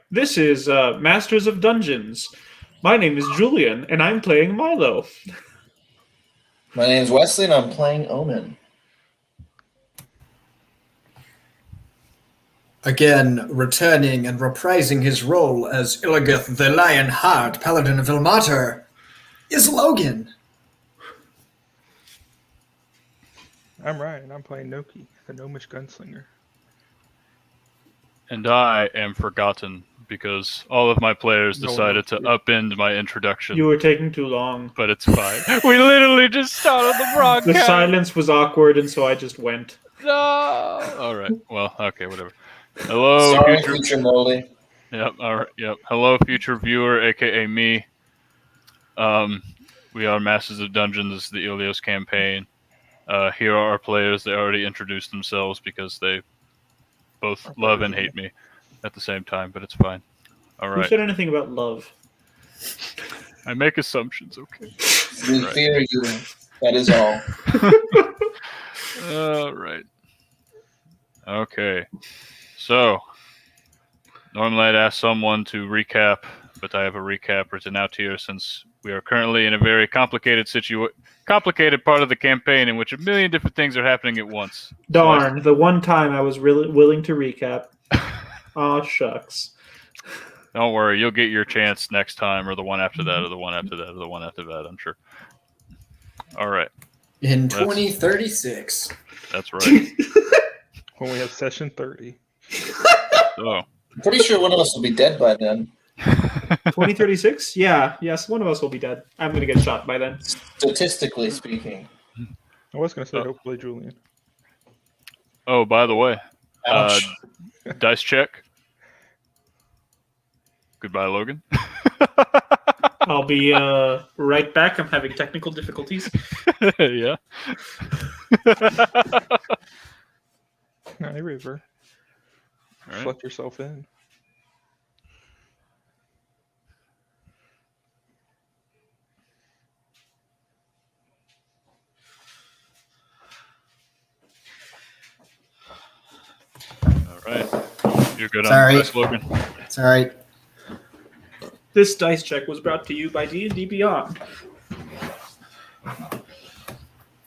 This is Masters of Dungeons. My name is Julian, and I'm playing Milo. My name's Wesley, and I'm playing Omen. Again, returning and reprising his role as Illios the Lionheart, Paladin of Ilmater, is Logan. I'm Ryan. I'm playing Noki, the gnomish gunslinger. And I am forgotten because all of my players decided to upend my introduction. You were taking too long. But it's fine. We literally just started the broadcast. The silence was awkward, and so I just went. No. All right. Well, okay, whatever. Hello, Sorry, future Moldy. Yep. All right. Yep. Hello, future viewer, aka me. We are Masters of Dungeons. This is the Illios campaign. Here are our players. They already introduced themselves because they both love and hate me at the same time, but it's fine. All right. Who said anything about love? I make assumptions, okay? We fear you. That is all. All right. Okay. So, normally I'd ask someone to recap, but I have a recap written out here since we are currently in a very complicated part of the campaign in which a million different things are happening at once. Darn, the one time I was really willing to recap. Aw, shucks. Don't worry, you'll get your chance next time, or the one after that, or the one after that, or the one after that, I'm sure. All right. In 2036. That's right. When we have session 30. So. I'm pretty sure one of us will be dead by then. 2036? Yeah, yes, one of us will be dead. I'm going to get shot by then. Statistically speaking. I was going to say, hopefully, Julian. Oh, by the way, dice check. Goodbye, Logan. I'll be right back. I'm having technical difficulties. Yeah. Hey, River. Right. Let yourself in. All right. You're good Sorry. on dice, Logan. It's all right. This dice check was brought to you by D&D Beyond.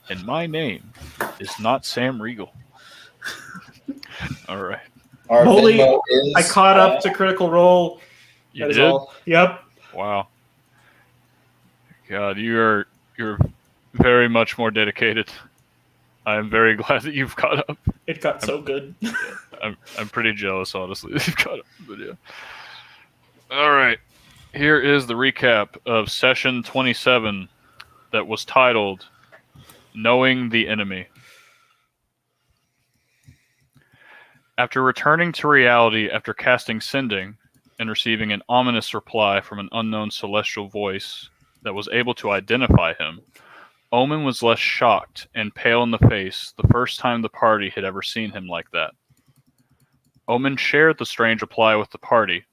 And my name is not Sam Riegel. All right. Our Holy, Venmo is, I caught up to Critical Role. You That is did? all. Yep. Wow. God, you're very much more dedicated. I am very glad that you've caught up. It got so good. I'm pretty jealous, honestly, that you've caught up. But yeah. All right. Here is the recap of session 27 that was titled Knowing the Enemy. After returning to reality after casting Sending and receiving an ominous reply from an unknown celestial voice that was able to identify him, Omen was less shocked and pale in the face the first time the party had ever seen him like that. Omen shared the strange reply with the party.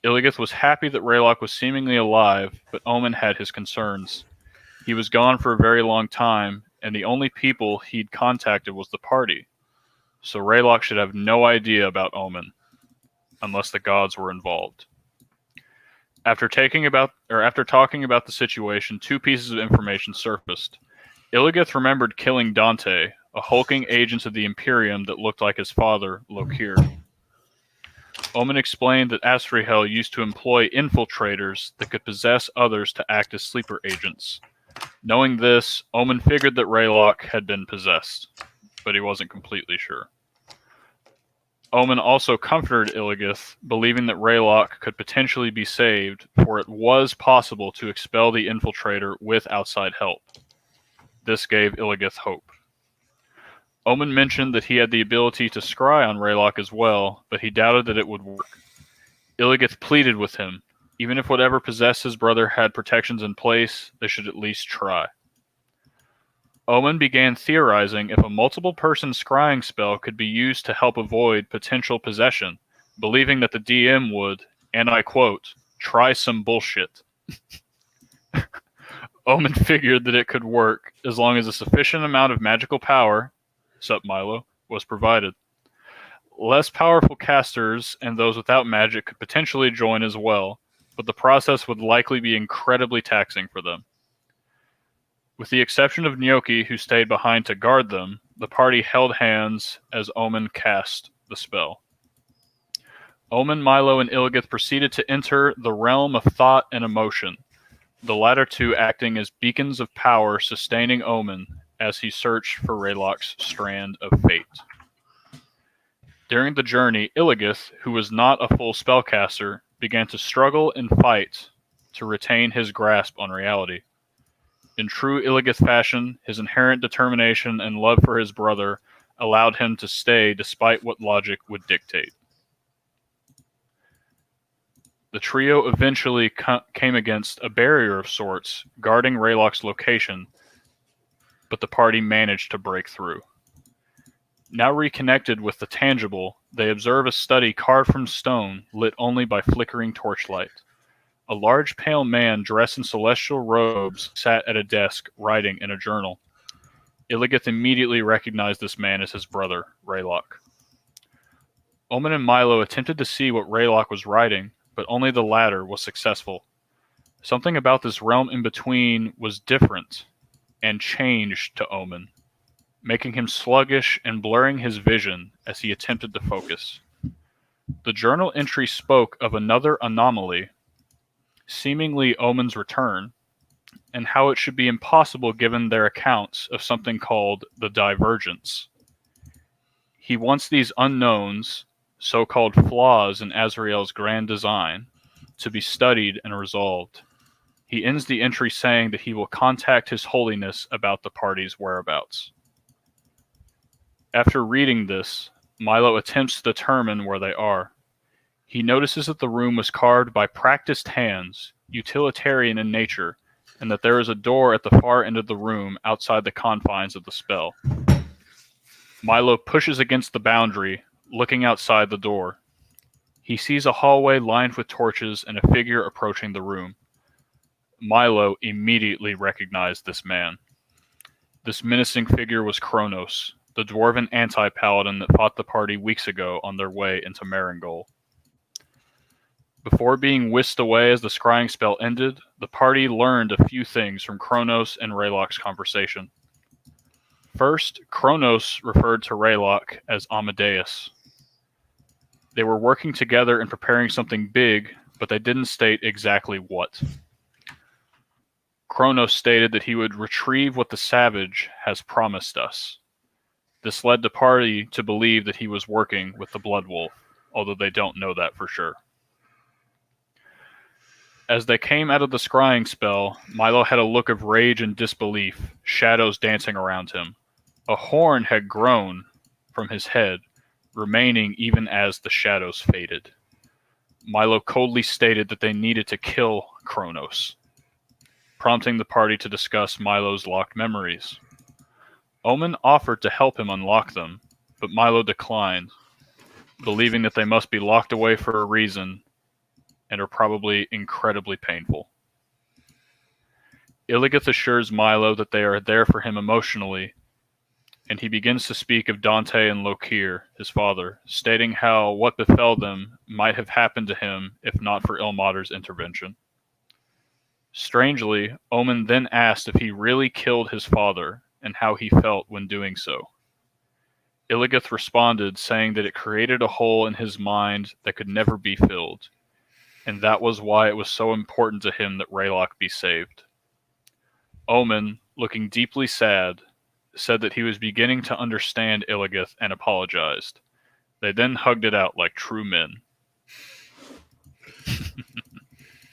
Illios was happy that Raylock was seemingly alive, but Omen had his concerns. He was gone for a very long time, and the only people he'd contacted was the party. So Raylock should have no idea about Omen, unless the gods were involved. After talking about the situation, two pieces of information surfaced. Illios remembered killing Dante, a hulking agent of the Imperium that looked like his father, Lokir. Omen explained that Astrihel used to employ infiltrators that could possess others to act as sleeper agents. Knowing this, Omen figured that Raylock had been possessed, but he wasn't completely sure. Omen also comforted Illios, believing that Raylock could potentially be saved, for it was possible to expel the infiltrator with outside help. This gave Illios hope. Omen mentioned that he had the ability to scry on Raylock as well, but he doubted that it would work. Illios pleaded with him. Even if whatever possessed his brother had protections in place, they should at least try. Omen began theorizing if a multiple-person scrying spell could be used to help avoid potential possession, believing that the DM would, and I quote, try some bullshit. Omen figured that it could work as long as a sufficient amount of magical power, sup Milo, was provided. Less powerful casters and those without magic could potentially join as well, but the process would likely be incredibly taxing for them. With the exception of Gnocchi, who stayed behind to guard them, the party held hands as Omen cast the spell. Omen, Milo, and Illigith proceeded to enter the realm of thought and emotion, the latter two acting as beacons of power sustaining Omen as he searched for Raylok's strand of fate. During the journey, Illigith, who was not a full spellcaster, began to struggle and fight to retain his grasp on reality. In true Illigith fashion, his inherent determination and love for his brother allowed him to stay despite what logic would dictate. The trio eventually came against a barrier of sorts, guarding Raylok's location, but the party managed to break through. Now reconnected with the tangible, they observe a study carved from stone, lit only by flickering torchlight. A large pale man dressed in celestial robes sat at a desk, writing in a journal. Illigith immediately recognized this man as his brother, Raylok. Omen and Milo attempted to see what Raylok was writing, but only the latter was successful. Something about this realm in between was different, and changed to Omen, making him sluggish and blurring his vision as he attempted to focus. The journal entry spoke of another anomaly, seemingly Omen's return, and how it should be impossible given their accounts of something called the Divergence. He wants these unknowns, so-called flaws in Azrael's grand design, to be studied and resolved. He ends the entry saying that he will contact His Holiness about the party's whereabouts. After reading this, Milo attempts to determine where they are. He notices that the room was carved by practiced hands, utilitarian in nature, and that there is a door at the far end of the room outside the confines of the spell. Milo pushes against the boundary, looking outside the door. He sees a hallway lined with torches and a figure approaching the room. Milo immediately recognized this man. This menacing figure was Kronos, the dwarven anti-paladin that fought the party weeks ago on their way into Marangol. Before being whisked away as the scrying spell ended, the party learned a few things from Kronos and Raylok's conversation. First, Kronos referred to Raylok as Amadeus. They were working together and preparing something big, but they didn't state exactly what. Kronos stated that he would retrieve what the Savage has promised us. This led the party to believe that he was working with the Blood Wolf, although they don't know that for sure. As they came out of the scrying spell, Milo had a look of rage and disbelief, shadows dancing around him. A horn had grown from his head, remaining even as the shadows faded. Milo coldly stated that they needed to kill Kronos, prompting the party to discuss Milo's locked memories. Omen offered to help him unlock them, but Milo declined, believing that they must be locked away for a reason and are probably incredibly painful. Illigith assures Milo that they are there for him emotionally, and he begins to speak of Dante and Lokir, his father, stating how what befell them might have happened to him if not for Ilmater's intervention. Strangely, Omen then asked if he really killed his father and how he felt when doing so. Illigith responded, saying that it created a hole in his mind that could never be filled, and that was why it was so important to him that Raylok be saved. Omen, looking deeply sad, said that he was beginning to understand Illigith and apologized. They then hugged it out like true men.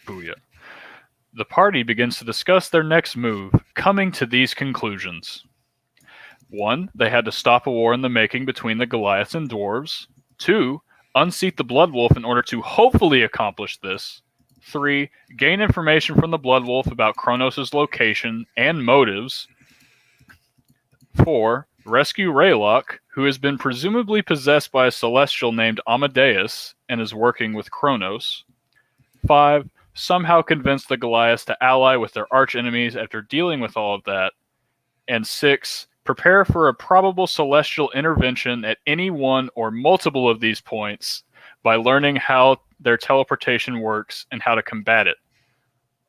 Booyah. The party begins to discuss their next move, coming to these conclusions. 1. They had to stop a war in the making between the Goliaths and dwarves. 2. Unseat the Blood Wolf in order to hopefully accomplish this. 3. Gain information from the Blood Wolf about Kronos' location and motives. 4. Rescue Raylok, who has been presumably possessed by a celestial named Amadeus and is working with Kronos. 5. Somehow convince the Goliaths to ally with their archenemies after dealing with all of that. And 6. Prepare for a probable celestial intervention at any one or multiple of these points by learning how their teleportation works and how to combat it.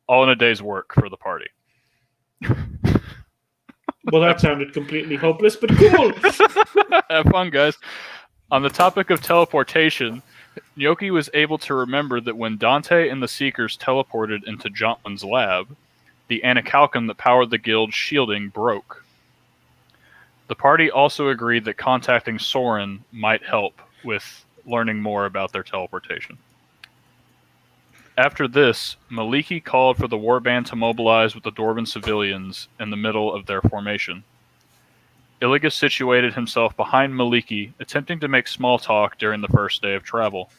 All in a day's work for the party. Well, that sounded completely hopeless, but cool. Have fun, guys. On the topic of teleportation, Nyoki was able to remember that when Dante and the Seekers teleported into Jontlin's lab, the Anacalcum that powered the guild's shielding broke. The party also agreed that contacting Soren might help with learning more about their teleportation. After this, Maliki called for the warband to mobilize with the Dwarven civilians in the middle of their formation. Illios situated himself behind Maliki, attempting to make small talk during the first day of travel.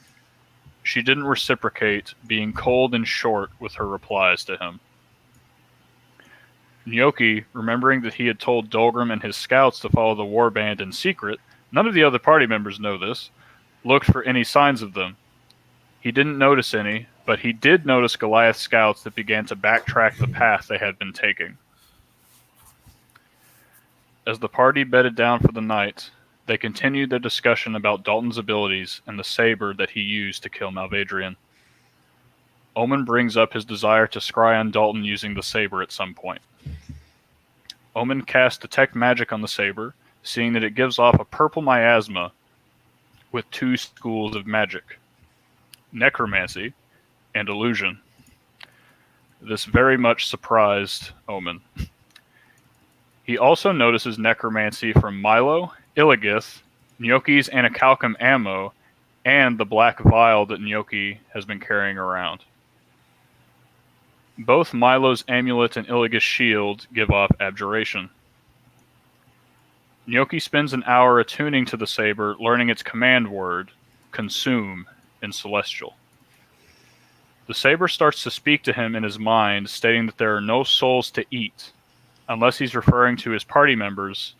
She didn't reciprocate, being cold and short with her replies to him. Nyoki, remembering that he had told Dolgrim and his scouts to follow the warband in secret, none of the other party members know this, looked for any signs of them. He didn't notice any, but he did notice Goliath's scouts that began to backtrack the path they had been taking. As the party bedded down for the night, they continued their discussion about Dalton's abilities and the saber that he used to kill Malvadrian. Omen brings up his desire to scry on Dalton using the saber at some point. Omen casts Detect Magic on the saber, seeing that it gives off a purple miasma with 2 schools of magic: Necromancy and Illusion. This very much surprised Omen. He also notices Necromancy from Milo, Illigith, Nyoki's Anacalcum ammo, and the black vial that Nyoki has been carrying around. Both Milo's amulet and Illigith's shield give off abjuration. Nyoki spends an hour attuning to the saber, learning its command word, consume, in Celestial. The saber starts to speak to him in his mind, stating that there are no souls to eat, unless he's referring to his party members,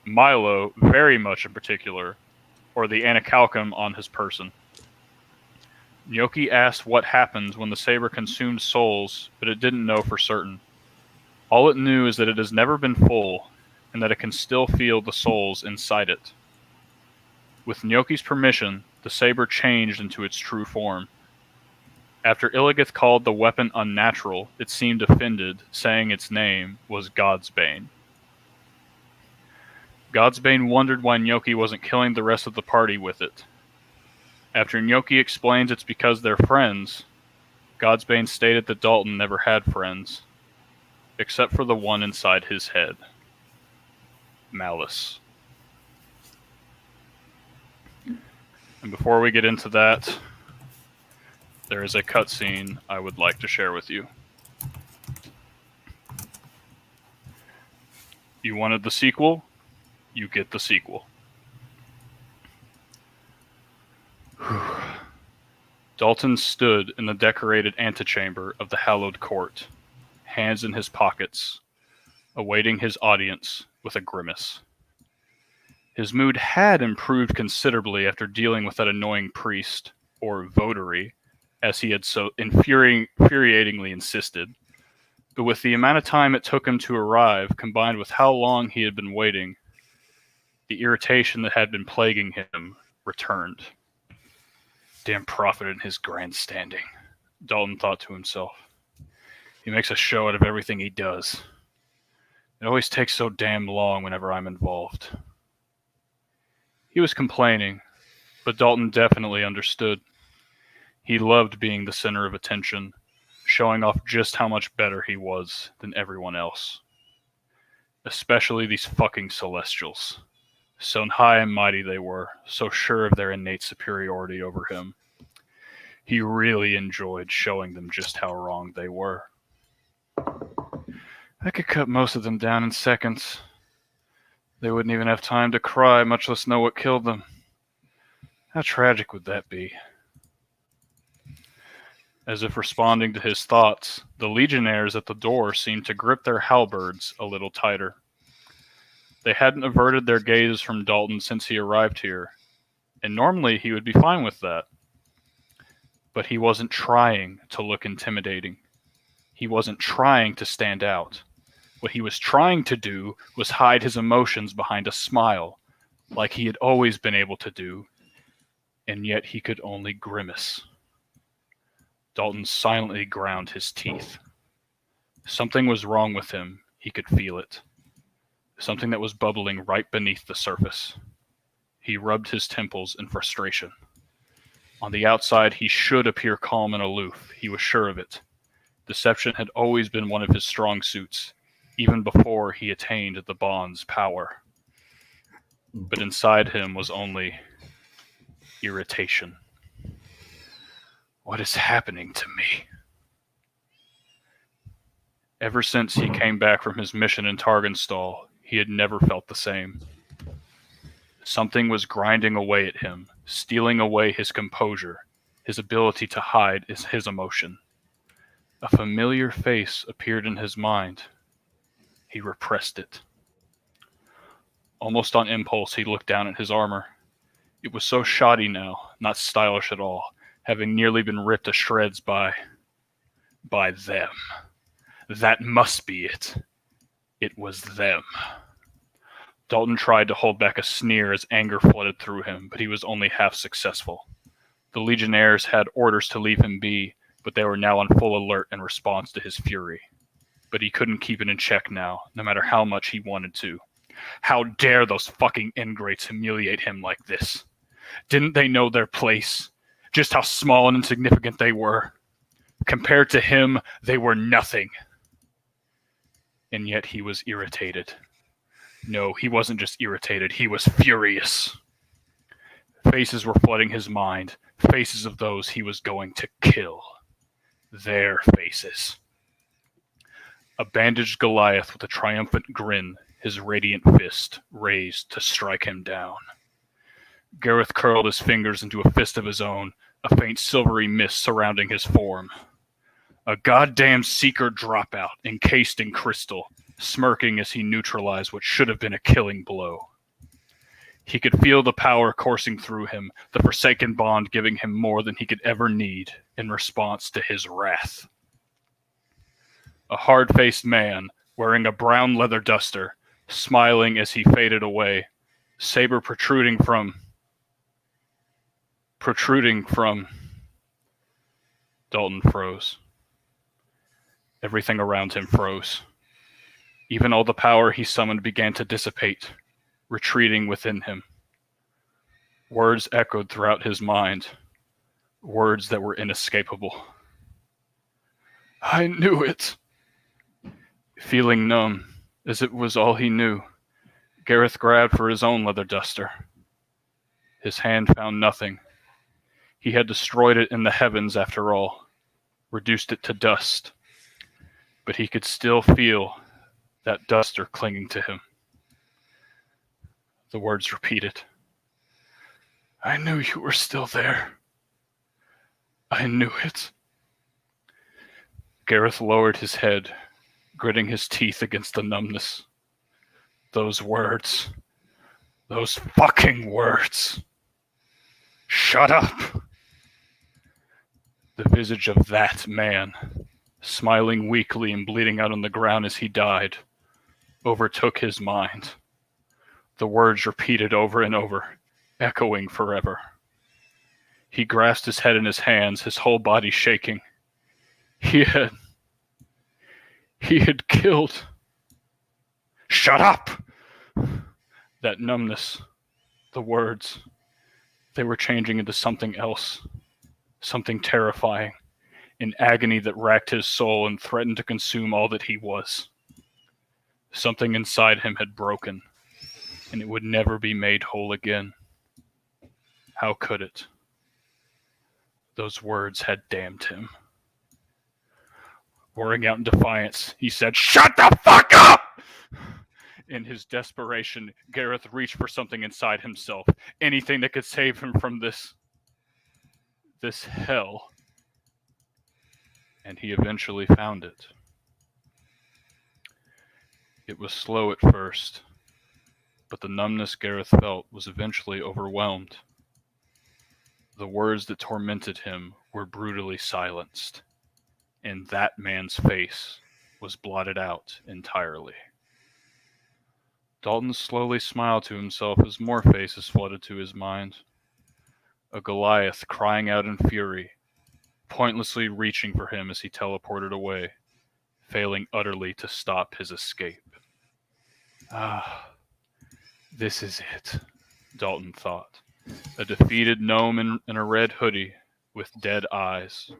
Milo very much in particular, or the Anacalcum on his person. Nyoki asked what happens when the saber consumes souls, but it didn't know for certain. All it knew is that it has never been full, and that it can still feel the souls inside it. With Nyoki's permission, the saber changed into its true form. After Illigith called the weapon unnatural, it seemed offended, saying its name was Godsbane. Godsbane wondered why Nyoki wasn't killing the rest of the party with it. After Nyoki explains it's because they're friends, Godsbane stated that Dalton never had friends, except for the one inside his head. Malice. And before we get into that, there is a cutscene I would like to share with you. You wanted the sequel? You get the sequel. Dalton stood in the decorated antechamber of the hallowed court, hands in his pockets, awaiting his audience with a grimace. His mood had improved considerably after dealing with that annoying priest, or votary, as he had so infuriatingly insisted. But with the amount of time it took him to arrive, combined with how long he had been waiting, the irritation that had been plaguing him returned. Damn prophet and his grandstanding, Dalton thought to himself. He makes a show out of everything he does. It always takes so damn long whenever I'm involved. He was complaining, but Dalton definitely understood. He loved being the center of attention, showing off just how much better he was than everyone else. Especially these fucking Celestials. So high and mighty they were, so sure of their innate superiority over him. He really enjoyed showing them just how wrong they were. I could cut most of them down in seconds. They wouldn't even have time to cry, much less know what killed them. How tragic would that be? As if responding to his thoughts, the legionnaires at the door seemed to grip their halberds a little tighter. They hadn't averted their gaze from Dalton since he arrived here, and normally he would be fine with that. But he wasn't trying to look intimidating. He wasn't trying to stand out. What he was trying to do was hide his emotions behind a smile, like he had always been able to do, and yet he could only grimace. Dalton silently ground his teeth. Something was wrong with him. He could feel it. Something that was bubbling right beneath the surface. He rubbed his temples in frustration. On the outside, he should appear calm and aloof. He was sure of it. Deception had always been one of his strong suits, even before he attained the bond's power. But inside him was only irritation. What is happening to me? Ever since he came back from his mission in Targenstal, he had never felt the same. Something was grinding away at him, stealing away his composure, his ability to hide his emotion. A familiar face appeared in his mind. He repressed it. Almost on impulse, he looked down at his armor. It was so shoddy now, not stylish at all, having nearly been ripped to shreds by them. That must be it. It was them. Dalton tried to hold back a sneer as anger flooded through him, but he was only half successful. The Legionnaires had orders to leave him be, but they were now on full alert in response to his fury. But he couldn't keep it in check now, no matter how much he wanted to. How dare those fucking ingrates humiliate him like this? Didn't they know their place? Just how small and insignificant they were? Compared to him, they were nothing. And yet he was irritated. No, he wasn't just irritated, he was furious. Faces were flooding his mind, faces of those he was going to kill. Their faces. A bandaged Goliath with a triumphant grin, his radiant fist raised to strike him down. Gareth curled his fingers into a fist of his own, a faint silvery mist surrounding his form. A goddamn seeker dropout, encased in crystal, smirking as he neutralized what should have been a killing blow. He could feel the power coursing through him, the Forsaken bond giving him more than he could ever need in response to his wrath. A hard-faced man, wearing a brown leather duster, smiling as he faded away, saber protruding from... Dalton froze. Everything around him froze. Even all the power he summoned began to dissipate, retreating within him. Words echoed throughout his mind, words that were inescapable. I knew it. Feeling numb, as it was all he knew, Gareth grabbed for his own leather duster. His hand found nothing. He had destroyed it in the heavens after all, reduced it to dust. But he could still feel that duster clinging to him. The words repeated. I knew you were still there. I knew it. Gareth lowered his head, gritting his teeth against the numbness. Those words. Those fucking words. Shut up! The visage of that man, smiling weakly and bleeding out on the ground as he died, overtook his mind. The words repeated over and over, echoing forever. He grasped his head in his hands, his whole body shaking. He had killed. Shut up! That numbness, the words, they were changing into something else, something terrifying, an agony that racked his soul and threatened to consume all that he was. Something inside him had broken, and it would never be made whole again. How could it? Those words had damned him. Roaring out in defiance, he said, "Shut the fuck up!" In his desperation, Gareth reached for something inside himself, anything that could save him from this hell. And he eventually found it. It was slow at first, but the numbness Gareth felt was eventually overwhelmed. The words that tormented him were brutally silenced, and that man's face was blotted out entirely. Dalton slowly smiled to himself as more faces flooded to his mind. A Goliath crying out in fury, pointlessly reaching for him as he teleported away, failing utterly to stop his escape. Ah, this is it, Dalton thought. A defeated gnome in a red hoodie with dead eyes,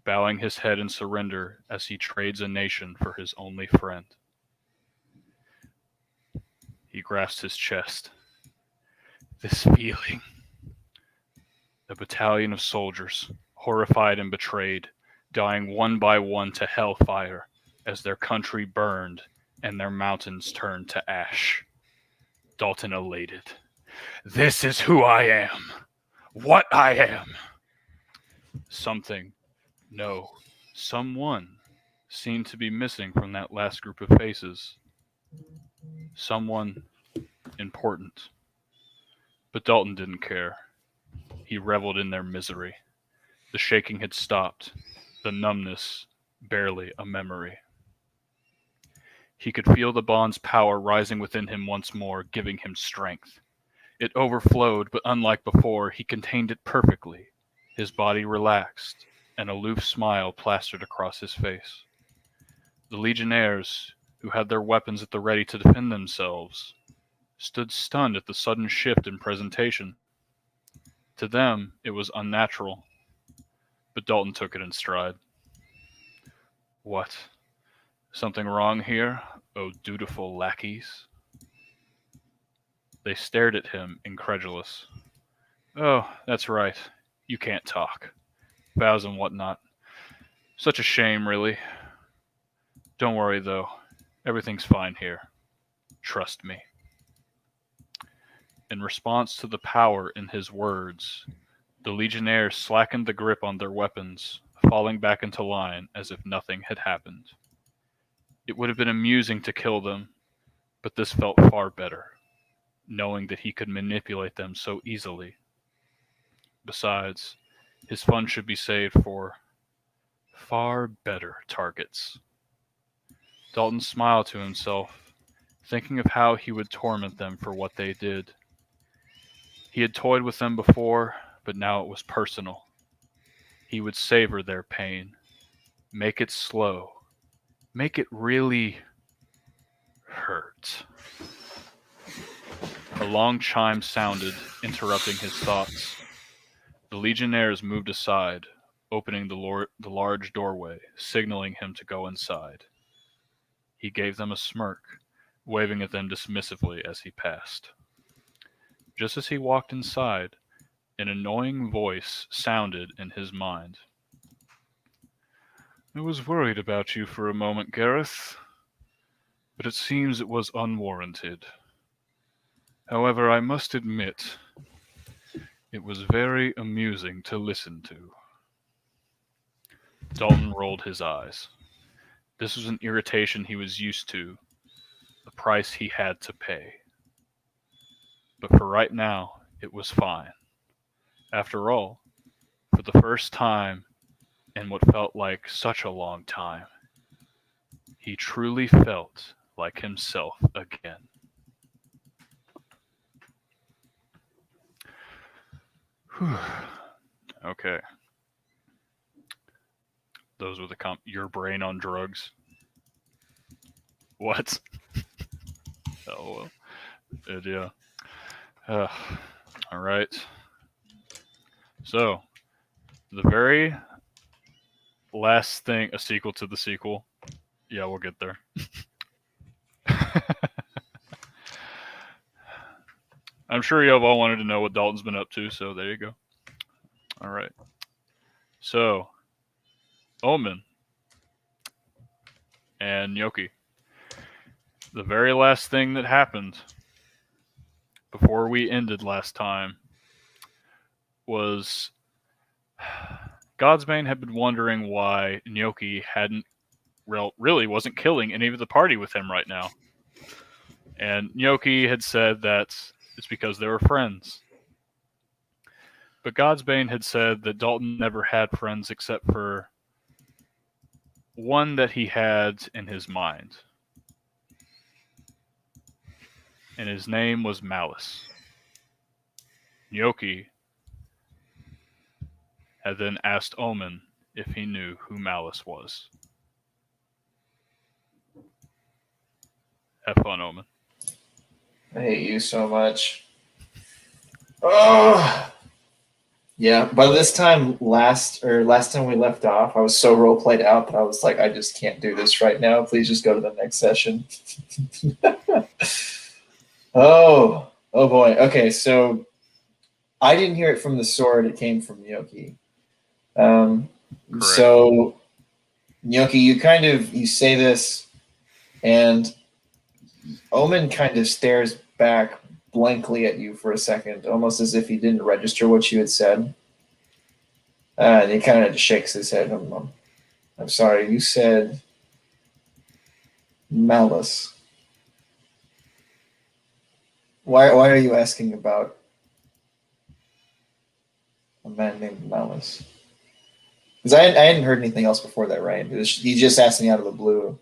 bowing his head in surrender as he trades a nation for his only friend. He grasped his chest. This feeling. A battalion of soldiers, horrified and betrayed, dying one by one to hellfire as their country burned and their mountains turned to ash. Dalton elated. This is who I am. What I am. Something, no, someone seemed to be missing from that last group of faces. Someone important. But Dalton didn't care. He reveled in their misery. The shaking had stopped, the numbness barely a memory. He could feel the bond's power rising within him once more, giving him strength. It overflowed, but unlike before, he contained it perfectly. His body relaxed, an aloof smile plastered across his face. The legionnaires, who had their weapons at the ready to defend themselves, stood stunned at the sudden shift in presentation. To them, it was unnatural, but Dalton took it in stride. What? Something wrong here, oh dutiful lackeys? They stared at him, incredulous. Oh, that's right. You can't talk. Vows and whatnot. Such a shame, really. Don't worry, though. Everything's fine here. Trust me. In response to the power in his words, the legionnaires slackened the grip on their weapons, falling back into line as if nothing had happened. It would have been amusing to kill them, but this felt far better, knowing that he could manipulate them so easily. Besides, his fun should be saved for far better targets. Dalton smiled to himself, thinking of how he would torment them for what they did. He had toyed with them before, but now it was personal. He would savor their pain, make it slow, make it really hurt. A long chime sounded, interrupting his thoughts. The legionnaires moved aside, opening the large doorway, signaling him to go inside. He gave them a smirk, waving at them dismissively as he passed. Just as he walked inside, an annoying voice sounded in his mind. I was worried about you for a moment, Gareth, but it seems it was unwarranted. However, I must admit, it was very amusing to listen to. Dalton rolled his eyes. This was an irritation he was used to, the price he had to pay. But for right now, it was fine. After all, for the first time in what felt like such a long time, he truly felt like himself again. Whew. Okay. Those were the your brain on drugs. What? Oh well. Yeah. All right. So, the very last thing, a sequel to the sequel. Yeah, we'll get there. I'm sure you have all wanted to know what Dalton's been up to, so there you go. All right. So, Omen and Gnocchi. The very last thing that happened before we ended last time was Godsbane had been wondering why Gnocchi really wasn't killing any of the party with him right now. And Gnocchi had said that it's because they were friends. But Godsbane had said that Dalton never had friends except for one that he had in his mind. And his name was Malice. Nyoki had then asked Omen if he knew who Malice was. Have fun, Omen. I hate you so much. Oh, yeah. By this time, last time we left off, I was so role played out that I was like, I just can't do this right now. Please just go to the next session. Oh boy. Okay, so I didn't hear it from the sword. It came from Nyoki. Correct. So Nyoki, you say this, and Omen kind of stares back blankly at you for a second, almost as if he didn't register what you had said. And he kind of just shakes his head. I'm sorry, you said Malice. Why are you asking about a man named Malice? Because I hadn't heard anything else before that, right? He just asked me out of the blue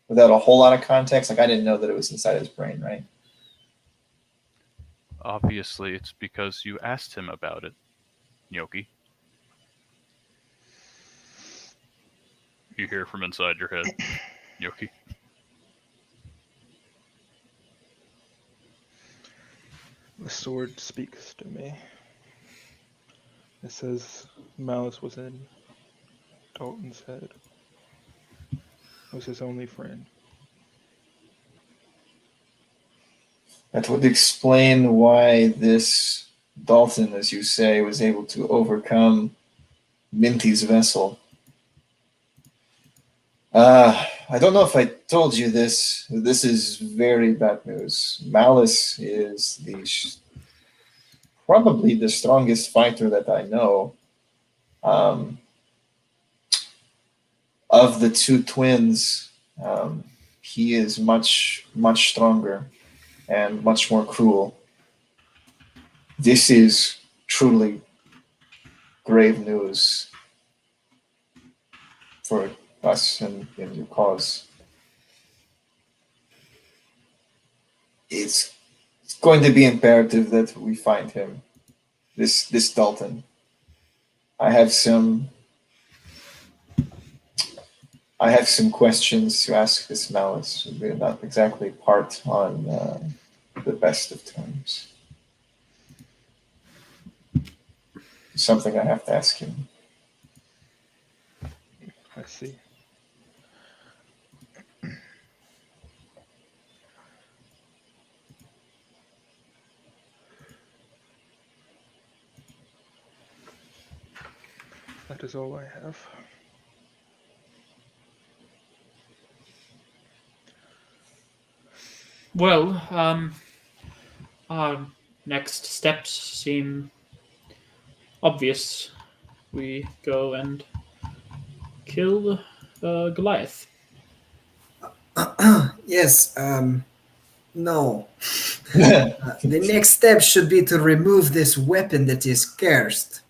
without a whole lot of context. Like, I didn't know that it was inside his brain, right? Obviously, it's because you asked him about it, Nyoki. You hear from inside your head, Nyoki. The sword speaks to me. It says Malice was in Dalton's head. Was his only friend. That would explain why this Dalton, as you say, was able to overcome Minty's vessel. I don't know if I told you this. This is very bad news. Malice is probably the strongest fighter that I know. Of the two twins, he is much, much stronger and much more cruel. This is truly grave news for us and your cause. It's going to be imperative that we find him, this Dalton. I have some questions to ask this Malice. We're not exactly part on the best of terms. Something I have to ask him. I see. That is all I have. Well, our next steps seem obvious. We go and kill Goliath. Yes, no. The next step should be to remove this weapon that is cursed.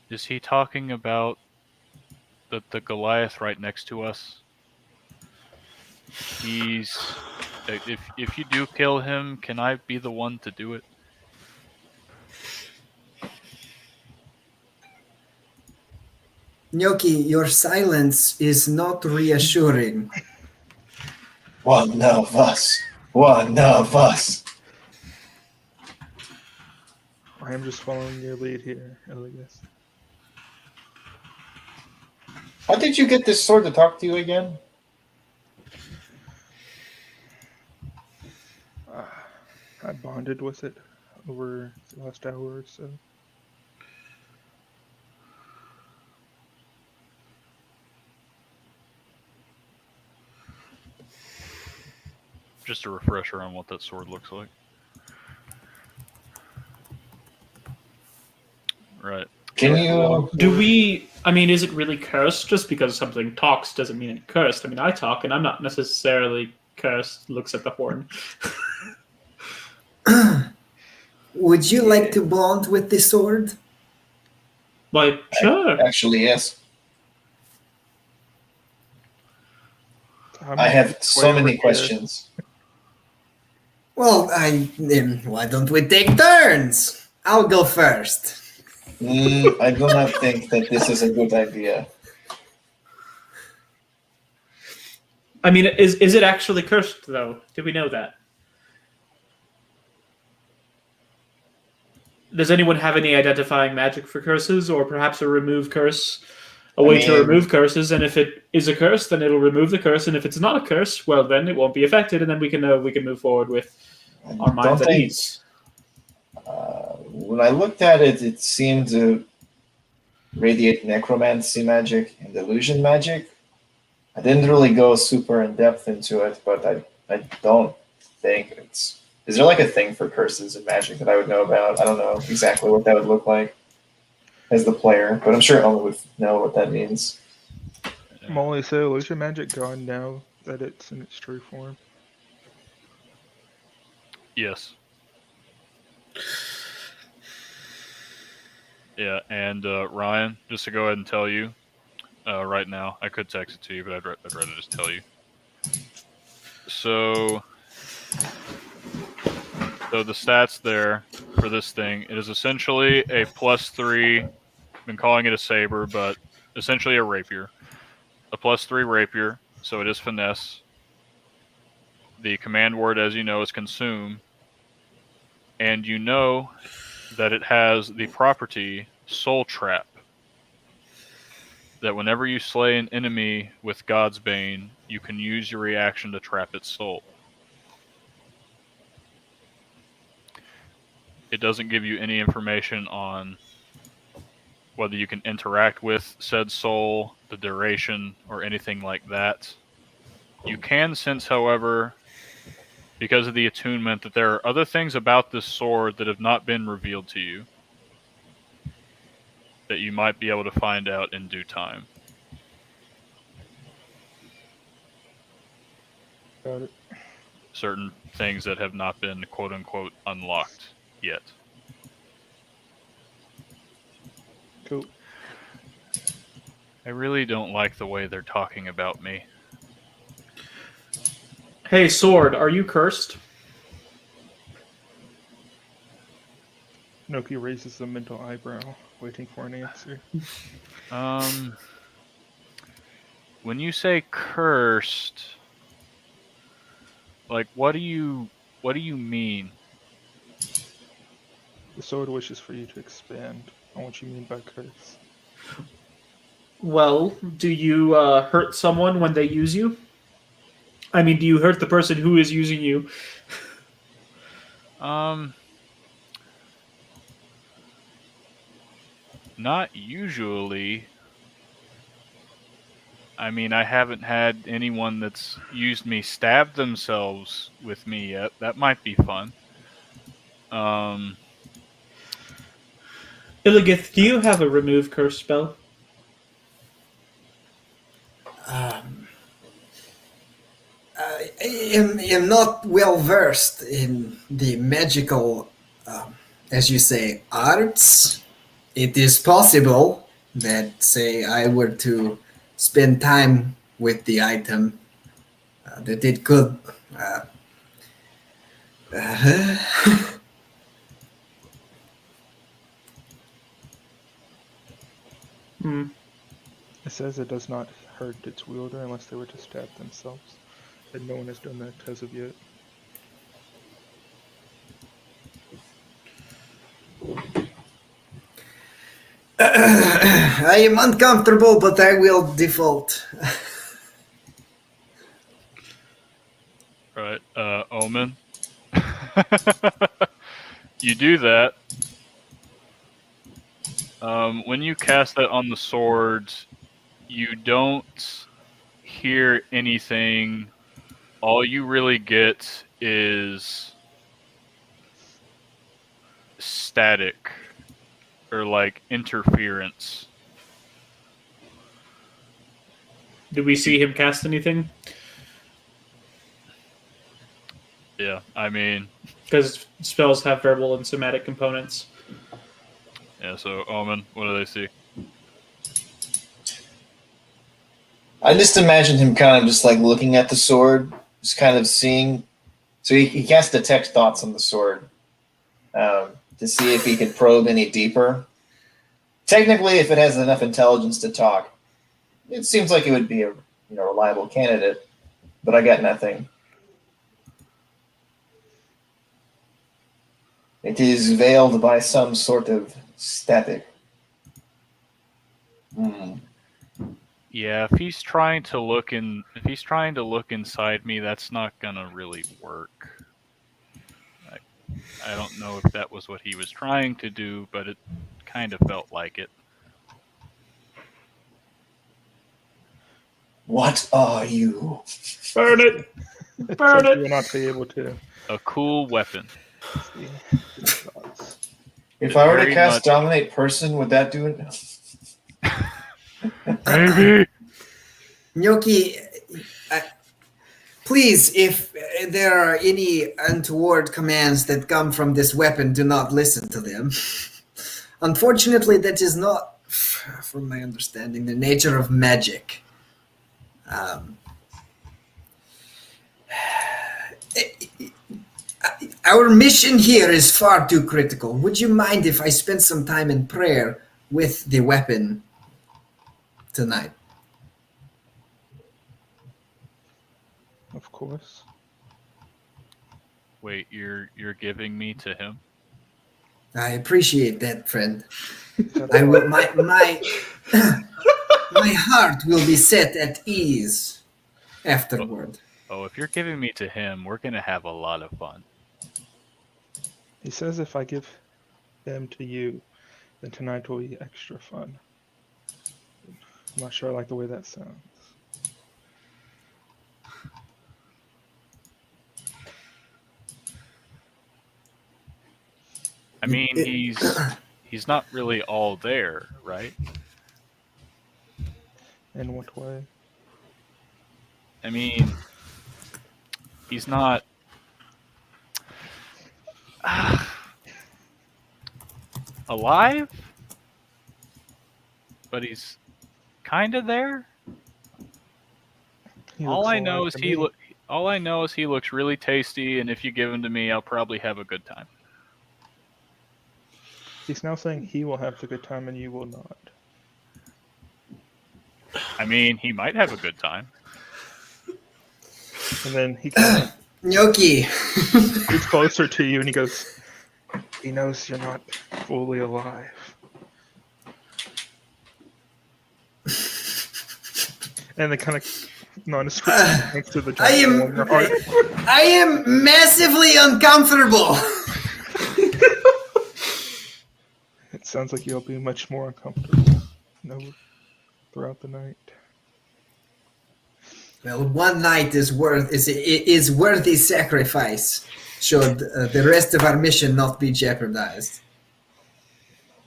Is he talking about the Goliath right next to us? He's... If you do kill him, can I be the one to do it? Nyoki, your silence is not reassuring. One of us. One of us. I am just following your lead here, Illios. How did you get this sword to talk to you again? I bonded with it over the last hour or so. Just a refresher on what that sword looks like. Right. Can you... Do we? I mean, is it really cursed? Just because something talks doesn't mean it's cursed. I mean, I talk and I'm not necessarily cursed. Looks at the horn. Would you like to bond with the sword? Why, sure. Actually, yes. I have so many questions. Well, why don't we take turns? I'll go first. I do not think that this is a good idea. I mean, is it actually cursed though? Do we know that? Does anyone have any identifying magic for curses, or perhaps a remove curse, a way to remove curses? And if it is a curse, then it'll remove the curse. And if it's not a curse, well, then it won't be affected, and then we can move forward with our minds at ease. When I looked at it, it seemed to radiate necromancy magic and illusion magic. I didn't really go super in depth into it, but I don't think it's. Is there like a thing for curses and magic that I would know about? I don't know exactly what that would look like as the player, but I'm sure Owen would know what that means. Molly, is illusion magic gone now that it's in its true form? Yes. Yeah, and Ryan, just to go ahead and tell you right now, I could text it to you, but I'd rather just tell you. So the stats there for this thing, it is essentially a +3. I've been calling it a saber, but essentially a rapier. A +3 rapier, so it is finesse. The command word, as you know, is consume. And you know that it has the property Soul Trap. That whenever you slay an enemy with Godsbane, you can use your reaction to trap its soul. It doesn't give you any information on whether you can interact with said soul, the duration, or anything like that. You can sense, however, because of the attunement, that there are other things about this sword that have not been revealed to you that you might be able to find out in due time. Got it. Certain things that have not been quote-unquote unlocked yet. Cool. I really don't like the way they're talking about me. Hey, Sword, are you cursed? Noki raises a mental eyebrow, waiting for an answer. When you say cursed, like what do you mean? The sword wishes for you to expand on what you mean by curse. Well, do you hurt someone when they use you? I mean, do you hurt the person who is using you? Not usually. I mean, I haven't had anyone that's used me stab themselves with me yet. That might be fun. Illigith, do you have a remove curse spell? I am not well versed in the magical, as you say, arts. It is possible that, say, I were to spend time with the item, that it could. It says it does not hurt its wielder unless they were to stab themselves, and no one has done that as of yet. I am uncomfortable, but I will default. Right, Omen. You do that. When you cast that on the sword, you don't hear anything. All you really get is static or like interference. Do we see him cast anything? Yeah, I mean, Because spells have verbal and somatic components. yeah, so Omen, what do they see? I just imagine him kind of just like looking at the sword, just kind of seeing. So he casts detect thoughts on the sword to see if he can probe any deeper. Technically, if it has enough intelligence to talk, it seems like it would be a reliable candidate. But I got nothing. It is veiled by some sort of static. Yeah, if he's trying to look inside me, that's not gonna really work. I don't know if that was what he was trying to do, but it kind of felt like it. What are you? Burn it! It Burn says it! you will not be able to A cool weapon. see his thoughts. If I were to Very cast much- Dominate Person, would that do it? Maybe. Gnocchi, please, if there are any untoward commands that come from this weapon, do not listen to them. Unfortunately, that is not, from my understanding, the nature of magic. Our mission here is far too critical. Would you mind if I spent some time in prayer with the weapon tonight? Of course. Wait, you're giving me to him? I appreciate that, friend. I will. My my heart will be set at ease afterward. Oh, if you're giving me to him, we're gonna have a lot of fun. He says if I give them to you, then tonight will be extra fun. I'm not sure I like the way that sounds. I mean, he's not really all there, right? In what way? I mean, he's not. Alive, but he's kind of there. He All looks I alive know is to he me. look. All I know is he looks really tasty, and if you give him to me, I'll probably have a good time. He's now saying he will have the good time and you will not. I mean, he might have a good time. And then he kind of Gnocchi, gets closer to you and he goes, he knows you're not fully alive. And they kind of nondescript thanks to the I giant am hole in your heart. I am massively uncomfortable. It sounds like you'll be much more uncomfortable throughout the night. Well, one night is worthy sacrifice. Should the rest of our mission not be jeopardized?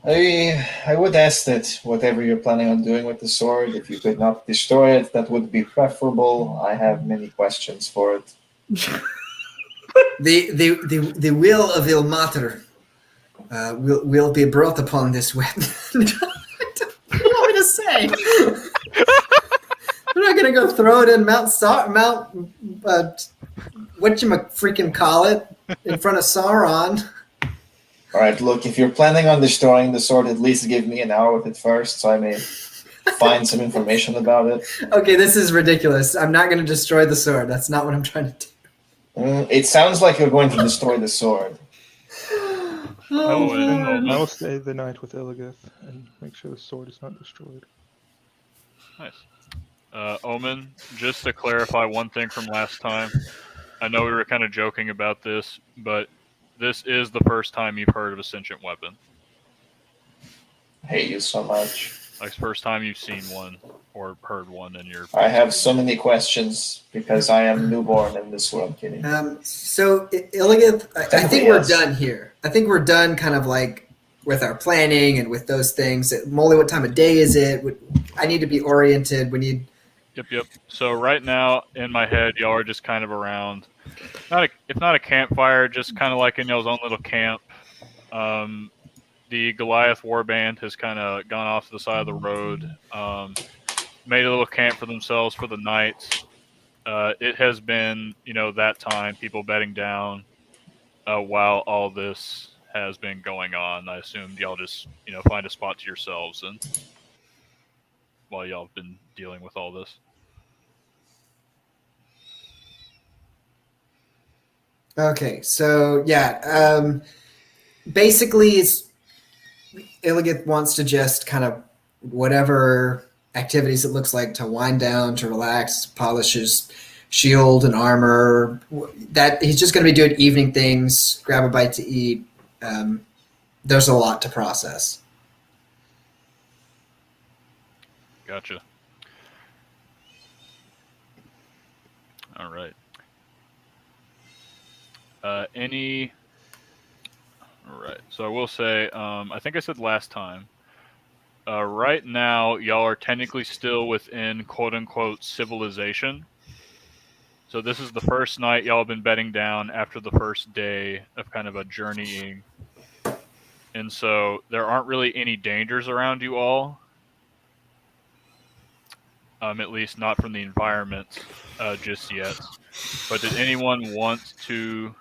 I would ask that whatever you're planning on doing with the sword, if you could not destroy it, that would be preferable. I have many questions for it. The will of Ilmater will be brought upon this weapon. What do you want me to say? We're not gonna go throw it in Mount freaking call it in front of Sauron. All right, look, if you're planning on destroying the sword, at least give me an hour with it first so I may find some information about it. Okay, this is ridiculous. I'm not gonna destroy the sword. That's not what I'm trying to do. It sounds like you're going to destroy the sword. I will stay the night with Illios and make sure the sword is not destroyed. Nice. Omen, just to clarify one thing from last time, I know we were kind of joking about this, but this is the first time you've heard of a sentient weapon. I hate you so much. Like, first time you've seen one or heard one in your... I have so many questions because I am newborn in this world, kidding. So, Illios, I think we're Yes. done here. I think we're done kind of like with our planning and with those things. Molly, what time of day is it? I need to be oriented. We need... Yep. So right now, in my head, y'all are just kind of around, if not a campfire, just kind of like in y'all's own little camp. The Goliath warband has kind of gone off to the side of the road. made a little camp for themselves for the night. It has been, that time, people bedding down while all this has been going on. I assumed y'all just, find a spot to yourselves and while y'all have been dealing with all this. Okay, so yeah, basically, Illios wants to just kind of whatever activities it looks like to wind down, to relax, polish his shield and armor. That he's just going to be doing evening things, grab a bite to eat. There's a lot to process. Gotcha. All right. All right. So I will say, I think I said last time, right now, y'all are technically still within quote-unquote civilization. So this is the first night y'all have been bedding down after the first day of kind of a journeying. And so there aren't really any dangers around you all. At least not from the environment just yet. But did anyone want to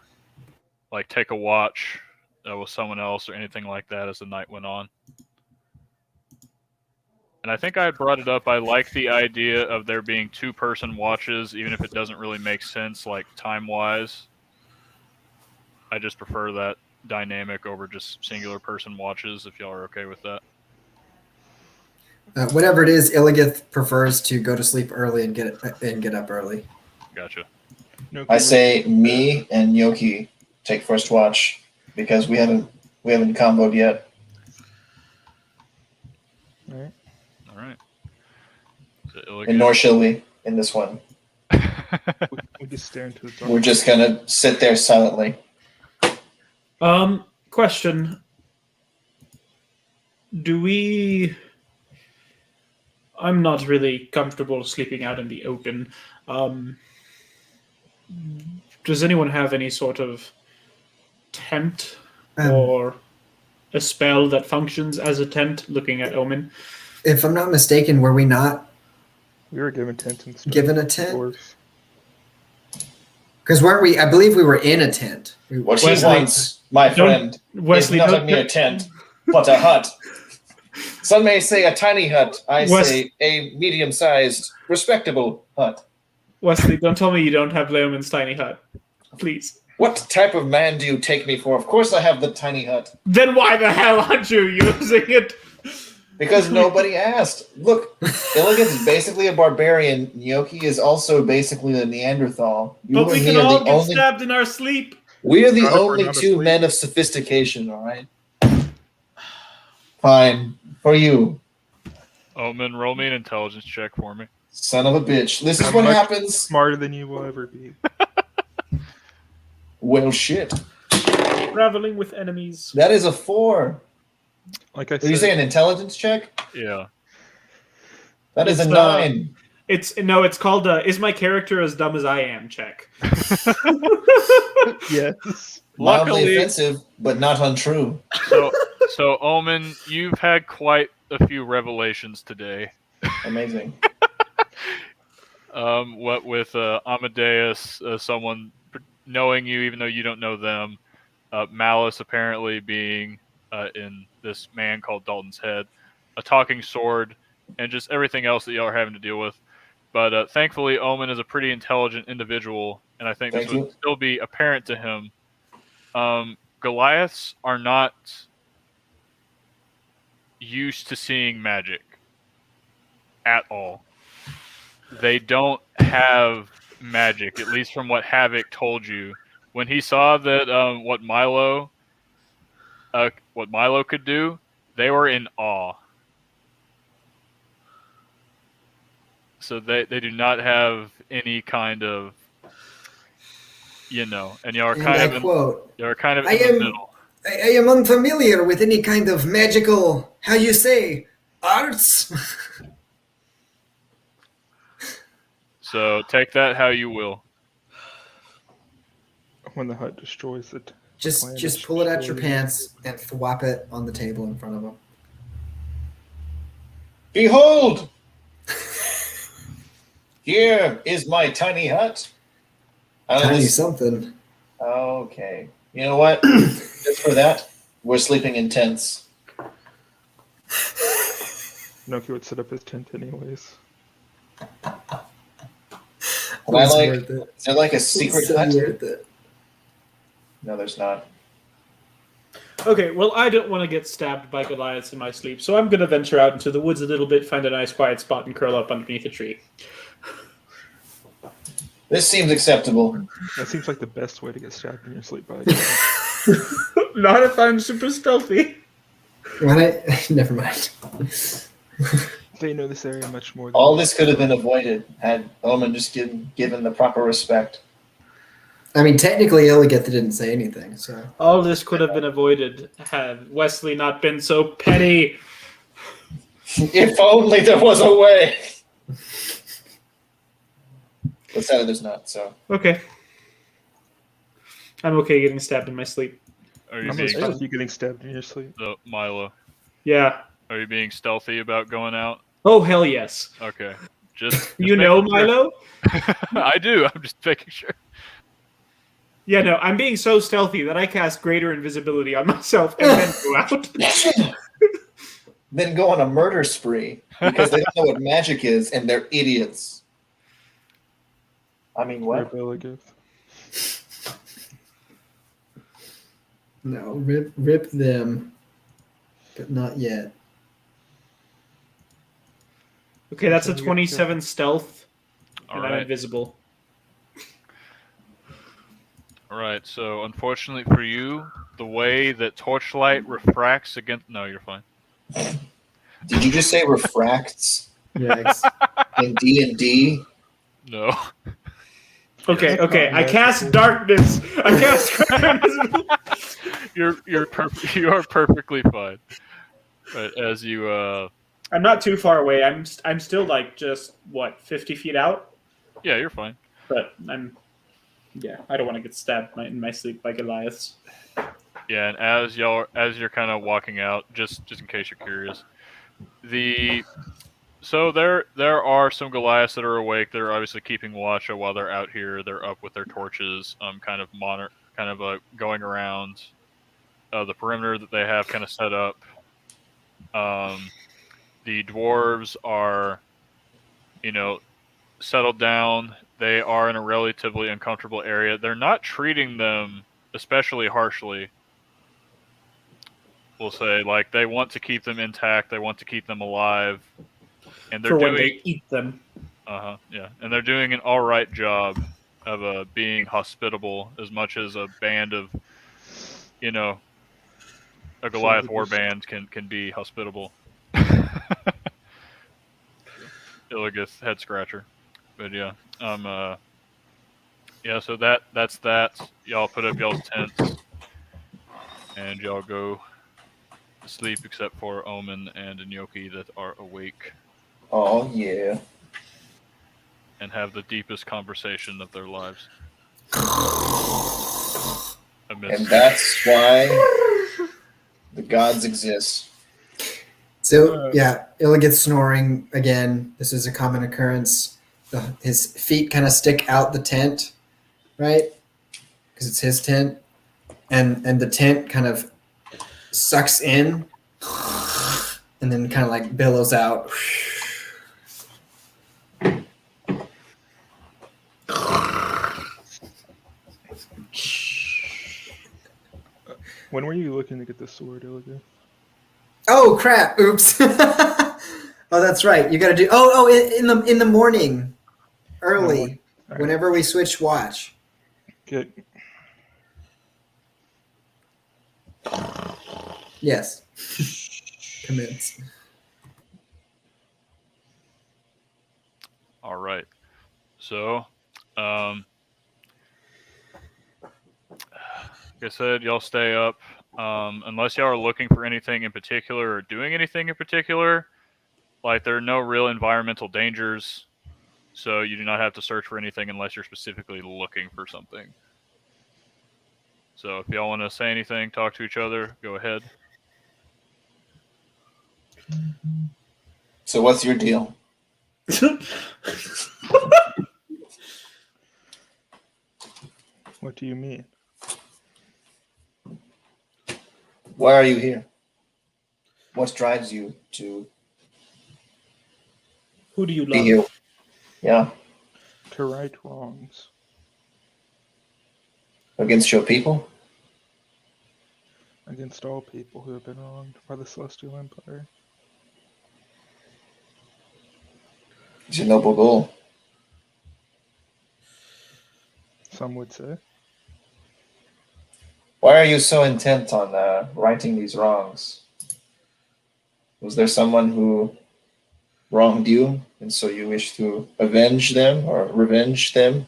take a watch with someone else or anything like that as the night went on? And I think I brought it up. I like the idea of there being two-person watches, even if it doesn't really make sense, time-wise. I just prefer that dynamic over just singular-person watches, if y'all are okay with that. Whatever it is, Illios prefers to go to sleep early and get up early. Gotcha. I say me and Yoki take first watch because we haven't comboed yet. All right. All right. So And nor shall we in this one. We just stare into the dark. We're just gonna sit there silently. Question. I'm not really comfortable sleeping out in the open. Does anyone have any sort of tent or a spell that functions as a tent, looking at Omen? If I'm not mistaken, were we not We were given tent and stuff. given a tent? Dwarves. Because weren't we? I believe we were in a tent. What Wesley, he wants, my friend, Wesley, is not don't- a mere tent, but a hut. Some may say a tiny hut. I say a medium-sized, respectable hut. Wesley, don't tell me you don't have Leoman's tiny hut. Please. What type of man do you take me for? Of course I have the tiny hut. Then why the hell aren't you using it? Because nobody asked. Look, Illios is basically a barbarian. Nyoki is also basically a Neanderthal. You But we and can me are all the get only. stabbed in our sleep. We are the Not if we're only not two asleep. men of sophistication. All right. Fine for you, Omen, roll me an intelligence check for me. son of a bitch. This is I'm what much happens. Smarter than you will ever be. Well, shit. Traveling with enemies. That is a 4. Like I Did you say said, an intelligence check? Yeah. That is It's, a 9. It's called is my character as dumb as I am check. yes. Mildly Luckily- offensive, but not untrue. So Omen, you've had quite a few revelations today. Amazing. What with Amadeus, someone knowing you even though you don't know them, Malice apparently being in this man called Dalton's head, a talking sword, and just everything else that y'all are having to deal with. But thankfully, Omen is a pretty intelligent individual, and I think this Thank would you. still be apparent to him. Goliaths are not used to seeing magic at all. They don't have magic, at least from what Havoc told you. When he saw that what Milo could do, they were in awe. So they do not have any kind of, and y'all are And kind I of in, quote, y'all are kind of I in the am- middle. I am unfamiliar with any kind of magical, how you say, arts. So take that how you will. When the hut destroys it. Just pull it out your pants and flop it on the table in front of him. Behold! Here is my tiny hut. Tiny something. Okay. You know what? Just for that, we're sleeping in tents. Noki would set up his tent anyways. And I It's like. worth it. Is there like a secret It's so hut? worth it. No, there's not. Okay, well, I don't want to get stabbed by Goliaths in my sleep, so I'm going to venture out into the woods a little bit, find a nice quiet spot, and curl up underneath a tree. This seems acceptable. That seems like the best way to get stabbed in your sleep by a Not if I'm super stealthy. Never mind. They know this area much more than All this could have been avoided had Omen just given the proper respect. I mean, technically, Illios didn't say anything, so. All this could have been avoided had Wesley not been so petty. If only there was a way. But sadly, there's not. So Okay. I'm okay getting stabbed in my sleep. Are you I'm being surprised you getting stabbed in your sleep. Milo? Yeah. Are you being stealthy about going out? Oh, hell yes. Okay. Just You know making sure. Milo? I do. I'm just making sure. Yeah, no, I'm being so stealthy that I cast greater invisibility on myself and then go out. then go on a murder spree because they don't know what magic is and they're idiots. I mean, what? No, rip them, but not yet. Okay, that's a 27 stealth, All and I'm right. invisible. All right. So, unfortunately for you, the way that torchlight refracts against. No, you're fine. Did you just say refracts Yikes. in D&D? No. Okay, I cast darkness. I cast greater invisibility. You are perfectly fine. But as you I'm not too far away. I'm still like just what 50 feet out, yeah, you're fine. but I don't want to get stabbed in my sleep by Goliaths. Yeah, and as you're kind of walking out, just in case you're curious, so there are some Goliaths that are awake. They're obviously keeping watch while they're out here. They're up with their torches, going around the perimeter that they have kind of set up. The dwarves are, settled down. They are in a relatively uncomfortable area. They're not treating them especially harshly. We'll say, like, they want to keep them intact. They want to keep them alive, and they're when they eat them. yeah, and they're doing an all right job of being hospitable, as much as a band of, a Goliath war band can be hospitable. Illios head scratcher, but yeah, so that's that. Y'all put up y'all's tents, and y'all go to sleep, except for Omen and Inoki that are awake Oh, yeah. and have the deepest conversation of their lives. And that's why the gods exist. So, Illios snoring again. This is a common occurrence. His feet kind of stick out the tent, right? Because it's his tent. And the tent kind of sucks in and then kind of like billows out. When were you looking to get the sword, Illios? Oh crap! Oops. Oh, that's right. You got to do. In the morning, early, All right. whenever we switch watch. Good. Yes. Commence. All right. So, like I said, y'all stay up. Unless y'all are looking for anything in particular or doing anything in particular, like there are no real environmental dangers, so you do not have to search for anything unless you're specifically looking for something. So if y'all want to say anything, talk to each other, go ahead. So what's your deal? do you mean? Why are you here? What drives you to Who do you be here? love? Yeah, To right wrongs. against your people? Against all people who have been wronged by the Celestial Empire. It's a noble goal. Some would say. Why are you so intent on righting these wrongs? Was there someone who wronged you, and so you wish to avenge them or revenge them?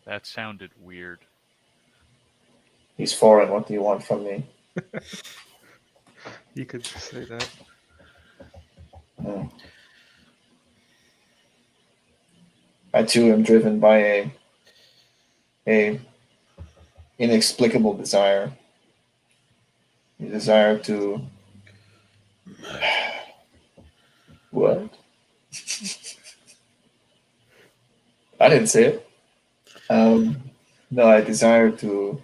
That sounded weird. He's foreign. What do you want from me? You could say that. Hmm. I too am driven by a inexplicable desire. A desire to what? I didn't say it. No, I desire to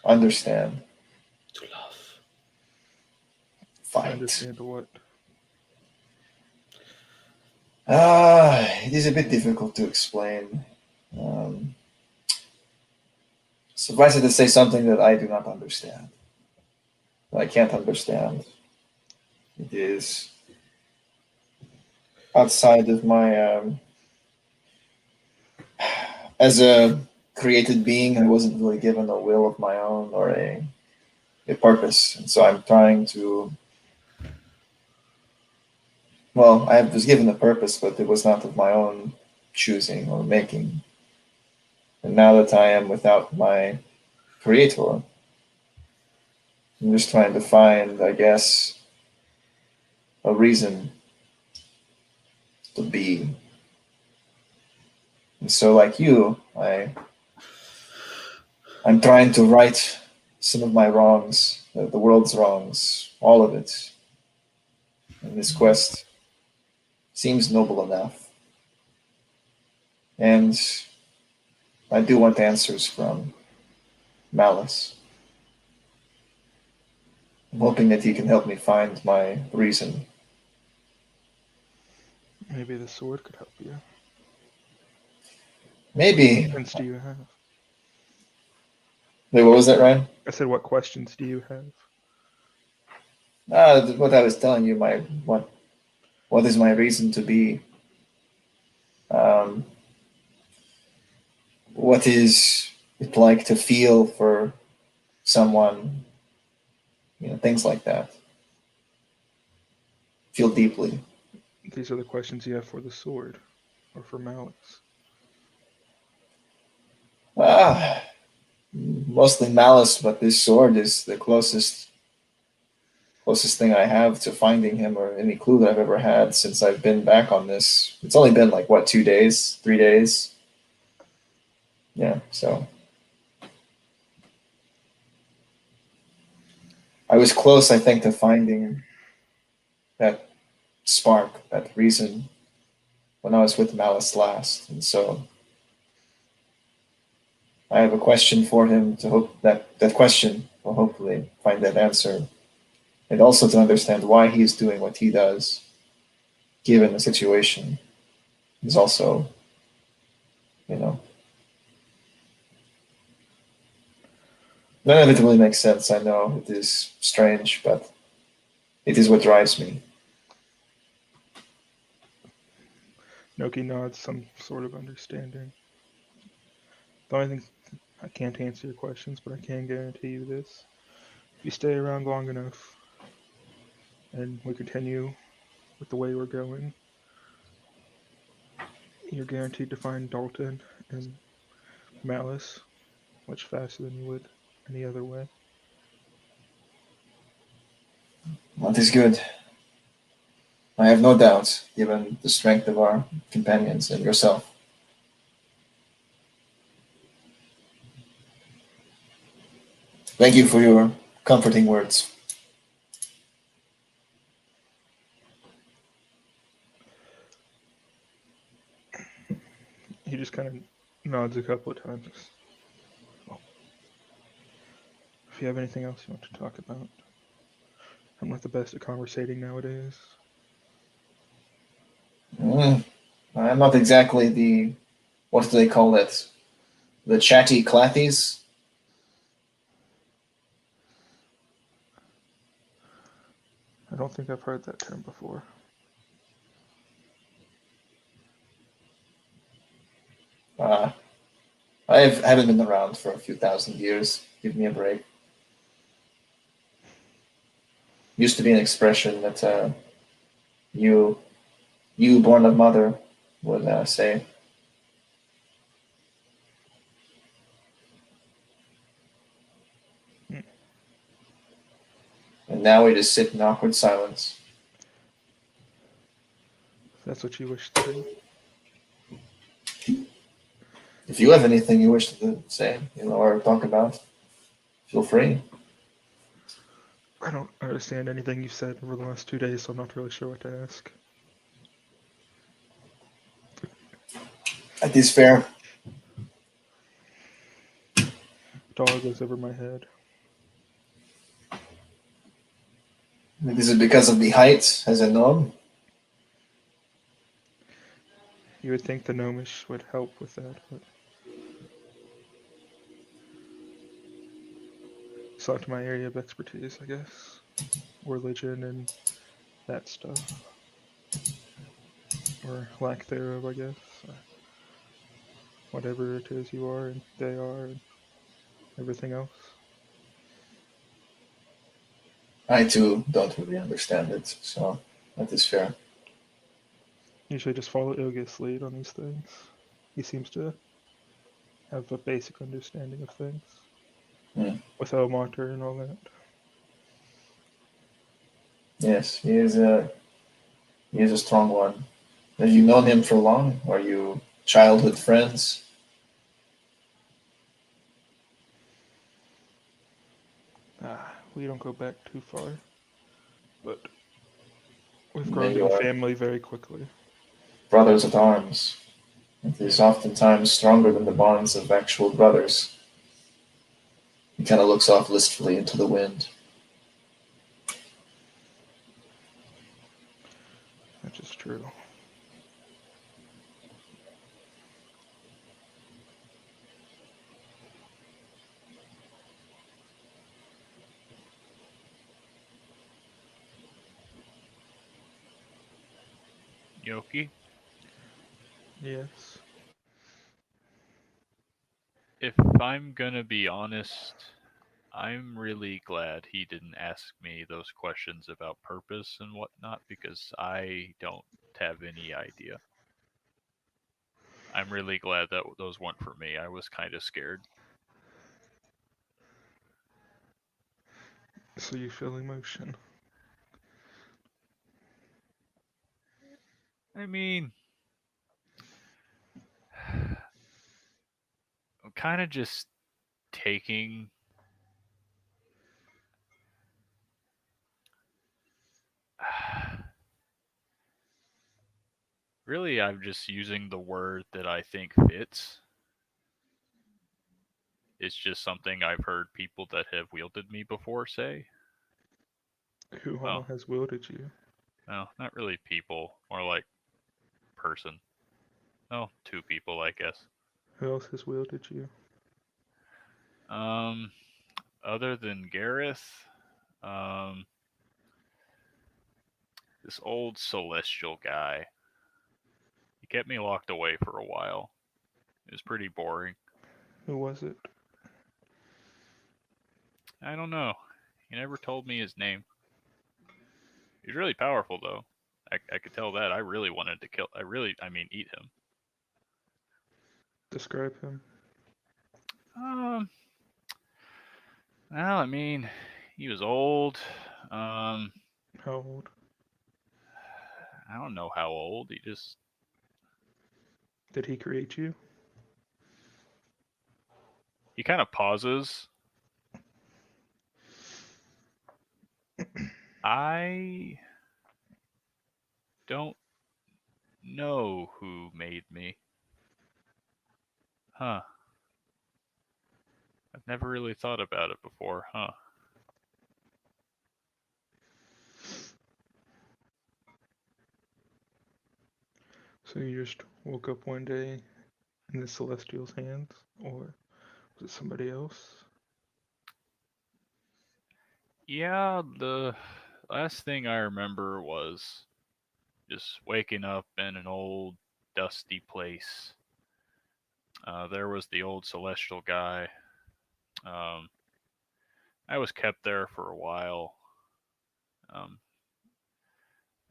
understand, To love. fight. Understand what? It is a bit difficult to explain. Um, Suffice it to say something that I do not understand. That I can't understand. It is outside of my. As a created being, I wasn't really given a will of my own or a purpose, and so I'm trying to. Well, I was given a purpose, but it was not of my own choosing or making. And now that I am without my creator, I'm just trying to find, I guess, a reason to be. And so, like you, I'm trying to right some of my wrongs, the world's wrongs, all of it. And this quest seems noble enough. And I do want answers from Malice. I'm hoping that he can help me find my reason. Maybe the sword could help you. Maybe. What questions do you have? Wait, what was that, Ryan? I said, what questions do you have? What I was telling you, what is my reason to be? Um, what is it like to feel for someone? Things like that. Feel deeply. These are the questions you have for the sword, or for Malice. Mostly Malice, but this sword is the closest thing I have to finding him or any clue that I've ever had since I've been back on this. It's only been like, what, 2 days, 3 days? Yeah, so. I was close, I think, to finding that spark, that reason, when I was with Malice last. And so I have a question for him to hope that question will hopefully find that answer. And also to understand why he's doing what he does, given the situation, is also, none of it really makes sense. I know it is strange, but it is what drives me. Noki nods some sort of understanding. The only thing, I can't answer your questions, but I can guarantee you this. If you stay around long enough, and we continue with the way we're going, you're guaranteed to find Dalton and Malice much faster than you would any other way. That is good. I have no doubts, given the strength of our companions and yourself. Thank you for your comforting words. He just kind of nods a couple of times. Well, if you have anything else you want to talk about, I'm not the best at conversating nowadays. I'm not exactly the, what do they call it? The chatty clathies? I don't think I've heard that term before. I haven't been around for a few thousand years. Give me a break. Used to be an expression that you born of mother would say. Hmm. And now we just sit in awkward silence. If that's what you wish to do. If you have anything you wish to say, or talk about, feel free. I don't understand anything you've said over the last 2 days, so I'm not really sure what to ask. That is fair. Dollar goes over my head. Is it because of the height as a gnome? You would think the gnomish would help with that, but it's not my area of expertise, I guess. Religion and that stuff. Or lack thereof, I guess. Whatever it is you are and they are and everything else. I too don't really understand it, so that is fair. Usually just follow Illios' lead on these things. He seems to have a basic understanding of things. Hmm. With Elmater and all that. Yes, he is a strong one. Have you known him for long? Are you childhood friends? We don't go back too far. But we've Then grown to you be are family very quickly. brothers at arms. It is oftentimes stronger than the bonds of actual brothers. He kind of looks off listfully into the wind. That's just true. Yoki, Yes. if I'm gonna be honest, I'm really glad he didn't ask me those questions about purpose and whatnot because I don't have any idea. I'm really glad that those weren't for me. I was kind of scared. So you feel emotion. I mean, I'm kind of just taking really, I'm just using the word that I think fits. It's just something I've heard people that have wielded me before say. Who all Well, has wielded you? no, not really people, more like person. Oh, two people, I guess. Who else has wielded you? Um, other than Gareth, um, this old celestial guy. He kept me locked away for a while. It was pretty boring. Who was it? I don't know. He never told me his name. He's really powerful, though. I could tell that. I really wanted to kill. I mean, eat him. Describe him. Um, well, I mean, he was old. Um, How old? I don't know how old. Did he create you? He kind of pauses. I don't know who made me. Huh. I've never really thought about it before, huh? So you just woke up one day in the Celestial's hands, or was it somebody else? Yeah, the last thing I remember was just waking up in an old, dusty place. There was the old celestial guy. Um, I was kept there for a while. Um,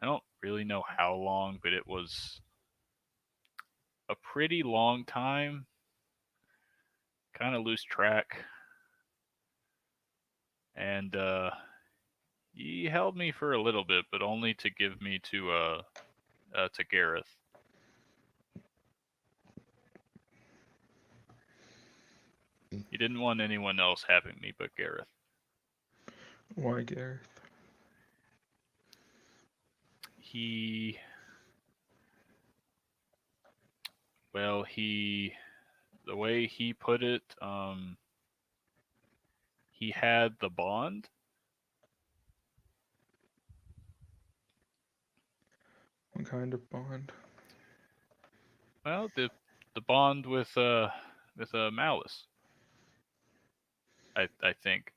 I don't really know how long, but it was a pretty long time. Kind of lose track. And he held me for a little bit, but only to give me to Gareth. He didn't want anyone else having me but Gareth. Why, Gareth? He the way he put it, he had the bond. What kind of bond? Well, the bond with Malice. I think.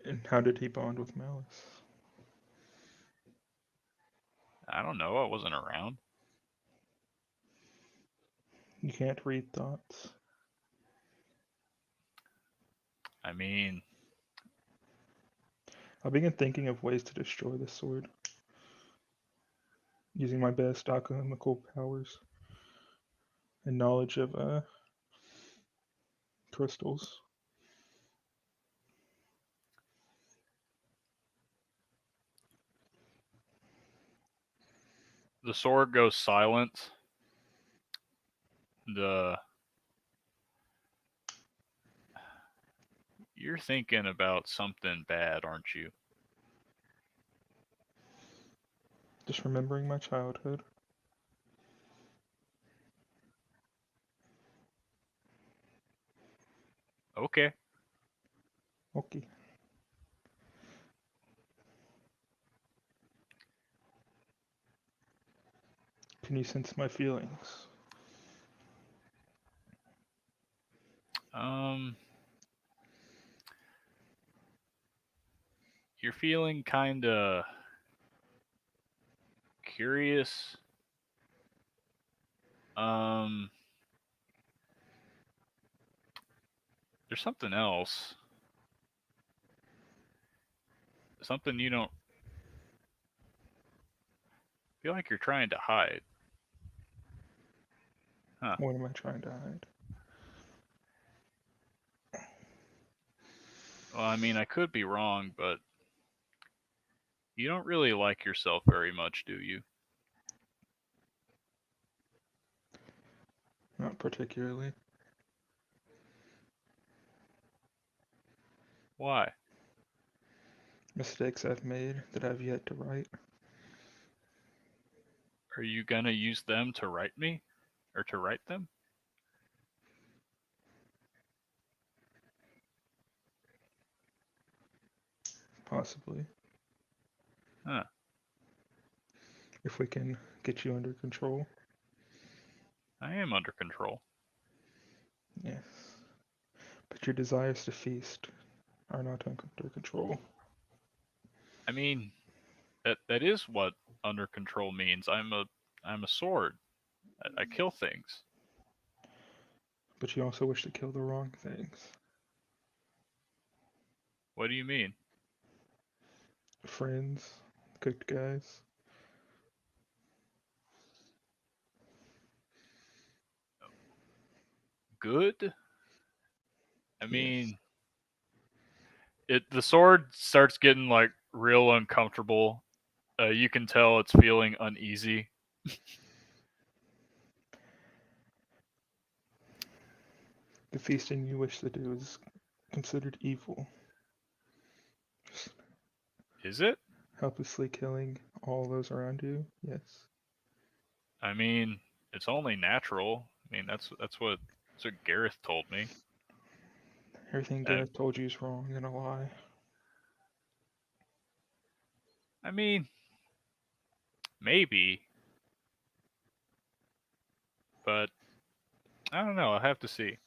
And how did he bond with Malice? I don't know. I wasn't around. You can't read thoughts. I mean, I began thinking of ways to destroy the sword, using my best alchemical powers and knowledge of crystals. the sword goes silent. The You're thinking about something bad, aren't you? Just remembering my childhood. Okay. Okay. Can you sense my feelings? Um, you're feeling kind of curious. Um, there's something else. Something you don't feel like you're trying to hide. Huh. What am I trying to hide? Well, I mean, I could be wrong, but you don't really like yourself very much, do you? Not particularly. Why? Mistakes I've made that I've yet to right. Are you gonna use them to write me? Or to write them? Possibly. Huh. If we can get you under control. I am under control. Yes. But your desires to feast are not under control. I mean, that is what under control means. I'm a sword. I kill things. But you also wish to kill the wrong things. What do you mean? Friends, good guys. Good? I Yes. mean, the sword starts getting like real uncomfortable. You can tell it's feeling uneasy. The feasting you wish to do is considered evil. Is it? Helplessly killing all those around you? Yes. I mean, it's only natural. mean, that's what Gareth told me. Everything Gareth told you is wrong and a lie. I mean, maybe, but I don't know. I'll have to see.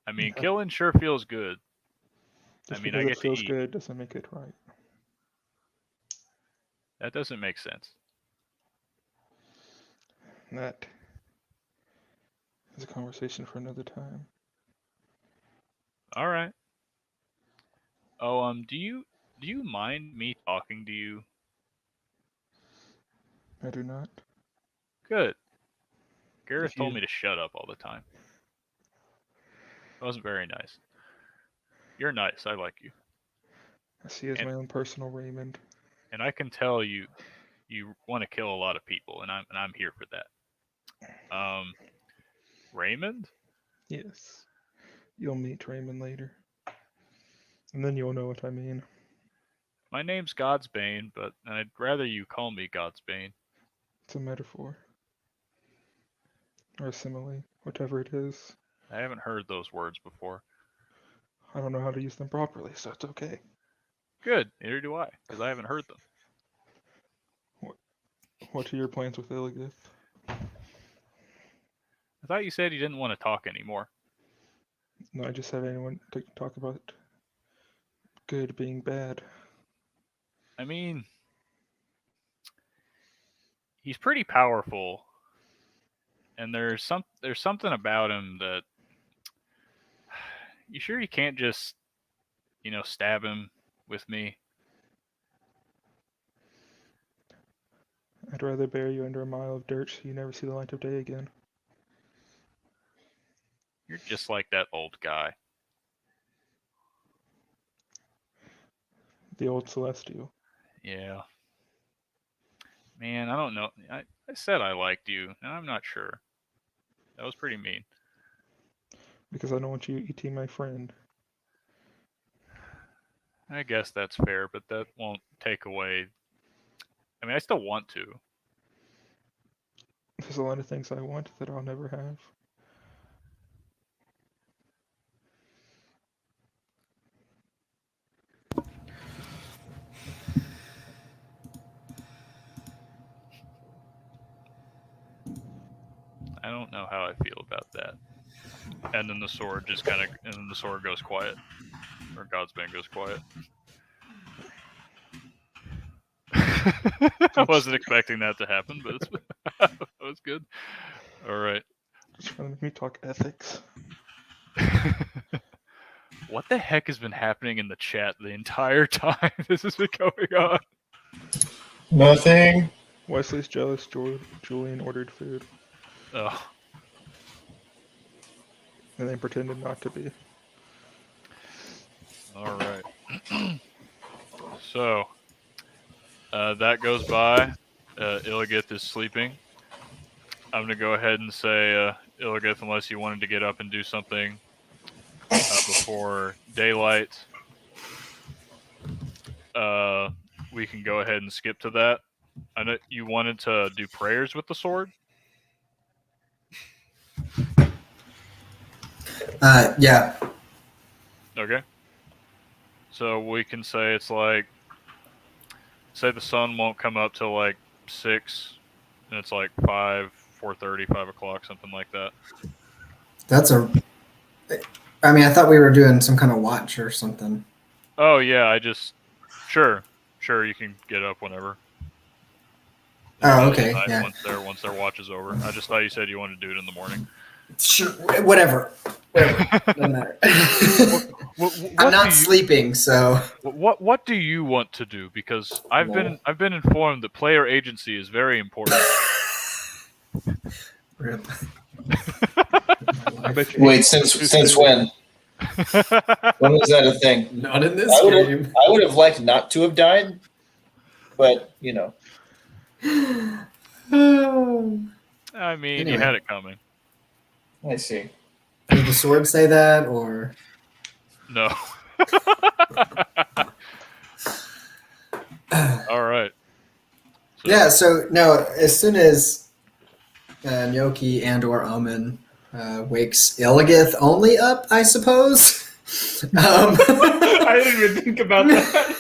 I mean, Okay. killing sure feels good. Just I mean, because I it get to feels eat. good doesn't make it right. That doesn't make sense. That is a conversation for another time. All right. Oh, do you mind me talking to you? I do not. Good. Gareth If you- told me to shut up all the time. That wasn't very nice. You're nice. I like you. I see as my own personal Raymond. And I can tell you want to kill a lot of people, and I'm here for that. Raymond? Yes. You'll meet Raymond later. And then you'll know what I mean. My name's Godsbane, but I'd rather you call me Godsbane. It's a metaphor. Or a simile. Whatever it is. I haven't heard those words before. I don't know how to use them properly, so it's okay. Good. Neither do I, because I haven't heard them. What are your plans with Illios? I thought you said you didn't want to talk anymore. No, I just said anyone to talk about good being bad. I mean, he's pretty powerful, and there's something about him that you sure you can't just, stab him with me? I'd rather bury you under a mile of dirt so you never see the light of day again. You're just like that old guy. The old Celestial. Yeah. Man, I don't know. I said I liked you, and I'm not sure. That was pretty mean. Because I don't want you eating my friend. I guess that's fair, but that won't take away. I mean, I still want to. There's a lot of things I want that I'll never have. I don't know how I feel about that. And then the sword goes quiet. Or Godsbane goes quiet. I wasn't expecting that to happen, but that was good. All right. Just trying to make me talk ethics. What the heck has been happening in the chat the entire time this has been going on? Nothing. Wesley's jealous. Julian ordered food. Oh. And they pretended not to be. All right. So, that goes by. Illigith is sleeping. I'm going to go ahead and say, Illigith, unless you wanted to get up and do something before daylight, we can go ahead and skip to that. I know you wanted to do prayers with the sword. Yeah. Okay. So we can say it's like, say the sun won't come up till like 6, and it's like 4:30, 5 o'clock, something like that. I mean, I thought we were doing some kind of watch or something. Oh yeah, sure, you can get up whenever. Oh, okay, yeah. Once their watch is over. I just thought you said you wanted to do it in the morning. Sure, whatever. Doesn't matter. I'm not sleeping, so. What do you want to do? Because I've been informed that player agency is very important. Rip. Wait, since when? When was that a thing? Not in this game. I would have liked not to have died, but I mean, Anyway. you had it coming. I see. Did the sword say that, or? No. All right. Yeah. So no. As soon as Nyoki and/or Omen wakes Illigith only up, I suppose. I didn't even think about that.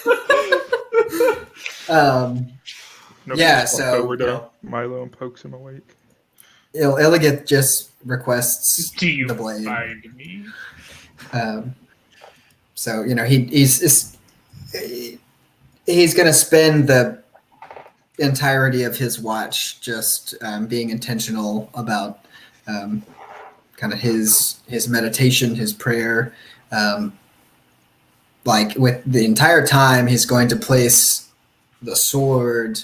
Noki Yeah, just walks so, over to you know. Milo and pokes him awake. Illigith just requests Do you the blade. find me? So he's going to spend the entirety of his watch just being intentional about kind of his meditation, his prayer. Like with the entire time, he's going to place the sword.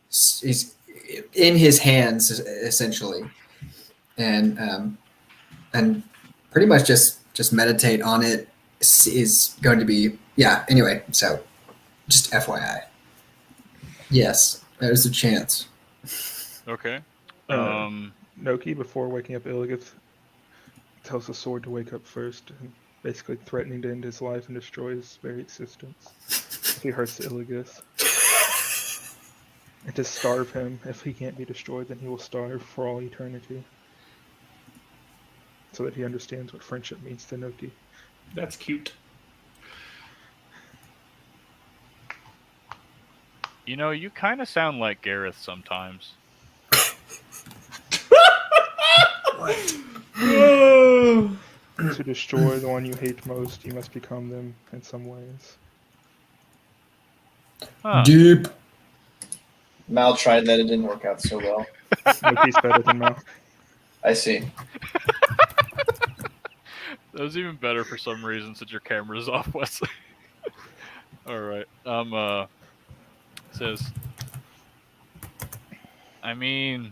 He's in his hands essentially, and pretty much just meditate on it. Is going to be Anyway, so just FYI. Yes, there's a chance. Okay. Noki, before waking up Illigith, tells the sword to wake up first, and basically threatening to end his life and destroy his very existence. If he hurts Illigith. And to starve him. If he can't be destroyed, then he will starve for all eternity. So that he understands what friendship means to Noki. That's cute. You know, you kind of sound like Gareth sometimes. To destroy the one you hate most, you must become them in some ways. Huh. Deep. Mal tried that; it didn't work out so well. Noki's better than Mal. I see. That was even better for some reason since your camera's off, Wesley. All right. Says, I mean,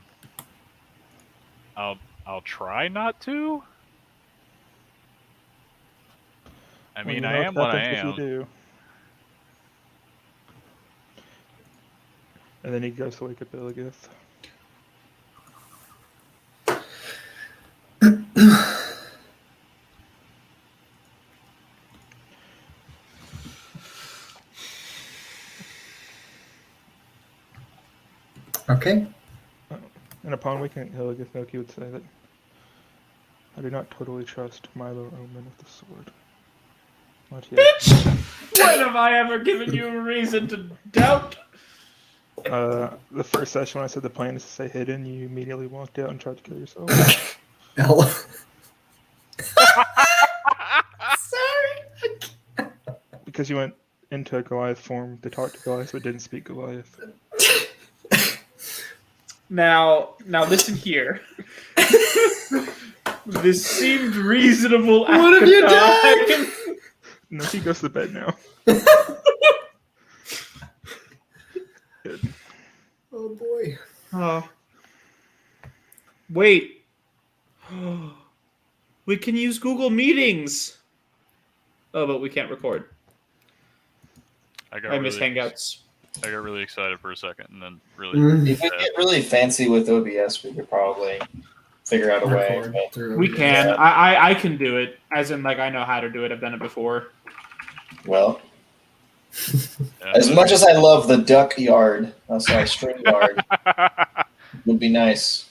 I'll try not to. I mean, I am what I am. If you do. And then he goes to wake up Illigith. Okay. And upon waking Illigith, Noki would say that I do not totally trust Milo Omen with the sword. Not yet. Bitch! When have I ever given you a reason to doubt? The first session when I said the plan is to stay hidden, you immediately walked out and tried to kill yourself. Sorry. Because you went into Goliath form to talk to Goliath but didn't speak Goliath. Now listen here. This seemed reasonable. What have you done? Noki goes to bed now. Oh boy. Oh. Wait. We can use Google Meetings. Oh, but we can't record. I miss Hangouts. I got really excited for a second, and then really. If we get really fancy with OBS, we could probably figure out a way. but- We can. Yeah. I can do it. As in, like, I know how to do it. I've done it before. Well, Yeah, as much as I love the duck yard, string yard, would be nice.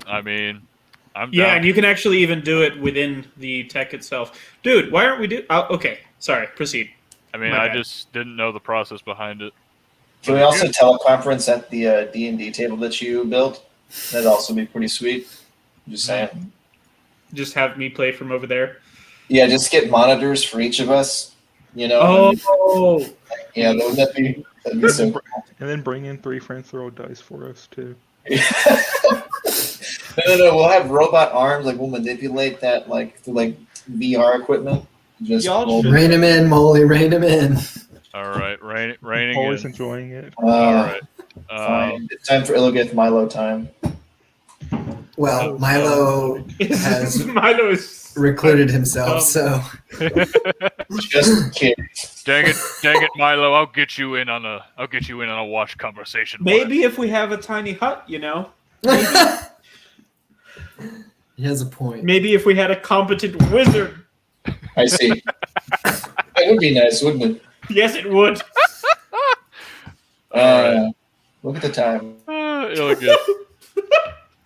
I mean, I'm Yeah, down. and you can actually even do it within the tech itself. Dude, why aren't we do? Oh, okay, sorry. Proceed. I mean, My I bad. just didn't know the process behind it. Can we also teleconference at the D&D table that you built? That'd also be pretty sweet. Just saying. Just have me play from over there. Yeah, just get monitors for each of us. You know. Oh, Yeah, that'd be so cool. And then bring in 3 friends to roll dice for us, too. No. We'll have robot arms. Like we'll manipulate that, through VR equipment. Just Y'all roll. should- Rein him in, Molly. Rein him in. All right, raining Always in. enjoying it. All right. Fine. It's time for Illigith Milo time. Well, Milo has Milo is recluded himself, so Just kidding. Dang it, Milo! I'll get you in on a watch conversation. maybe if we have a tiny hut, he has a point. maybe if we had a competent wizard. I see. That would be nice, wouldn't it? Yes, it would. Look at the time. Illigith.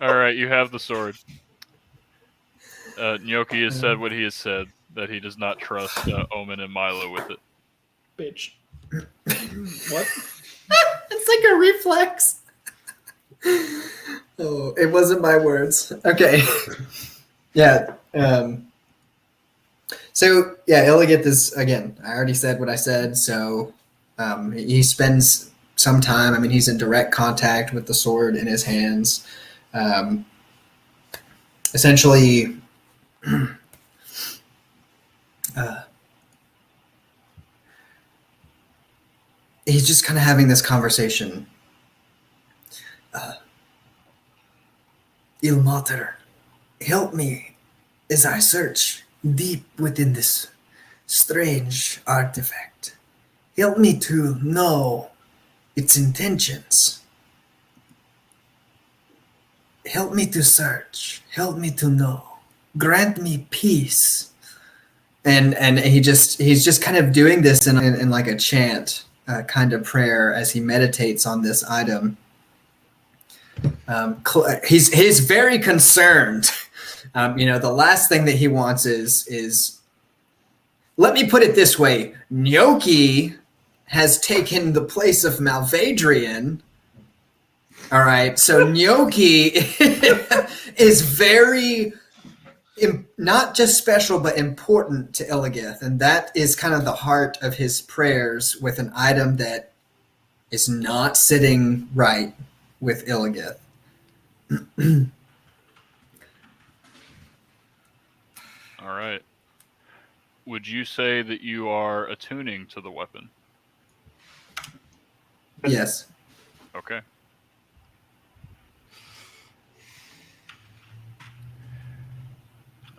All right, you have the sword. Gnocchi has said what he has said, that he does not trust Omen and Milo with it. Bitch. What? It's like a reflex. Oh, it wasn't my words. Okay. Yeah. So yeah, Illigith is again. I already said what I said. So he spends some time. I mean, he's in direct contact with the sword in his hands. Essentially, he's just kind of having this conversation. Il Mater, help me as I search deep within this strange artifact. Help me to know its intentions. Help me to search. Help me to know. Grant me peace. And he's just kind of doing this in like a chant kind of prayer as he meditates on this item. He's very concerned. The last thing that he wants is let me put it this way: Gnocchi has taken the place of Malvadrian. All right, so Gnocchi is very not just special but important to Illigith, and that is kind of the heart of his prayers with an item that is not sitting right with Illigith. All right. Would you say that you are attuning to the weapon? Yes. Okay.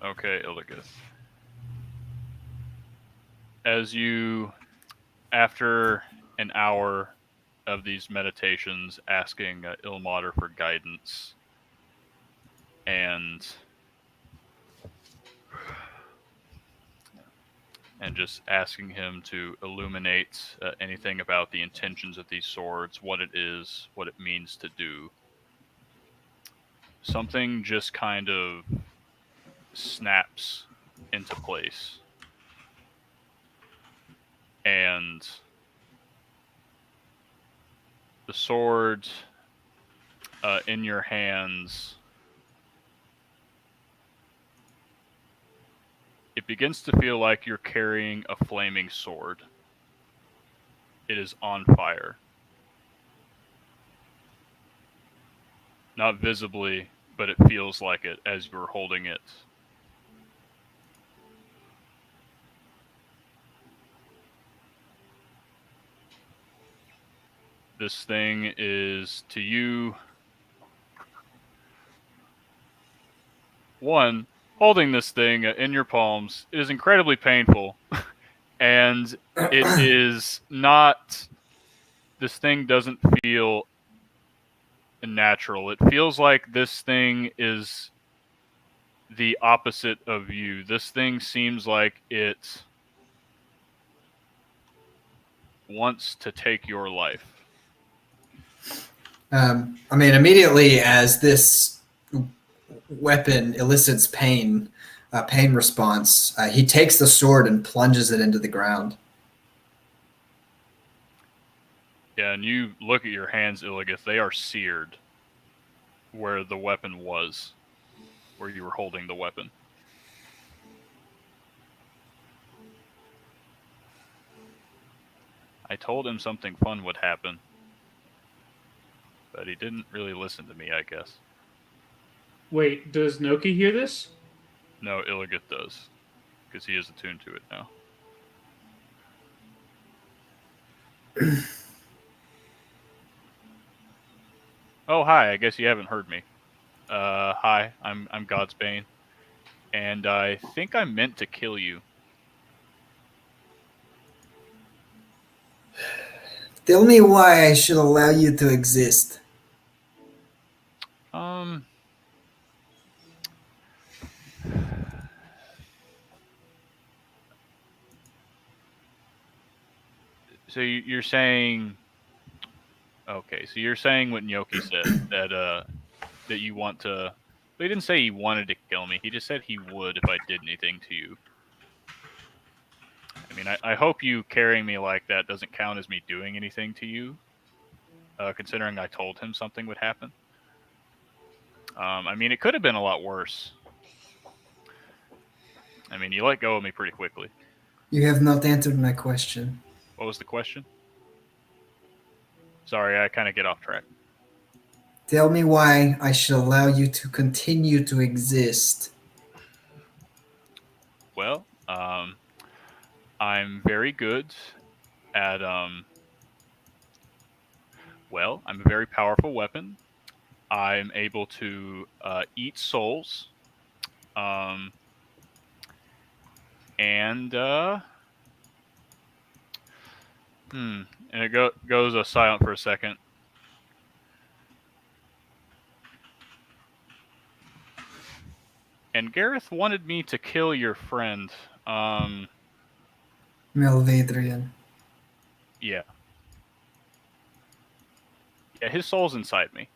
Okay, Illigith. As you, after an hour of these meditations, asking Ilmater for guidance, and just asking him to illuminate anything about the intentions of these swords, what it is, what it means to do, something just kind of snaps into place. And the sword in your hands, it begins to feel like you're carrying a flaming sword. It is on fire. Not visibly, but it feels like it as you're holding it. This thing is, to you, one, holding this thing in your palms, it is incredibly painful. And it is not, this thing doesn't feel natural. It feels like this thing is the opposite of you. This thing seems like it wants to take your life. Immediately as this weapon elicits pain response, he takes the sword and plunges it into the ground. Yeah, and you look at your hands, Illigith, they are seared where the weapon was, where you were holding the weapon. I told him something fun would happen, but he didn't really listen to me, I guess. Wait, does Noki hear this? No, Illigith does, because he is attuned to it now. Oh, hi, I guess you haven't heard me. Hi, I'm Godsbane, and I think I meant to kill you. Tell me why I should allow you to exist. So you're saying... Okay, so you're saying what Gnocchi said, that that you want to. He didn't say he wanted to kill me. He just said he would if I did anything to you. I mean, I hope you carrying me like that doesn't count as me doing anything to you, considering I told him something would happen. I mean, it could have been a lot worse. I mean, you let go of me pretty quickly. You have not answered my question. What was the question? Sorry, I kind of get off track. Tell me why I should allow you to continue to exist. Well, I'm very good at, well, I'm a very powerful weapon. I'm able to eat souls. And it goes silent for a second. And Gareth wanted me to kill your friend. Melvadrian. Yeah. Yeah, his soul's inside me.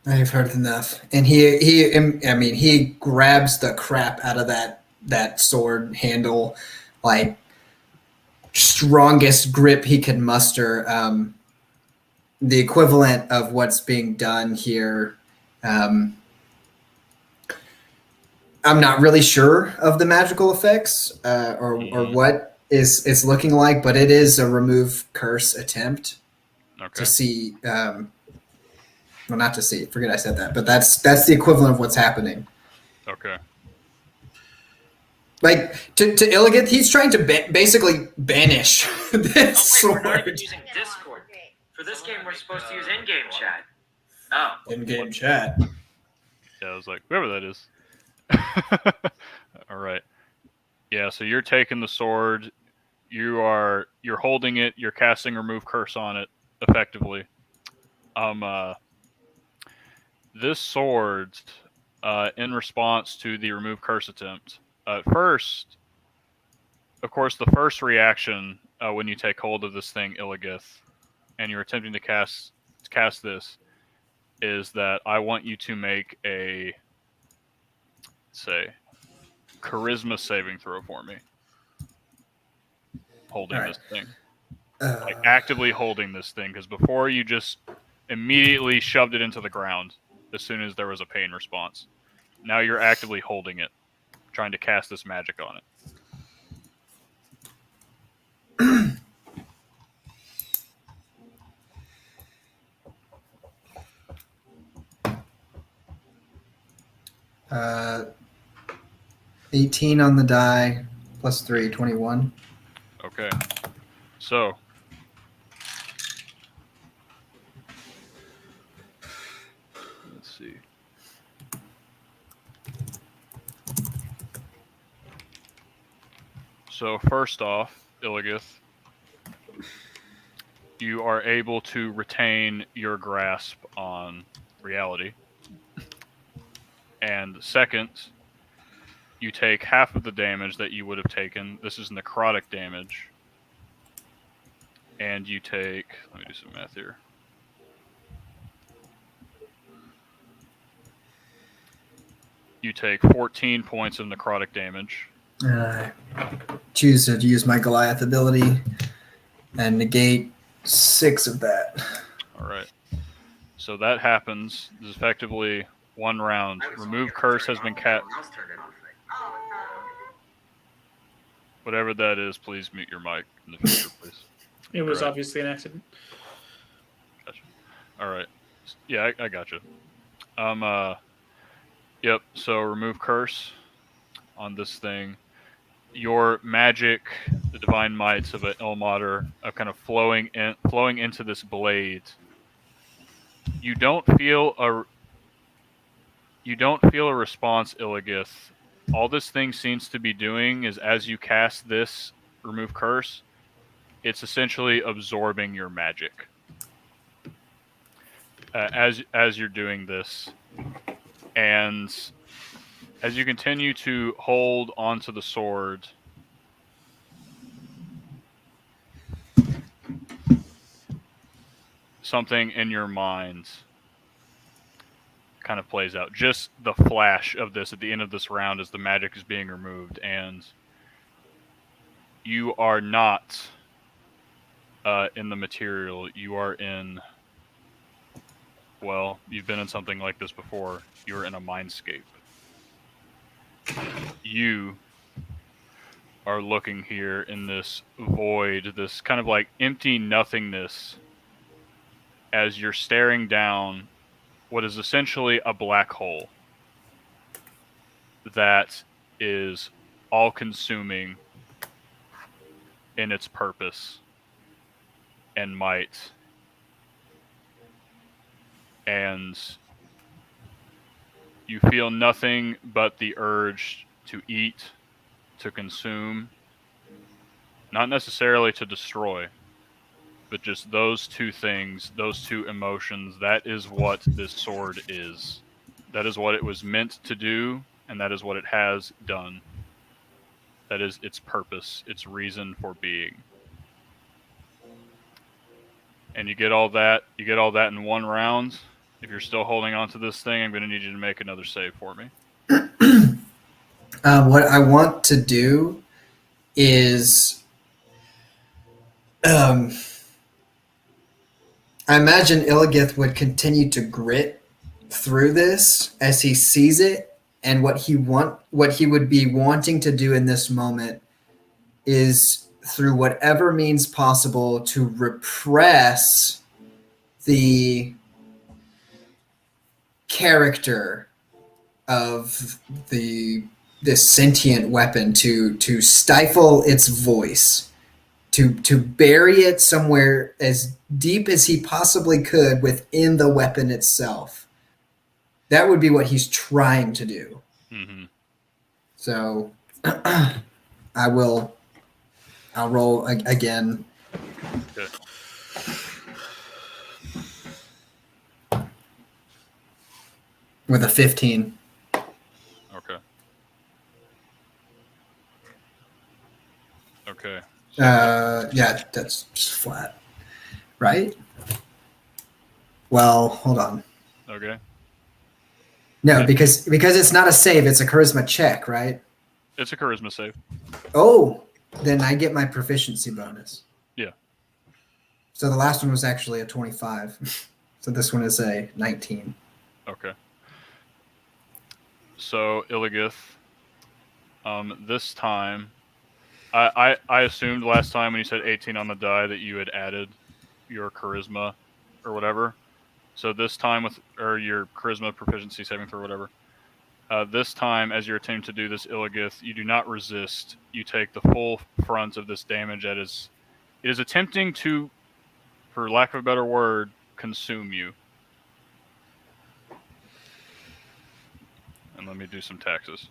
I've heard enough. And he grabs the crap out of that sword handle, like strongest grip he can muster. The equivalent of what's being done here. I'm not really sure of the magical effects or what it's looking like, but it is a remove curse attempt to see. Well, not to see. Forget I said that, but that's the equivalent of what's happening. Okay. Like to Illigith, he's trying to basically banish this sword. We're not even using Discord. For this game, we're supposed to use in-game chat. Oh. In-game chat. Yeah, I was like, whoever that is. All right. Yeah, so you're taking the sword. You're holding it. You're casting remove curse on it effectively. This sword, in response to the remove curse attempt, at first, of course, the first reaction when you take hold of this thing, Illigith, and you're attempting to cast this, is that I want you to make a, say, charisma saving throw for me. Holding this thing. Like actively holding this thing, because before you just immediately shoved it into the ground as soon as there was a pain response. Now you're actively holding it, trying to cast this magic on it. 18 on the die, plus 3, 21. Okay. So, let's see. So first off, Illigith, you are able to retain your grasp on reality. And second, you take half of the damage that you would have taken. This is necrotic damage. And you take, let me do some math here. You take 14 points of necrotic damage. Choose to use my Goliath ability and negate 6 of that. All right. So that happens. This is effectively one round. Remove curse has been cast. Whatever that is, please mute your mic in the future, please. It was Right. obviously an accident. Gotcha. All right. Yeah, I gotcha. Yep. So remove curse on this thing. Your magic, the divine mights of an Ilmater, are kind of flowing into this blade. You don't feel a response, Illigith. All this thing seems to be doing is, as you cast this remove curse, it's essentially absorbing your magic. As you're doing this, and as you continue to hold onto the sword, something in your mind kind of plays out. Just the flash of this at the end of this round as the magic is being removed, and you are not in the material. You are in, well, you've been in something like this before. You're in a mindscape. You are looking here in this void, this kind of like empty nothingness, as you're staring down what is essentially a black hole that is all-consuming in its purpose and might. And you feel nothing but the urge to eat, to consume, not necessarily to destroy, but just those two things, those two emotions. That is what this sword is. That is what it was meant to do, and that is what it has done. That is its purpose, its reason for being. And you get all that in one round. If you're still holding on to this thing, I'm going to need you to make another save for me. What I want to do is, I imagine Illigith would continue to grit through this as he sees it, and what he would be wanting to do in this moment is, through whatever means possible, to repress the character of this sentient weapon, to stifle its voice, to bury it somewhere as deep as he possibly could within the weapon itself. That would be what he's trying to do. Mm-hmm. So I'll roll again. Okay. With a 15. Okay. Okay. Yeah, that's just flat. Right? Well, hold on. Okay. No, because it's not a save, it's a charisma check, right? It's a charisma save. Oh, then I get my proficiency bonus. Yeah. So the last one was actually a 25. So this one is a 19. Okay. So Illigith, this time, I assumed last time when you said 18 on the die that you had added your charisma or whatever. So this time or your charisma proficiency saving throw or whatever. This time, as you're attempting to do this, Illigith, you do not resist. You take the full front of this damage. It is attempting to, for lack of a better word, consume you. And let me do some taxes.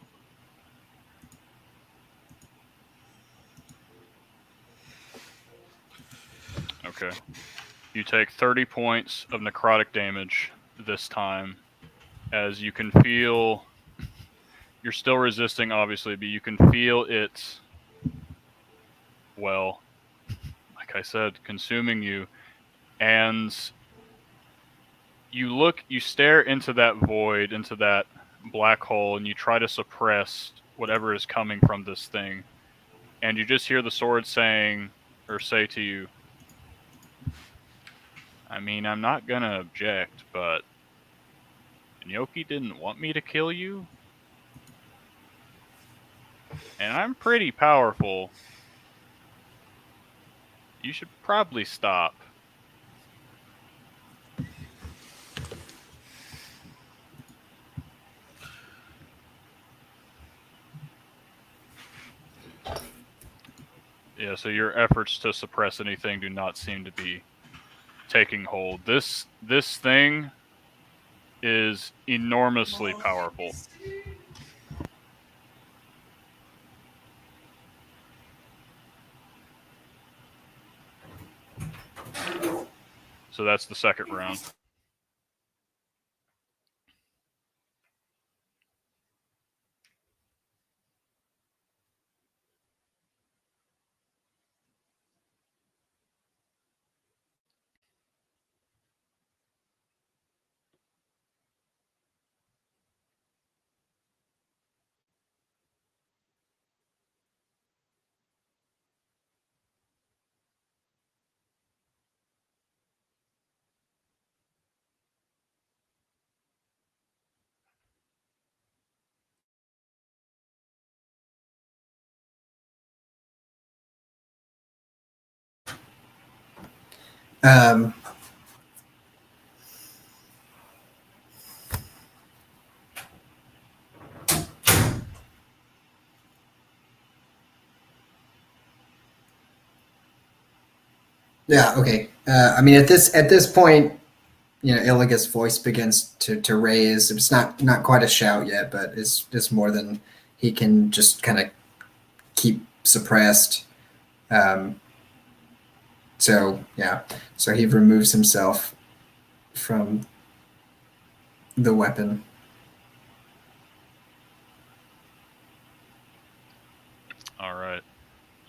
Okay. You take 30 points of necrotic damage this time, as you can feel. You're still resisting, obviously, but you can feel it, well, like I said, consuming you. And you stare into that void, into that black hole, and you try to suppress whatever is coming from this thing. And you just hear the sword say to you, I mean, I'm not gonna object, but Nyoki didn't want me to kill you? And I'm pretty powerful. You should probably stop. Yeah, so your efforts to suppress anything do not seem to be taking hold. This thing is enormously powerful. So that's the second round. Um, yeah. Okay. I mean, at this point, Illigus' voice begins to raise. It's not quite a shout yet, but it's more than he can just kind of keep suppressed. So yeah, so he removes himself from the weapon. All right.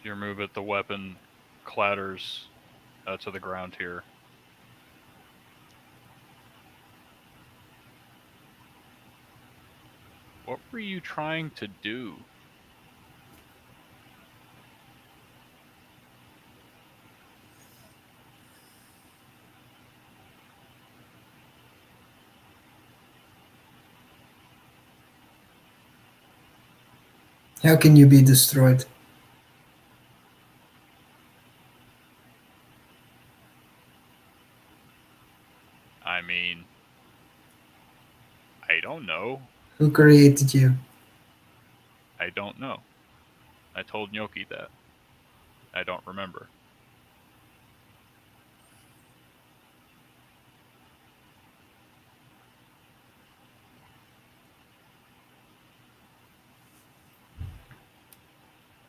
You remove it. The weapon clatters to the ground here. What were you trying to do? How can you be destroyed? I mean, I don't know. Who created you? I don't know. I told Gnocchi that. I don't remember.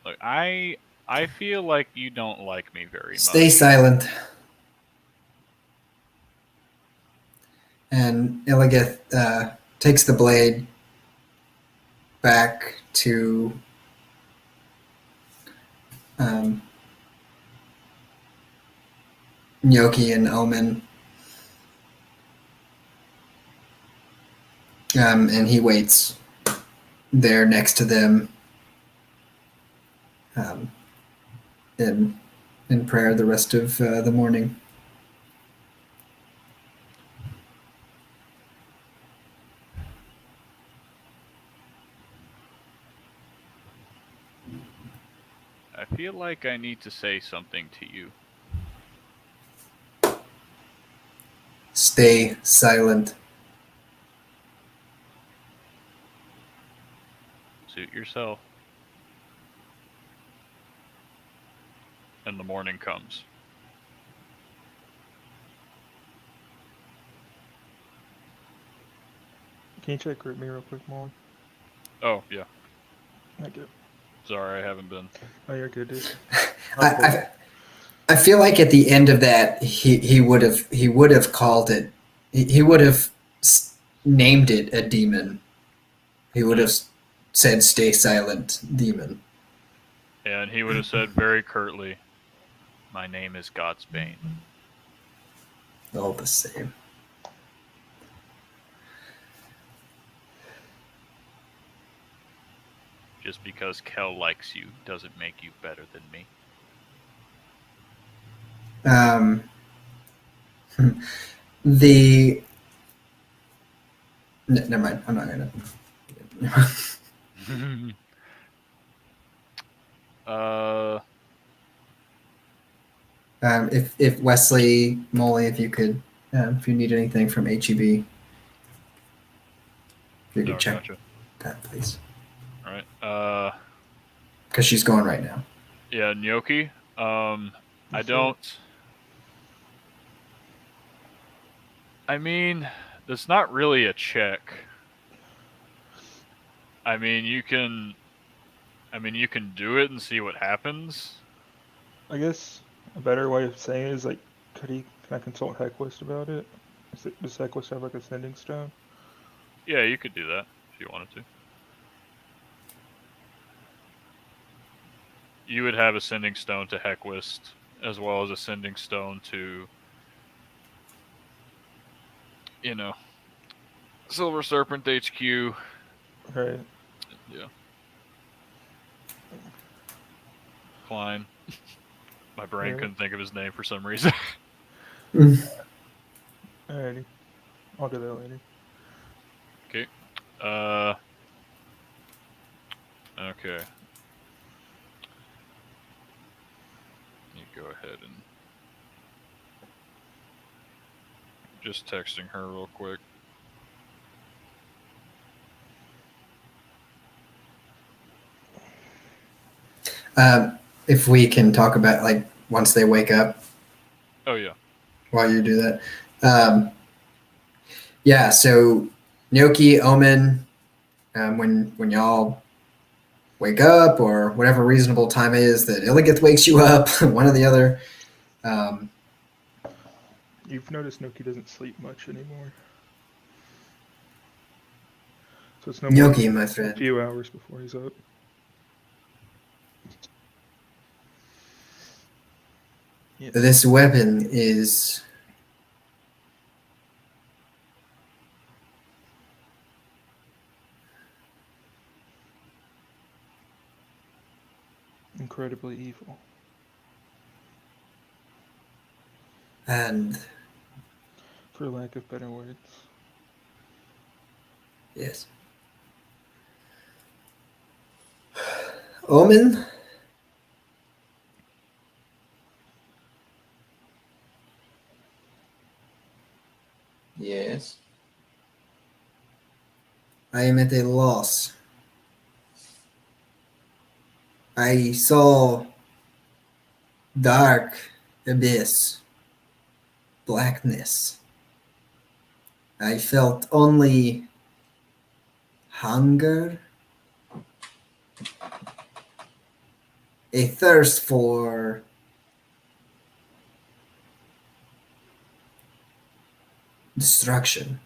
Look, I feel like you don't like me very Stay much. silent. And Illigith takes the blade back to Gnocchi and Omen. And he waits there next to them in prayer the rest of the morning. I feel like I need to say something to you. Stay silent. Suit yourself. And the morning comes. Can you check group me real quick, Molly? Oh, yeah. Thank you. Sorry, I haven't been. Oh, you're good, dude. I feel like at the end of that he would have called it, he would have named it a demon. He would have said "Stay silent, demon." And he would have said very curtly, "My name is Godsbane." All the same. Just because Kel likes you doesn't make you better than me. Never mind. I'm not gonna. If Wesley, Molly, if you could, if you need anything from HEB, if you could check Gotcha. that, please. All right. Because she's going right now. Yeah, Gnocchi. I don't. I mean, that's not really a check. I mean, you can do it and see what happens. I guess a better way of saying it is like, can I consult Hecklist about it? Does Hecklist have like a sending stone? Yeah, you could do that if you wanted to. You would have a sending stone to Hecklist, as well as a sending stone to, Silver Serpent HQ. Right. Yeah. Klein. My brain Right. couldn't think of his name for some reason. Alrighty. I'll do that later. Okay. Okay. You go ahead and Just texting her real quick. If we can talk about like once they wake up Oh yeah. while you do that. Yeah, so Gnocchi, Omen, when y'all wake up or whatever reasonable time is that Illigith wakes you up, one or the other. You've noticed Noki doesn't sleep much anymore. So it's no more Gnocchi, than my a friend. few hours before he's up. Yeah. This weapon is Incredibly evil. and For lack of better words. yes. Omen, Yes. I am at a loss. I saw dark abyss, blackness. I felt only hunger, a thirst for destruction.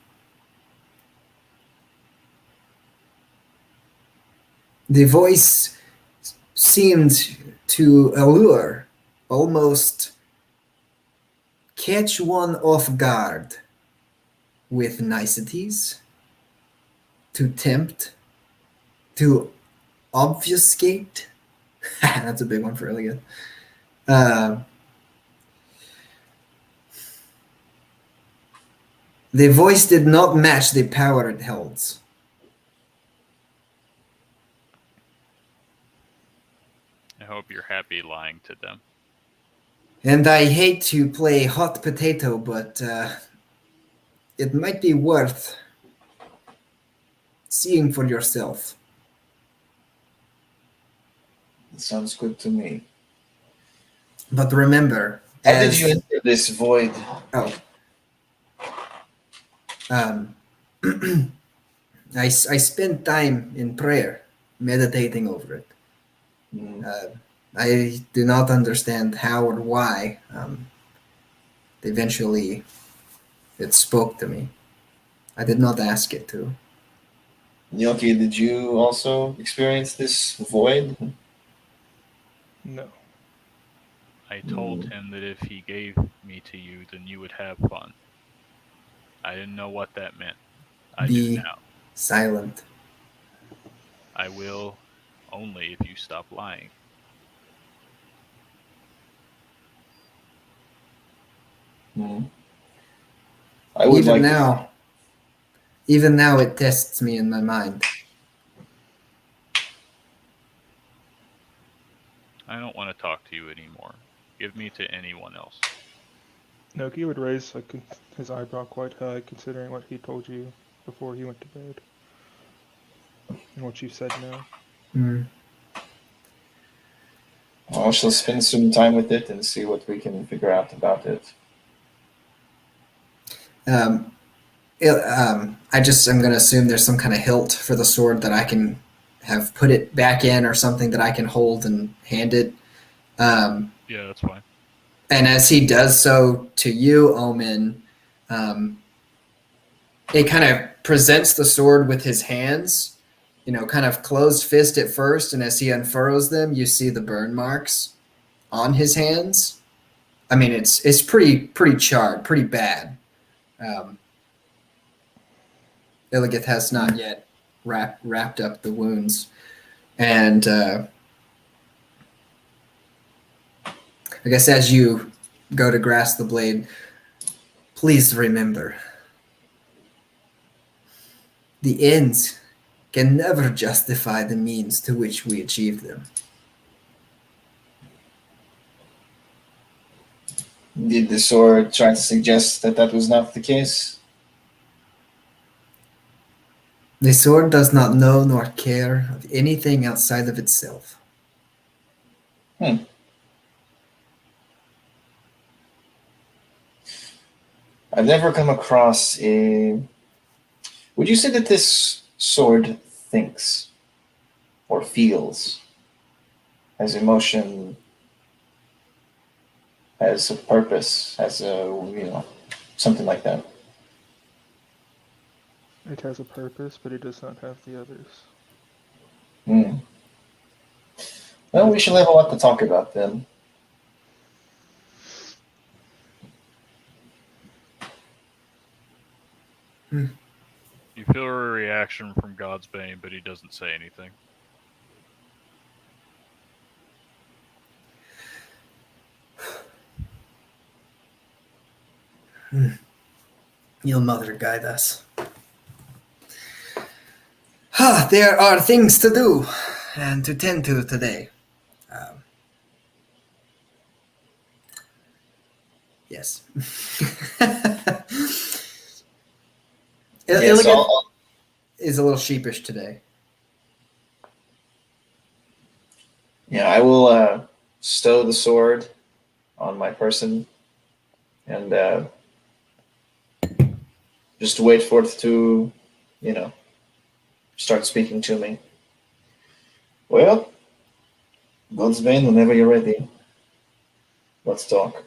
The voice seemed to allure, almost catch one off guard with niceties, to tempt, to obfuscate. That's a big one for Illigan. The voice did not match the power it holds. I hope you're happy lying to them. And I hate to play hot potato, but it might be worth seeing for yourself. That sounds good to me. But remember, How did you enter this void? Oh. I spent time in prayer, meditating over it. I do not understand how or why. Eventually, it spoke to me. I did not ask it to. Gnocchi, did you also experience this void? No. I told him that if he gave me to you, then you would have fun. I didn't know what that meant. I do Be now. silent. I will only if you stop lying. I would Even like now, even now, it tests me in my mind. I don't want to talk to you anymore. Give me to anyone else. Noki would raise his eyebrow quite high, considering what he told you before he went to bed. And what you said now. I shall spend some time with it and see what we can figure out about it. I'm going to assume there's some kind of hilt for the sword that I can have put it back in, or something that I can hold and hand it. Yeah, that's fine. And as he does so to you, Omen, it kind of presents the sword with his hands, kind of closed fist at first, and as he unfurrows them, you see the burn marks on his hands. I mean, it's pretty charred, pretty bad. Illigith has not yet wrapped up the wounds, and I guess as you go to grasp the blade, please remember, the ends can never justify the means to which we achieve them. Did the sword try to suggest that that was not the case? The sword does not know nor care of anything outside of itself. I've never come across a... Would you say that this sword thinks or feels, has emotion, has a purpose, has a, something like that? It has a purpose, but it does not have the others. Well, we shall have a lot to talk about then. You feel a reaction from Godsbane, but he doesn't say anything. Your mother guide us. There are things to do and to tend to today. Yes. Yes, Illios is a little sheepish today. yeah, I will stow the sword on my person and just wait for it to, start speaking to me. Well, Godsbane, whenever you're ready, let's talk.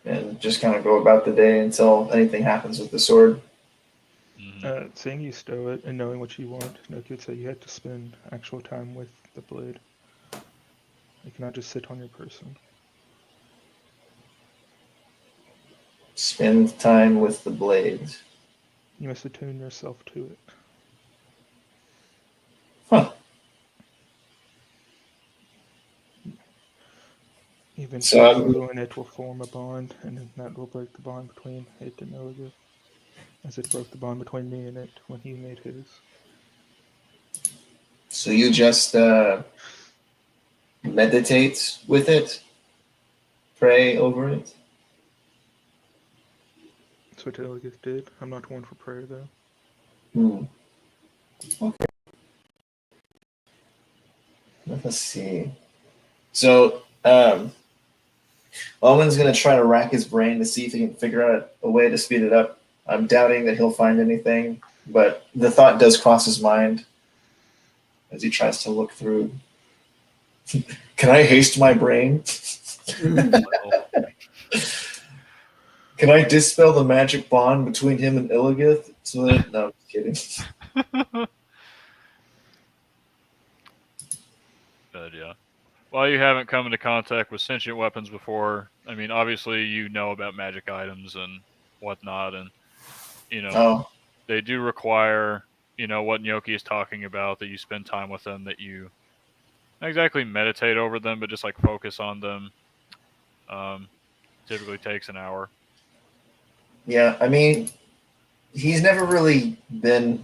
And just kind of go about the day until anything happens with the sword. Seeing you stow it and knowing what you want, Noki would say you had to spend actual time with the blade. You cannot just sit on your person. Spend time with the blade. You must attune yourself to it. Huh. Eventually, you and it will form a bond, and then that will break the bond between it and Illios, as it broke the bond between me and it when he made his. So you just meditate with it? Pray over it? That's what Illios did. I'm not one for prayer, though. Okay. Let's see. So, Owen's going to try to rack his brain to see if he can figure out a way to speed it up. I'm doubting that he'll find anything, but the thought does cross his mind as he tries to look through. Can I haste my brain? Can I dispel the magic bond between him and Illigith? So that, no, I'm kidding. But yeah. While you haven't come into contact with sentient weapons before, I mean, obviously you know about magic items and whatnot, and they do require, what Nyoki is talking about, that you spend time with them, that you not exactly meditate over them, but just like focus on them. Typically takes an hour. Yeah, I mean, he's never really been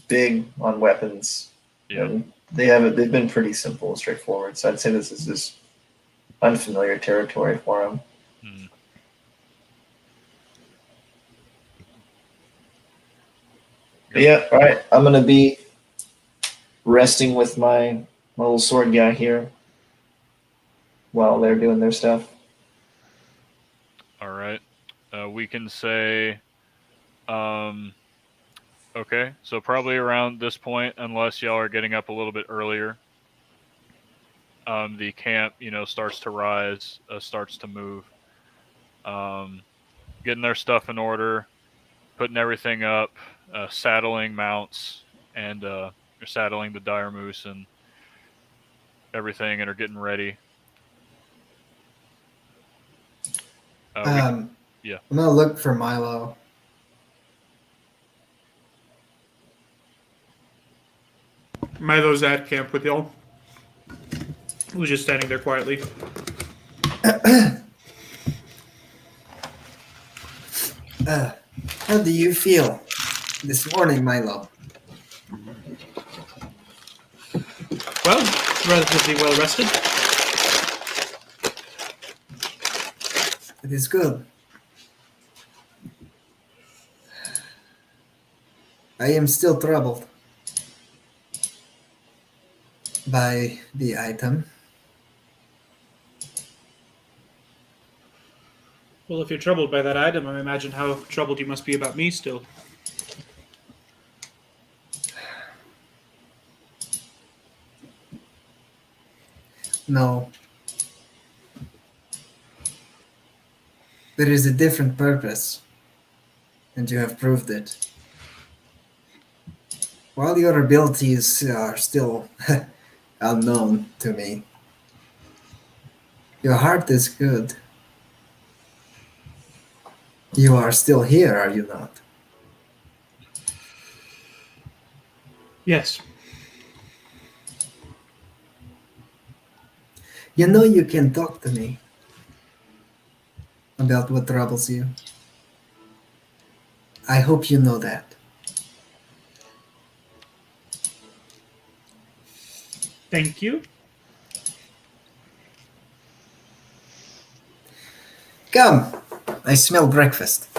big on weapons. Yeah. And they've been pretty simple and straightforward. So I'd say this is just unfamiliar territory for him. Yeah, all right. I'm gonna be resting with my little sword guy here while they're doing their stuff. All right. We can say, okay, so probably around this point, unless y'all are getting up a little bit earlier, the camp, starts to rise, starts to move, getting their stuff in order, putting everything up, saddling mounts, and saddling the dire moose and everything, and are getting ready. Yeah. I'm gonna look for Milo. Milo's at camp with y'all. He was just standing there quietly. How do you feel this morning, Milo? Well, relatively well rested. It is good. I am still troubled by the item. Well, if you're troubled by that item, I imagine how troubled you must be about me still. No. There is a different purpose, and you have proved it. While your abilities are still unknown to me, your heart is good. You are still here, are you not? Yes. You know you can talk to me about what troubles you. I hope you know that. Thank you. Come, I smell breakfast.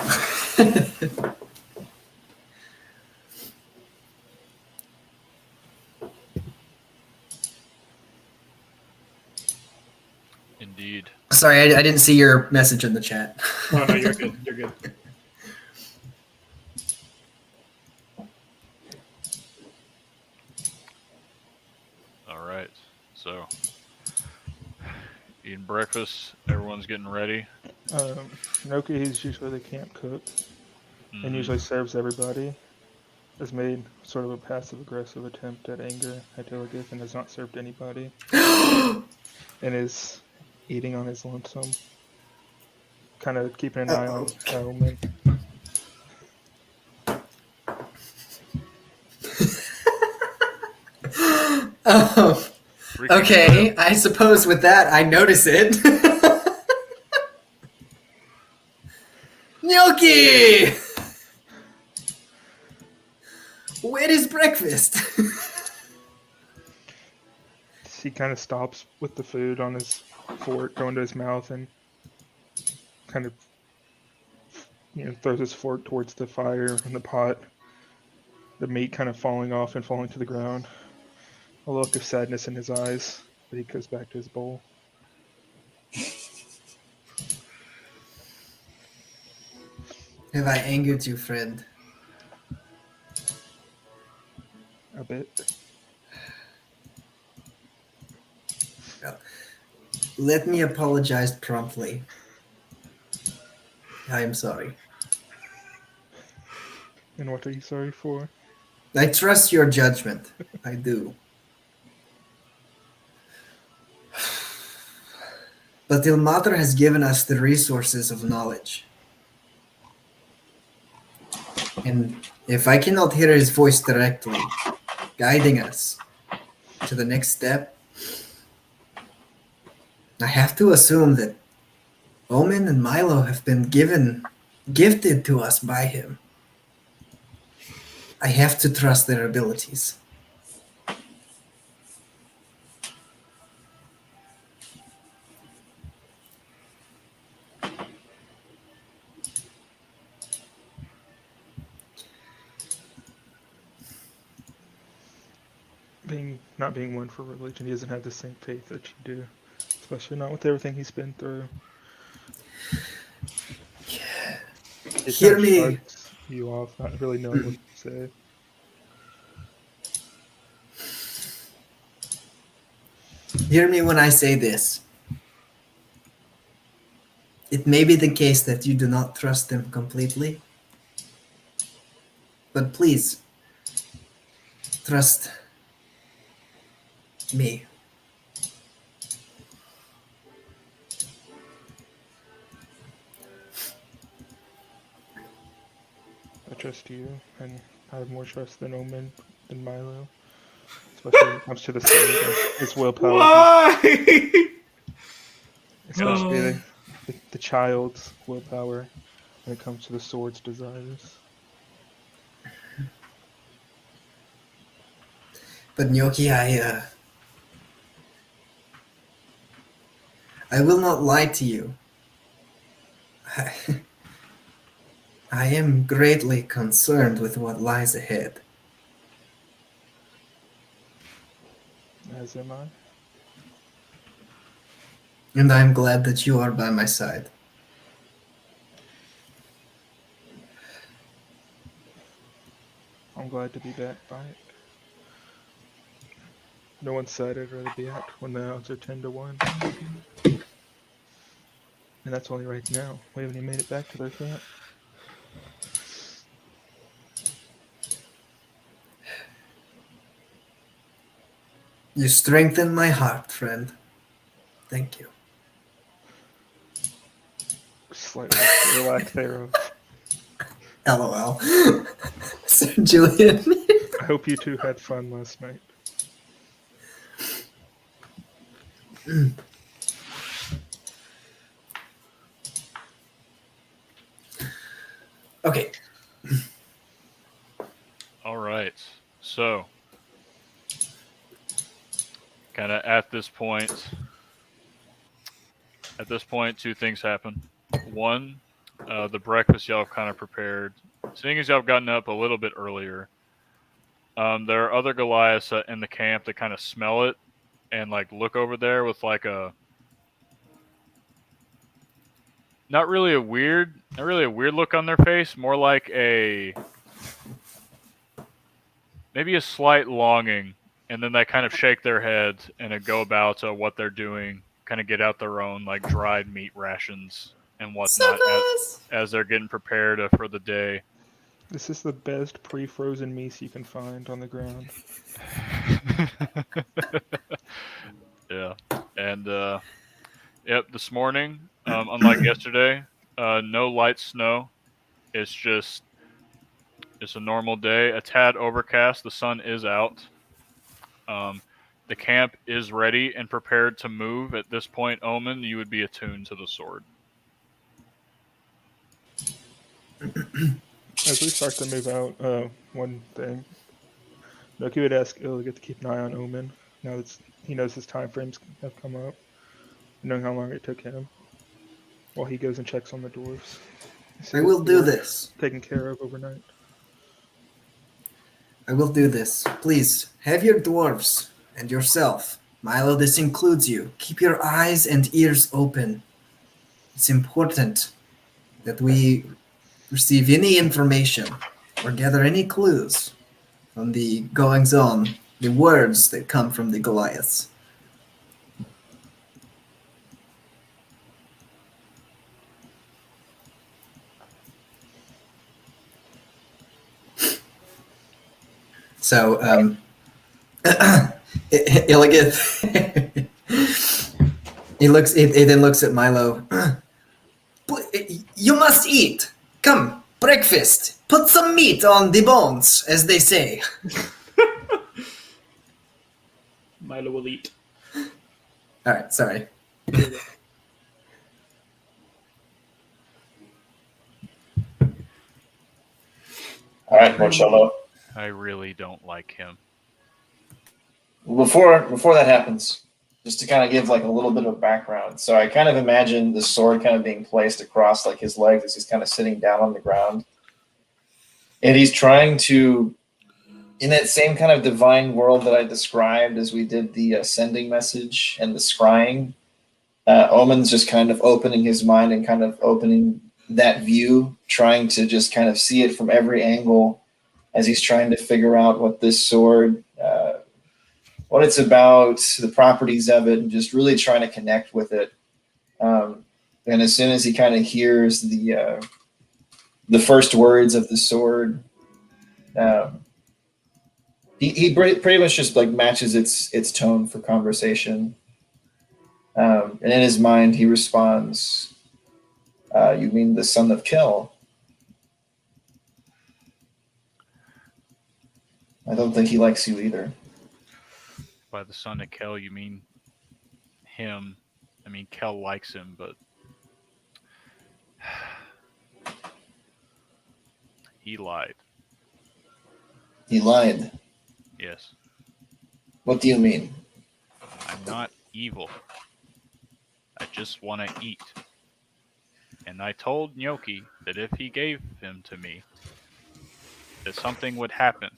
Indeed. Sorry, I didn't see your message in the chat. Oh, no, you're good. You're good. All right. So, eating breakfast. Everyone's getting ready. Noki, he's usually the camp cook and Mhm. usually serves everybody. Has made sort of a passive-aggressive attempt at anger at Illios and has not served anybody. And is eating on his lonesome. Kind of keeping an eye on Omen. Oh, Freaking okay, I suppose with that I notice it. Gnocchi! Where is breakfast? He kind of stops with the food on his fork going to his mouth and kind of throws his fork towards the fire in the pot. The meat kind of falling off and falling to the ground. A look of sadness in his eyes, but he goes back to his bowl. Have I angered you, friend? A bit. Let me apologize promptly. I am sorry. And what are you sorry for? I trust your judgment. I do. But Ilmater has given us the resources of knowledge. And if I cannot hear his voice directly, guiding us to the next step, I have to assume that Omen and Milo have been gifted to us by him. I have to trust their abilities. Not being one for religion, he doesn't have the same faith that you do. Especially not with everything he's been through. He Hear kind of me. shrugs you off, not really knowing what to say. Hear me when I say this. It may be the case that you do not trust them completely, but please trust me. I trust you, and I have more trust than Omen than Milo. Especially when it comes to the sword and his willpower. Why? Especially the child's willpower when it comes to the sword's desires. But Gnocchi, I will not lie to you. I am greatly concerned with what lies ahead. As am I. And I am glad that you are by my side. I'm glad to be back by it. No one's side I'd rather be at when the odds are 10-1. And that's only right now. We haven't even made it back to their camp. You strengthen my heart, friend. Thank you. Slightly or lack thereof. LOL. Sir Julian. I hope you two had fun last night. Okay. All right. So, kind of at this point, two things happen. One, the breakfast y'all kind of prepared. Seeing as y'all have gotten up a little bit earlier, there are other Goliaths in the camp that kind of smell it and like look over there with like a not really a weird look on their face, more like maybe a slight longing, and then they kind of shake their heads and go about what they're doing, kind of get out their own like dried meat rations and whatnot as they're getting prepared for the day. This is the best pre-frozen meat you can find on the ground. Yeah, and yep, this morning, unlike yesterday, no light snow. It's a normal day. A tad overcast. The sun is out. The camp is ready and prepared to move. At this point, Omen, you would be attuned to the sword. As we start to move out, one thing. Noki would ask Illios to keep an eye on Omen now that he knows his time frames have come up, knowing how long it took him, while he goes and checks on the dwarves. I will do this. Taken care of overnight. I will do this. Please, have your dwarves and yourself. Milo, this includes you. Keep your eyes and ears open. It's important that we receive any information or gather any clues from the goings-on, the words that come from the Goliaths. So, Illios, he then looks at Milo. You must eat. Come, breakfast. Put some meat on the bones, as they say. Milo will eat. All right, sorry. All right, Marcello. I really don't like him. Before that happens, just to kind of give like a little bit of background. So I kind of imagine the sword kind of being placed across like his legs as he's kind of sitting down on the ground. And he's trying to, in that same kind of divine world that I described as we did the sending message and the scrying, Omen's just kind of opening his mind and kind of opening that view, trying to just kind of see it from every angle as he's trying to figure out what this sword, what it's about, the properties of it, and just really trying to connect with it. And as soon as he kind of hears the first words of the sword, he pretty much just like matches its tone for conversation. And in his mind, he responds, "You mean the son of Kel?" I don't think he likes you either. By the son of Kel, you mean him. I mean, Kel likes him, but he lied. He lied. Yes. What do you mean? I'm not evil. I just want to eat. And I told Gnocchi that if he gave him to me, that something would happen,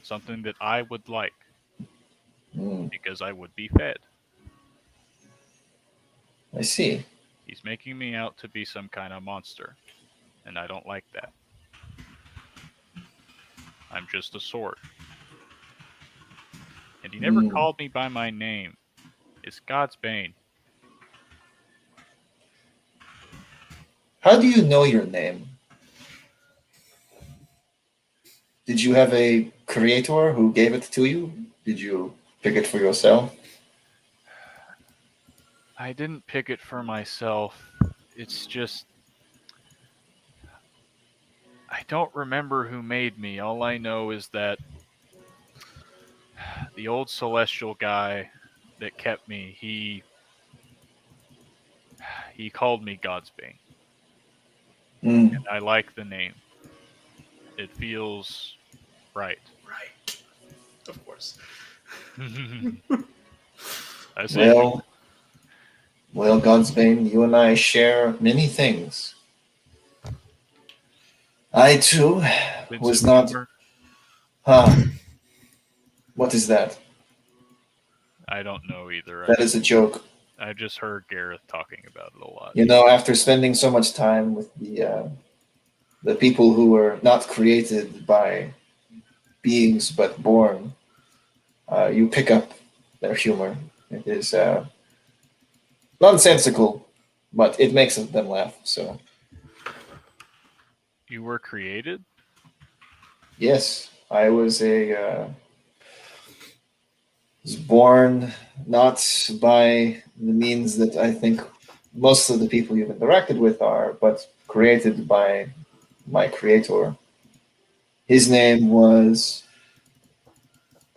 something that I would like, Hmm, because I would be fed. I see. He's making me out to be some kind of monster, and I don't like that. I'm just a sword. And he never Hmm. called me by my name. It's Godsbane. How do you know your name? Did you have a creator who gave it to you? Did you pick it for yourself? I didn't pick it for myself. It's just I don't remember who made me. All I know is that the old celestial guy that kept me, he called me Godsbane. Hmm. I like the name. It feels right. Right. Of course. I see. Well, well, Godsbane, you and I share many things. I too Sense was of not. humor. Huh? What is that? I don't know either. That is a joke. I just heard Gareth talking about it a lot. You know, after spending so much time with the people who were not created by beings but born, you pick up their humor. It is nonsensical, but it makes them laugh. So You were created? yes, I was born not by the means that I think most of the people you've interacted with are, but created by my creator. His name was,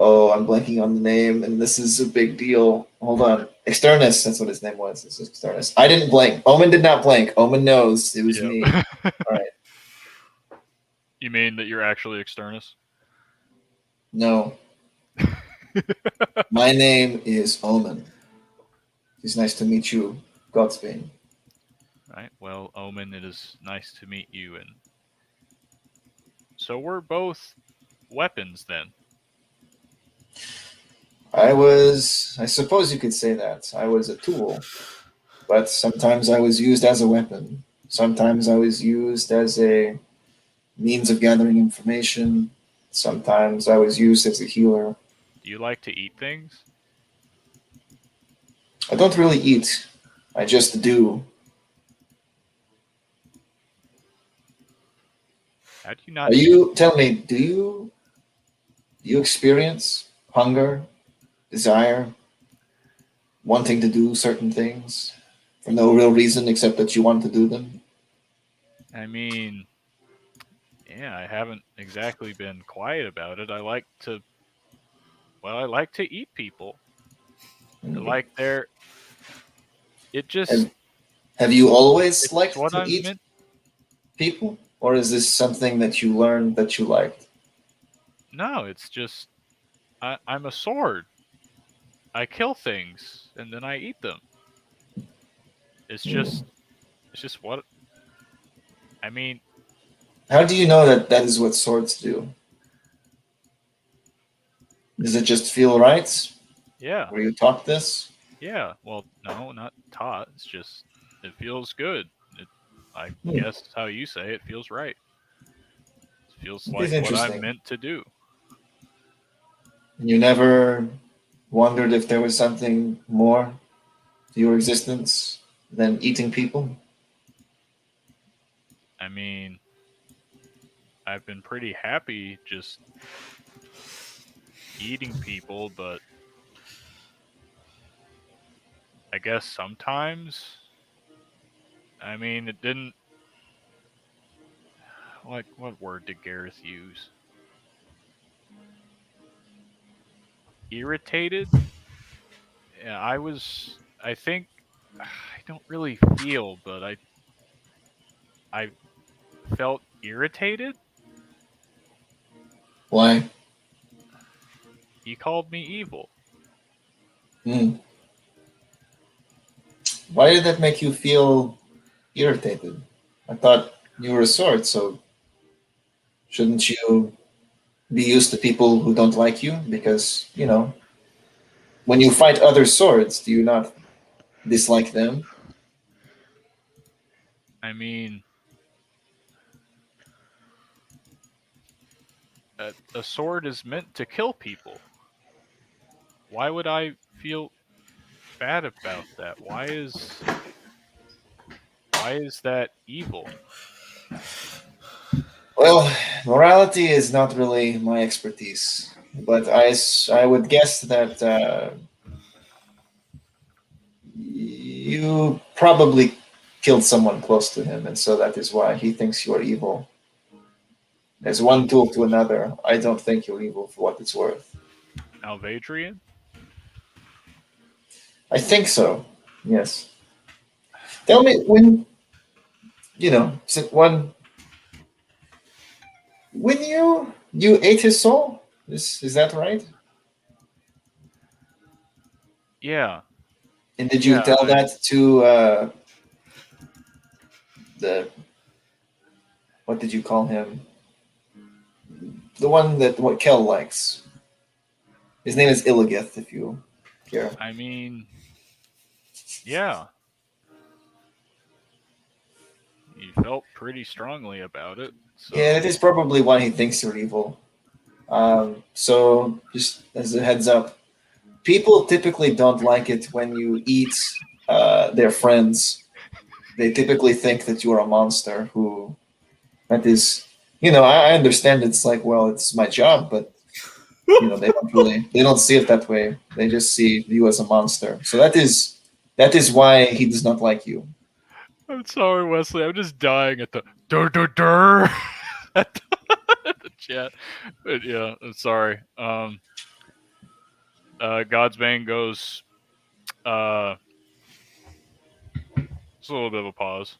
oh, I'm blanking on the name, and this is a big deal. Hold on. Externus, that's what his name was. This is Externus. I didn't blank. Omen did not blank. Omen knows it was me. Yep. All right. You mean that you're actually Externus? No, my name is Omen. It's nice to meet you, Godsbane. Right. Well, Omen, it is nice to meet you. And so we're both weapons then. I suppose you could say that. I was a tool, but sometimes I was used as a weapon. Sometimes I was used as a means of gathering information. Sometimes I was used as a healer. Do you like to eat things? I don't really eat. I just do. How do you Are not eat? you tell me, do you experience hunger, desire, wanting to do certain things for no real reason except that you want to do them? I mean, yeah, I haven't exactly been quiet about it. I like to eat people. I like their, it just, Have, have you always it's liked what to I'm eat meant. people? Or is this something that you learned that you liked? No, it's just, I'm a sword. I kill things and then I eat them. It's Hmm. just what, I mean, How do you know that that is what swords do? Does it just feel right? yeah, Were you taught this? yeah. Well, no, not taught. It's just, it feels good. I Hmm. guess how you say it feels right. It feels It is like what I'm interesting. meant to do. You never wondered if there was something more to your existence than eating people? I mean, I've been pretty happy just eating people, but I guess sometimes, I mean, it didn't, like, what word did Gareth use? Irritated? Yeah, I think, I don't really feel, but I felt irritated. Why? He called me evil. Hmm. Why did that make you feel irritated. I thought you were a sword, so shouldn't you be used to people who don't like you? Because, when you fight other swords, do you not dislike them? I mean, a sword is meant to kill people. Why would I feel bad about that? Why is that evil? Well, morality is not really my expertise, but I would guess that you probably killed someone close to him, and so that is why he thinks you are evil. There's one tool to another. I don't think you're evil for what it's worth. Alvadrian? I think so. Yes. Tell me when when you ate his soul. Is that right? Yeah. And did you Yeah, tell that to the what did you call him? The one that what Kel likes. His name is Illios, if you care. I mean, yeah. He felt pretty strongly about it. So Yeah, that is probably why he thinks you're evil. So just as a heads up, people typically don't like it when you eat their friends. They typically think that you are a monster who that is I understand it's like, well, it's my job, but they don't see it that way. They just see you as a monster. So that is why he does not like you. I'm sorry, Wesley. I'm just dying at the dur at the chat. But yeah, I'm sorry. Godsbane goes. It's a little bit of a pause.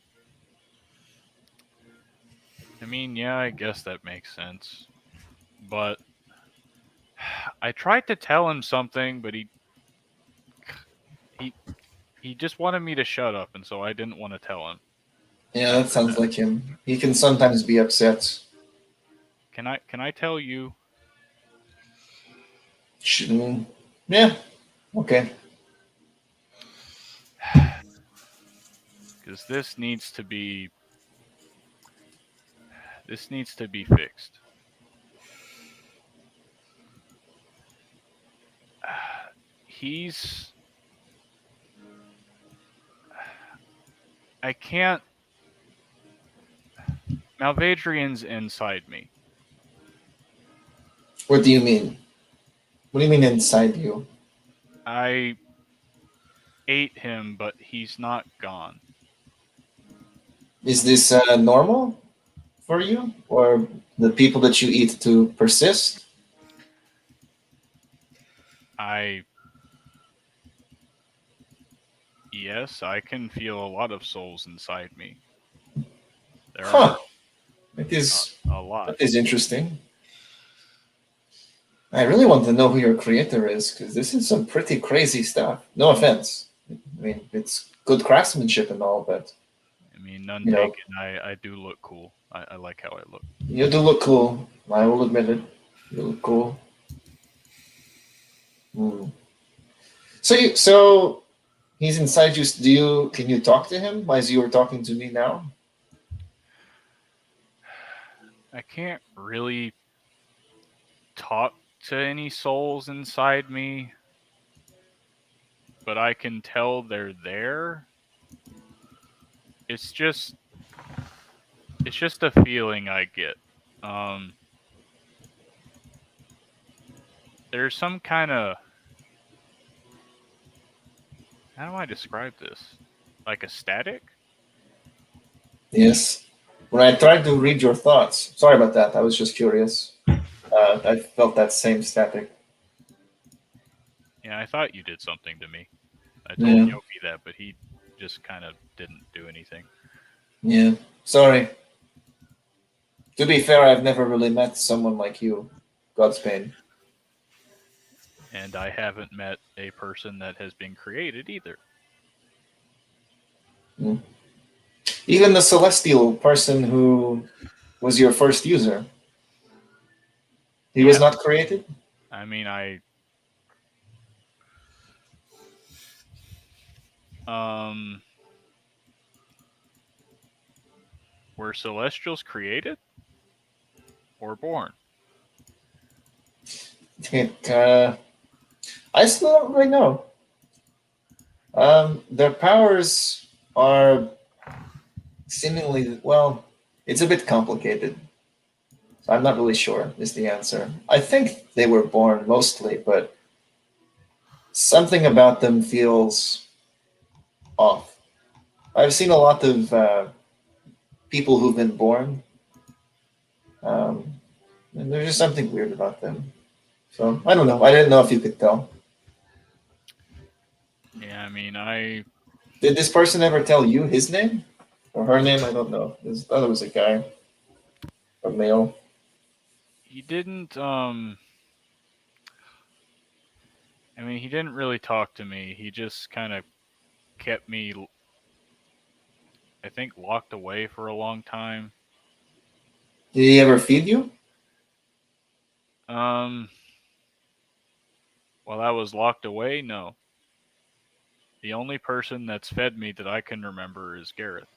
I mean, yeah, I guess that makes sense. But I tried to tell him something, but he he just wanted me to shut up, and so I didn't want to tell him. Yeah, that sounds like him. He can sometimes be upset. Can I tell you? Mm, yeah, okay. Because this needs to be fixed. He's I can't. Malvadrian's inside me. What do you mean? What do you mean inside you? I ate him, but he's not gone. Is this normal for you, or the people that you eat to persist? Yes, I can feel a lot of souls inside me. There are Huh. It is. a lot. That is interesting. I really want to know who your creator is, because this is some pretty crazy stuff. No offense. I mean, it's good craftsmanship and all, but I mean, none you know, taken. I do look cool. I like how I look. you do look cool. I will admit it. You look cool. Hmm. So he's inside you. Can you talk to him as you were talking to me now? I can't really talk to any souls inside me, but I can tell they're there. It's just a feeling I get. Um, there's some kind of, how do I describe this? Like a static? Yes. When I tried to read your thoughts, sorry about that. I was just curious. I felt that same static. Yeah, I thought you did something to me. I told Yeah. Yoki that, but he just kind of didn't do anything. Yeah. Sorry. To be fair, I've never really met someone like you, Godsbane. And I haven't met a person that has been created either. Mm. Even the celestial person who was your first user, he was Yeah. not created? I mean, were Celestials created or born? I still don't really know. Their powers are seemingly, well, it's a bit complicated. So I'm not really sure is the answer. I think they were born mostly, but something about them feels off. I've seen a lot of people who've been born, and there's just something weird about them. So I don't know. I didn't know if you could tell. Yeah, I mean, Did this person ever tell you his name or her name? I don't know. I thought it was a guy, a male. he didn't. I mean, he didn't really talk to me. He just kind of kept me, I think, locked away for a long time. Did he ever feed you? While I was locked away, no. The only person that's fed me that I can remember is Gareth.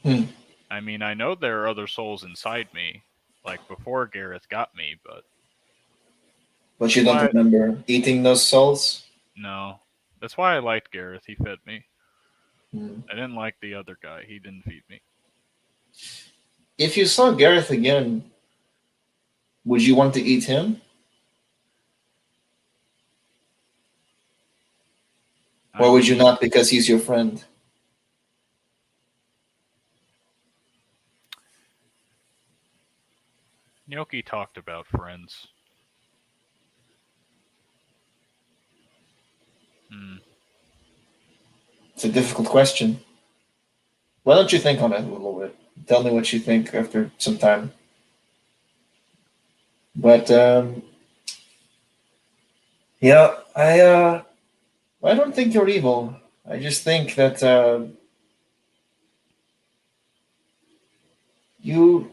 Hmm. I mean, I know there are other souls inside me, like before Gareth got me, but But that's you don't why. remember eating those souls? No, that's why I liked Gareth. He fed me. Hmm. I didn't like the other guy. He didn't feed me. If you saw Gareth again, would you want to eat him? Or would you mean, not because he's your friend? Gnocchi talked about friends. Hmm. It's a difficult question. Why don't you think on it a little bit? Tell me what you think after some time. But yeah, I don't think you're evil. I just think that you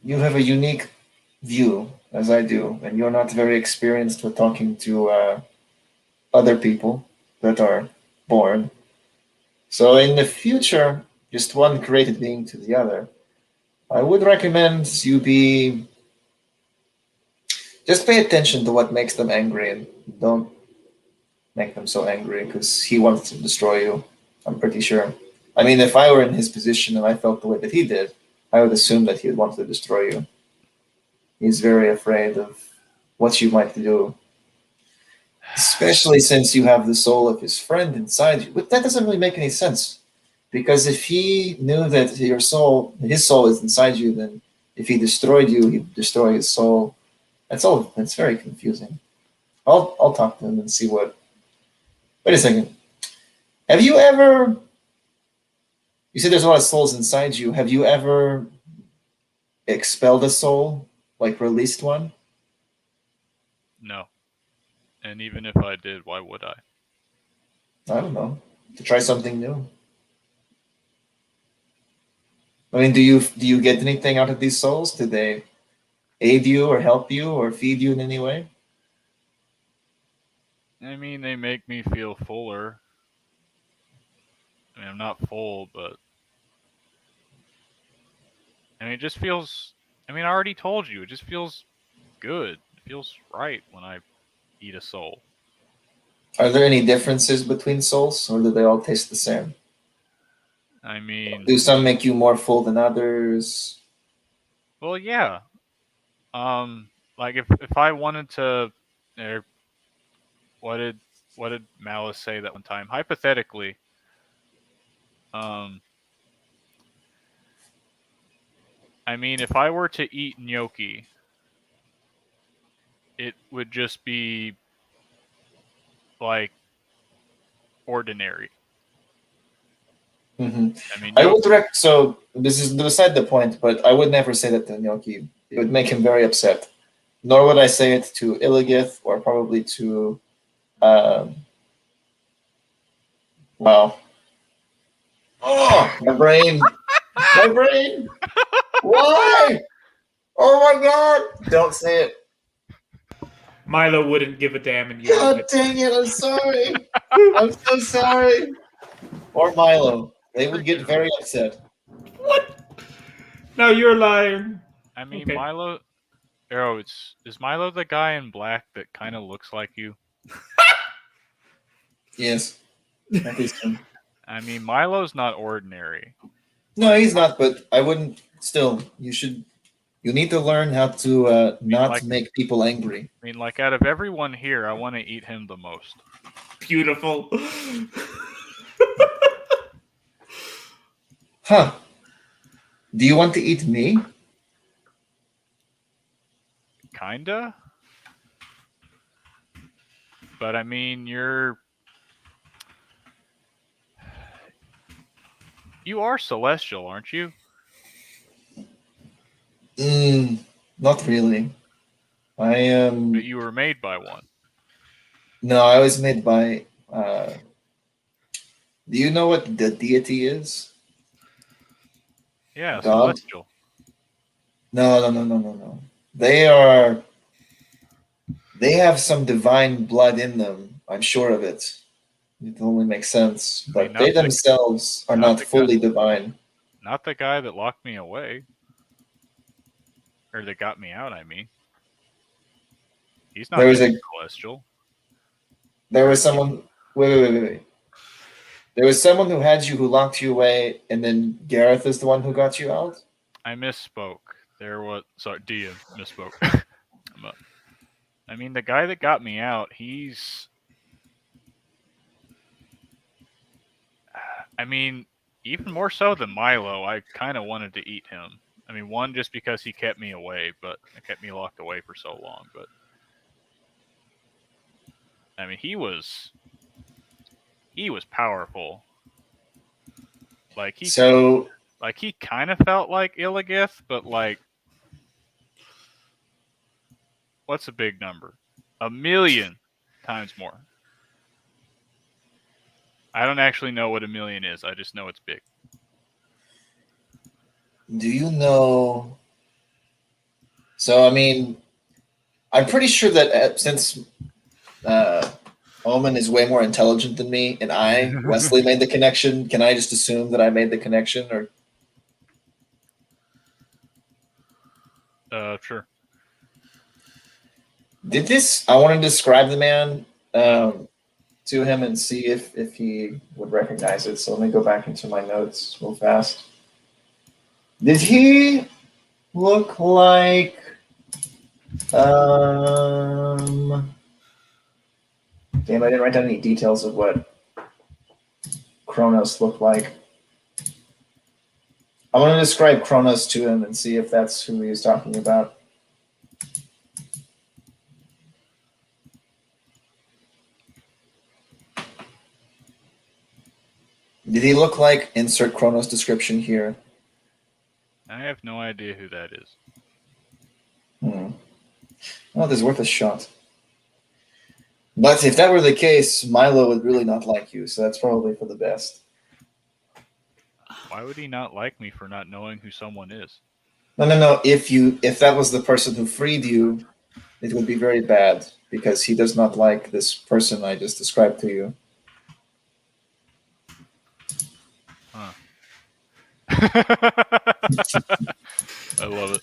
you have a unique view, as I do, and you're not very experienced with talking to other people that are born. So in the future, just one created being to the other, I would recommend you be just pay attention to what makes them angry and don't make them so angry because he wants to destroy you. I'm pretty sure. I mean, if I were in his position and I felt the way that he did, I would assume that he would want to destroy you. He's very afraid of what you might do, especially since you have the soul of his friend inside you. But that doesn't really make any sense because if he knew that his soul is inside you, then if he destroyed you, he'd destroy his soul. That's all. That's very confusing. I'll talk to him and see what. Wait a second. Have you ever? You said there's a lot of souls inside you. Have you ever expelled a soul, like released one? No. And even if I did, why would I? I don't know. To try something new. I mean, do you get anything out of these souls? Do they aid you or help you or feed you in any way? I mean, they make me feel fuller. I mean, I'm not full, but I mean, it just feels. I mean, I already told you, it just feels good. It feels right when I eat a soul. Are there any differences between souls, or do they all taste the same? I mean, Do some make you more full than others? well, yeah. Like if I wanted to, or what did Malice say that one time? Hypothetically, um, I mean, if I were to eat gnocchi, it would just be like ordinary. Hmm. I mean, I would direct. So this is beside the point, but I would never say that to Gnocchi. It would make him very upset. Nor would I say it to Illigith or probably to, um, well, Oh, my brain. My brain. Why? Oh my god. Don't say it. Milo wouldn't give a damn, and you know God it. dang it. I'm sorry. I'm so sorry. Or Milo. They would get very upset. What? No, you're lying. I mean, Okay. Milo. Arrow, is Milo the guy in black that kind of looks like you? Yes. That is him. I mean, Milo's not ordinary. No, he's not, but I wouldn't. Still, you need to learn how to not like- make people angry. I mean, like out of everyone here, I want to eat him the most. Beautiful. Huh. Do you want to eat me? Kinda. But I mean, you are celestial, aren't you? Not really. I am. But you were made by one. No, I was made by. Do you know what the deity is? Yeah, God? celestial. No. They are. They have some divine blood in them. I'm sure of it. It only makes sense. I But mean, they not the- themselves are not not the fully God. divine. Not the guy that locked me away. Or that got me out, I mean. He's not There was celestial. There was someone. Wait. There was someone who had you who locked you away, and then Gareth is the one who got you out. I misspoke. Sorry, Dia misspoke. I mean, the guy that got me out, he's. I mean, even more so than Milo, I kind of wanted to eat him. I mean, one, just because he kept me away, but it kept me locked away for so long. But I mean, he was powerful. Like he kind of felt like Illios, but like, what's a big number? 1,000,000 times more. I don't actually know what 1,000,000 is. I just know it's big. Do you know? So I mean, I'm pretty sure that since Omen is way more intelligent than me, and I, Wesley, made the connection, can I just assume that I made the connection, or? Sure. Did this? I want to describe the man to him and see if he would recognize it. So let me go back into my notes real fast. Did he look like? Damn, I didn't write down any details of what Kronos looked like. I want to describe Kronos to him and see if that's who he was talking about. Did he look like insert Kronos description here? I have no idea who that is. Well, this is worth a shot. But if that were the case, Milo would really not like you, so that's probably for the best. Why would he not like me for not knowing who someone is? No. If that was the person who freed you, it would be very bad because he does not like this person I just described to you. Huh. I love it.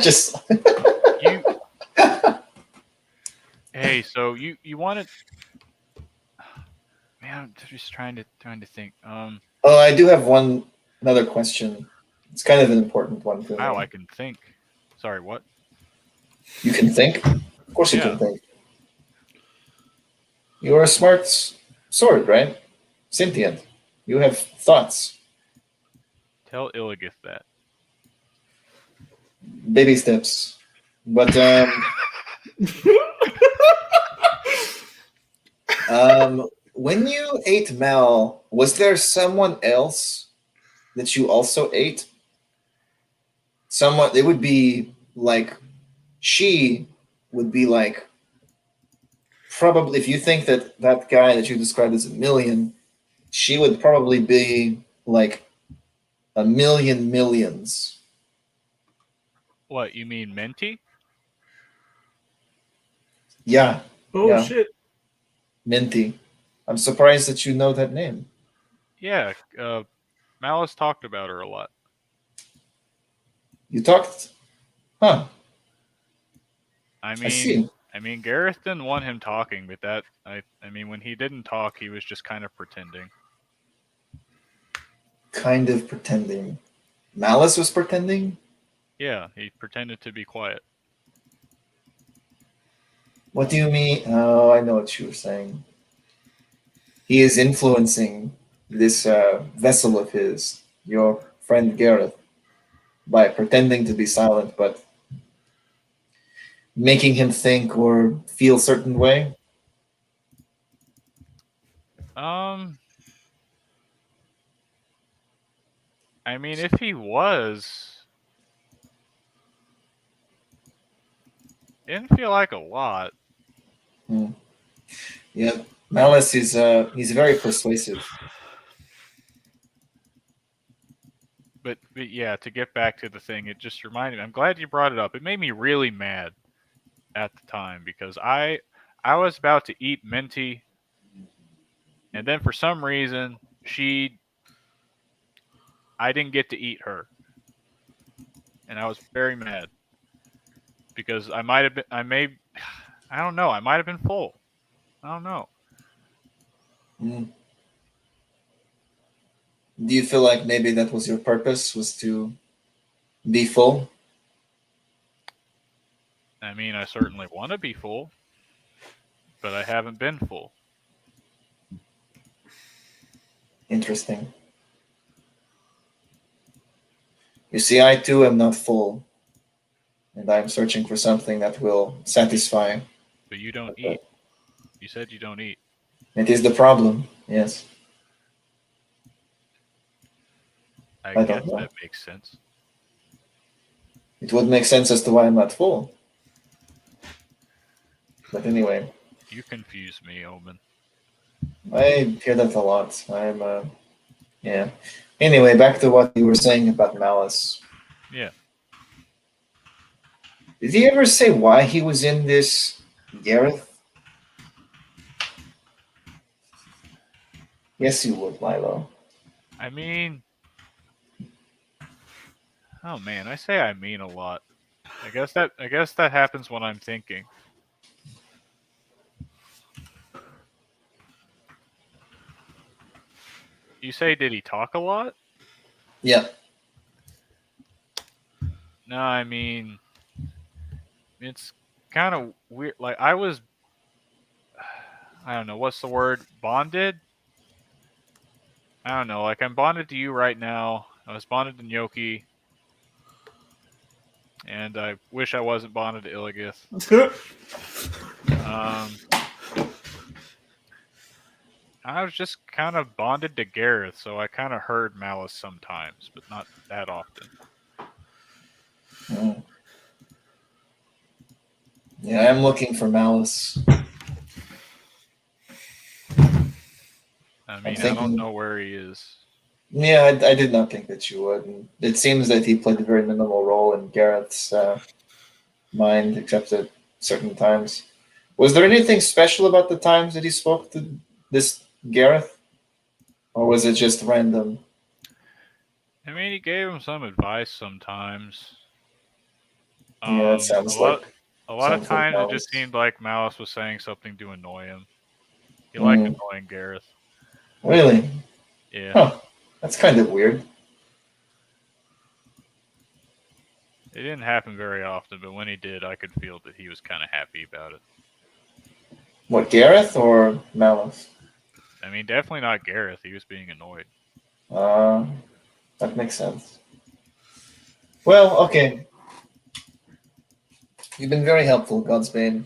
Just You. Hey, so you wanted. Man, I'm just trying to think. Oh, I do have another question. It's kind of an important one for me. Wow, I can think. Sorry, what? You can think? Of course you Yeah. can think. You're a smart sword, right? Sentient. You have thoughts. Tell Illios that. Baby steps. But when you ate Mel, was there someone else that you also ate? Someone, it would be like, she would be like probably, if you think that that guy that you described as a million, she would probably be like a million millions. What, you mean Minty? Yeah, Oh yeah, shit! Minty. I'm surprised that you know that name. Yeah, Malice talked about her a lot. You talked? Huh, I I see. mean, Gareth didn't want him talking, but I mean, when he didn't talk, he was just kind of pretending. Kind of pretending. Malice was pretending? Yeah, he pretended to be quiet. What do you mean? Oh, I know what you were saying. He is influencing this vessel of his, your friend Gareth, by pretending to be silent, but making him think or feel certain way. Um, I mean, if he was, it didn't feel like a lot. Hmm. Yeah, Malice is he's very persuasive. But yeah, to get back to the thing, it just reminded me. I'm glad you brought it up. It made me really mad at the time because I was about to eat Minty, and then for some reason I didn't get to eat her, and I was very mad because I don't know, I might have been full. I don't know. Hmm. Do you feel like maybe that was your purpose, was to be full? I mean, I certainly want to be full, but I haven't been full. Interesting. You see, I too am not full, and I'm searching for something that will satisfy. But you don't eat. You said you don't eat. It is the problem. Yes, I I guess don't know. that makes sense. It would make sense as to why I'm not full. But anyway, You confuse me, Omen. I hear that a lot. Yeah. Anyway, back to what you were saying about Malice. Yeah. Did he ever say why he was in this Gareth? Yes, you would, Milo. I mean, oh man, I say I mean a lot. I guess that happens when I'm thinking. You say did he talk a lot? Yeah. No, I mean it's kind of weird. Like I don't know what's the word, bonded. I don't know. Like I'm bonded to you right now. I was bonded to Nyoki, and I wish I wasn't bonded to Illigith. Um, I was just kind of bonded to Gareth, so I kind of heard Malice sometimes, but not that often. Mm. Yeah, I'm looking for Malice. I mean, I thinking- don't know where he is. Yeah, I did not think that you would. And it seems that he played a very minimal role in Gareth's mind, except at certain times. Was there anything special about the times that he spoke to this Gareth? Or was it just random? I mean, he gave him some advice sometimes. Yeah, it sounds like a lot of sounds like times it Malice. just seemed like Malice was saying something to annoy him. He liked annoying Gareth. Really? Yeah. Huh. That's kind of weird. It didn't happen very often, but when he did, I could feel that he was kind of happy about it. What, Gareth or Malice? I mean, definitely not Gareth. He was being annoyed. That makes sense. Well, okay. You've been very helpful, Godsbane.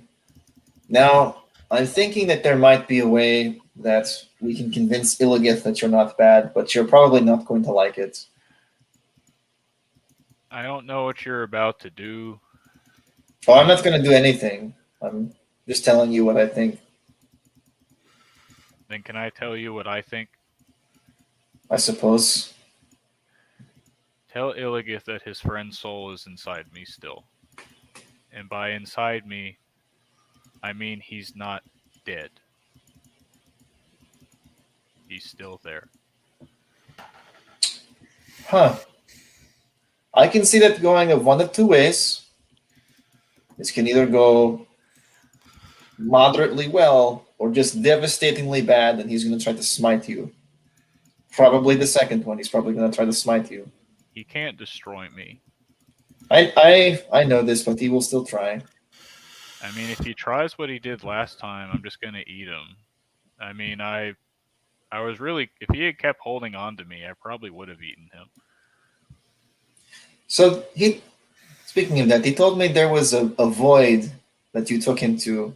Now, I'm thinking that there might be a way that we can convince Illigith that you're not bad, but you're probably not going to like it. I don't know what you're about to do. Oh, I'm not going to do anything. I'm just telling you what I think Then can I tell you what I think? I suppose. Tell Illios that his friend's soul is inside me still. And by inside me, I mean he's not dead. He's still there. Huh. I can see that going of one of two ways. This can either go moderately well or just devastatingly bad, and he's going to try to smite you. Probably the second one. He's probably going to try to smite you. He can't destroy me. I know this, but he will still try. I mean, if he tries what he did last time, I'm just going to eat him. I mean, I was really... If he had kept holding on to me, I probably would have eaten him. So, speaking of that, he told me there was a void that you took him to.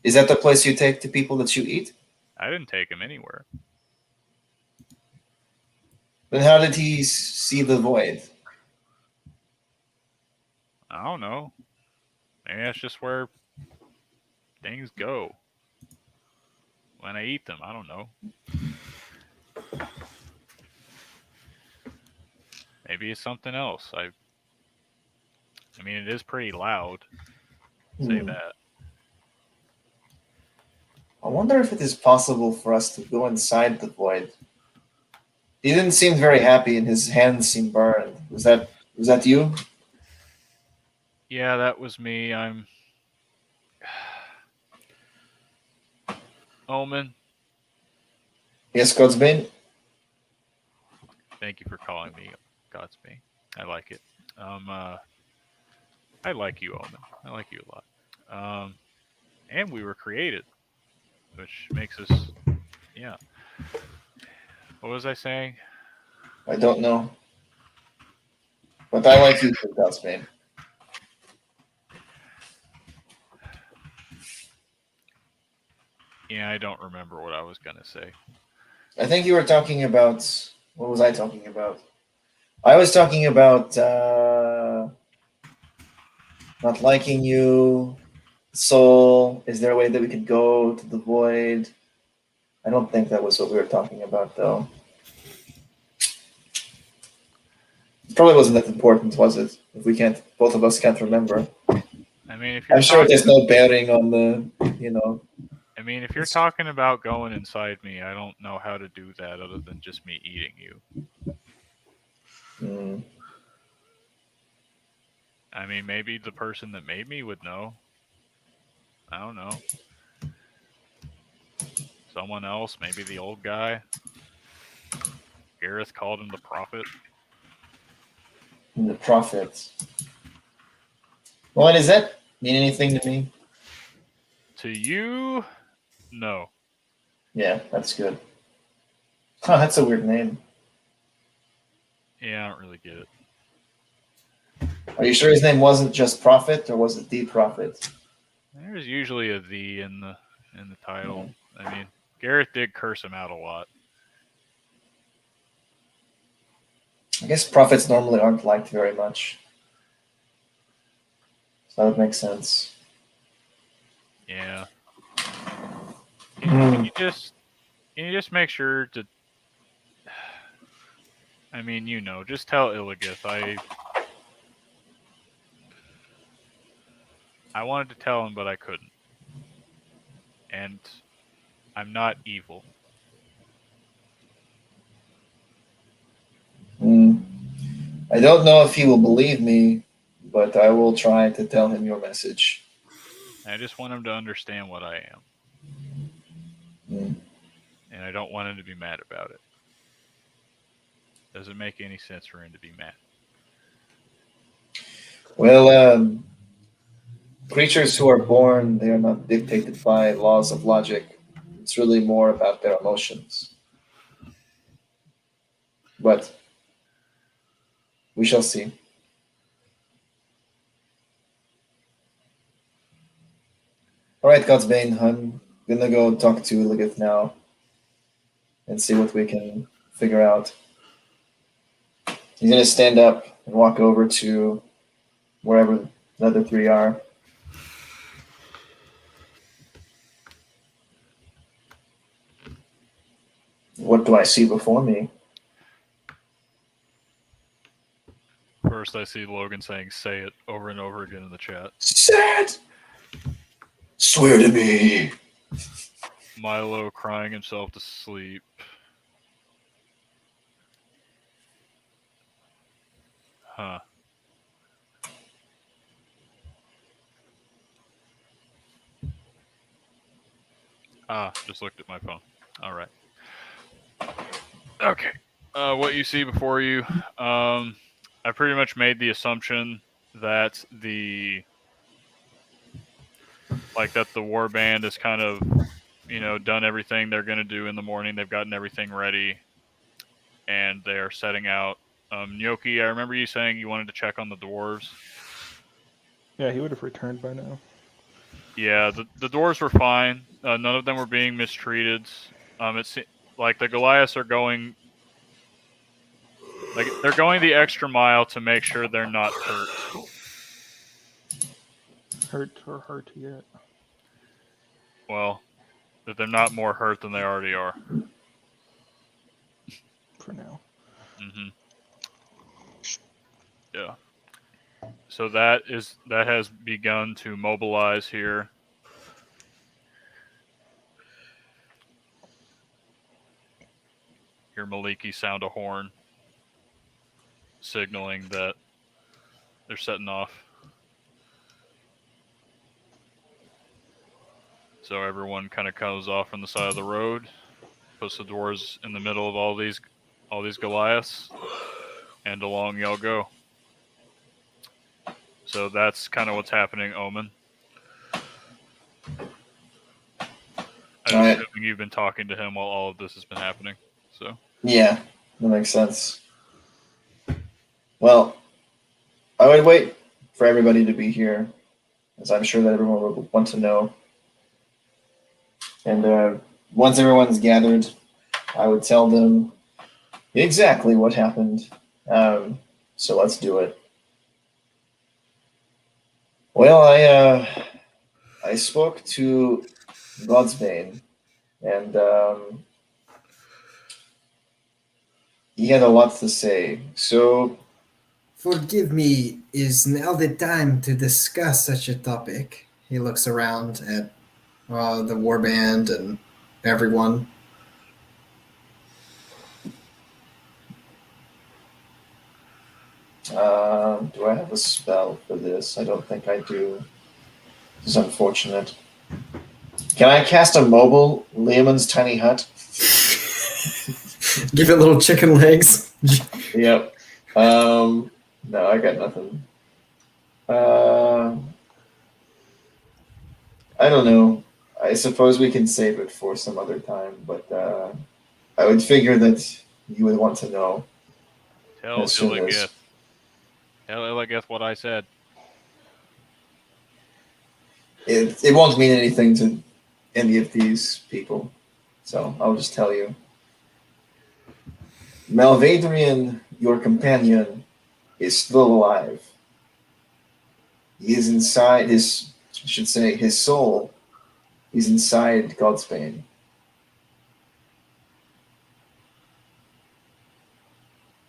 Is that the place you take the people that you eat? I didn't take him anywhere. Then how did he see the void? I don't know. Maybe that's just where things go. When I eat them, I don't know. Maybe it's something else. I mean, it is pretty loud. Say that. I wonder if it is possible for us to go inside the void. He didn't seem very happy, and his hands seemed burned. Was that you? Yeah, that was me. I'm... Omen, Yes, Godsbane? thank you for calling me Godsbane. I like it. I like you, Omen. I like you a lot. And we were created, which makes us... Yeah. What was I saying? I don't know. But I like you too, Godsbane. Yeah, I don't remember what I was going to say. I think you were talking about... What was I talking about? I was talking about not liking you, soul. Is there a way that we could go to the void? I don't think that was what we were talking about, though. It probably wasn't that important, was it? If we can't, both of us can't remember. I mean, if you're I'm sure talking, there's no bearing on the, I mean, if you're talking about going inside me, I don't know how to do that other than just me eating you. Mm. I mean, maybe the person that made me would know. I don't know. Someone else, maybe the old guy. Gareth called him the prophet. The prophets. Well, does that mean anything to me? To you, no. Yeah, that's good. Huh, that's a weird name. Yeah, I don't really get it. Are you sure his name wasn't just Prophet, or was it the Prophet? There's usually a "the" in the title. I mean, Gareth did curse him out a lot. I guess prophets normally aren't liked very much. So that would make sense. Yeah. Can you just make sure to... I mean, just tell Illios. I wanted to tell him, but I couldn't. And I'm not evil. I don't know if he will believe me, but I will try to tell him your message. I just want him to understand what I am. And I don't want him to be mad about it. Doesn't make any sense for him to be mad. Well, creatures who are born, they are not dictated by laws of logic. It's really more about their emotions. But we shall see. All right, Godsbane, I'm gonna go talk to Illios now and see what we can figure out. He's gonna stand up and walk over to wherever the other three are. What do I see before me? First, I see Logan saying "say it" over and over again in the chat. Say it! Swear to me. Milo crying himself to sleep. Huh. Just looked at my phone. All right. Okay. What you see before you, I pretty much made the assumption that the war band has kind of, done everything they're going to do in the morning. They've gotten everything ready, and they are setting out. Gnocchi, I remember you saying you wanted to check on the dwarves. Yeah, he would have returned by now. Yeah, the dwarves were fine. None of them were being mistreated. It's like the Goliaths are going, like they're going the extra mile to make sure they're not hurt. Hurt or hurt yet? Well, that they're not more hurt than they already are. For now. Mm-hmm. Yeah. So that has begun to mobilize here. Hear Maliki sound a horn, signaling that they're setting off. So everyone kind of comes off from the side of the road, puts the dwarves in the middle of all these Goliaths, and along y'all go. So that's kind of what's happening, Omen. I'm assuming you've been talking to him while all of this has been happening. So yeah, that makes sense. Well, I would wait for everybody to be here, as I'm sure that everyone would want to know. And once everyone's gathered, I would tell them exactly what happened. So let's do it. Well, I spoke to Godsbane, and he had a lot to say. So, forgive me, is now the time to discuss such a topic? He looks around at the warband and everyone. do I have a spell for this? I don't think I do. This is unfortunate. Can I cast a mobile Lehman's Tiny Hut? Give it little chicken legs. Yep. No, I got nothing. I don't know. I suppose we can save it for some other time, but I would figure that you would want to know. tell as soon as- Illios. Tell Illios what I said. It won't mean anything to any of these people, so I'll just tell you. Malvadrian, your companion, is still alive. He is inside his soul is inside Godsbane.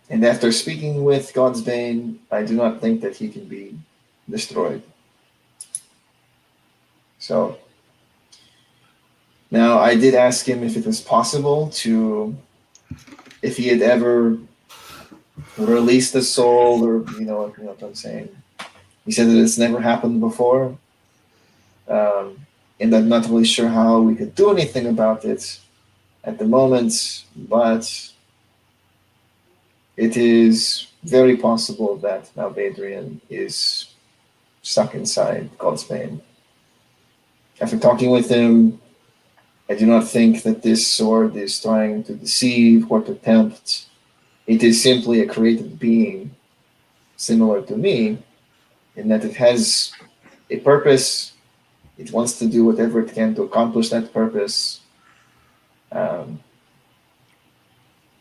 And after speaking with Godsbane, I do not think that he can be destroyed. So, now I did ask him if it was possible if he had ever released the soul, or you know what I'm saying. He said that it's never happened before, and I'm not really sure how we could do anything about it at the moment, but it is very possible that Malvadrian is stuck inside Godsbane. After talking with him, I do not think that this sword is trying to deceive or to tempt. It is simply a created being similar to me, in that it has a purpose. It wants to do whatever it can to accomplish that purpose. It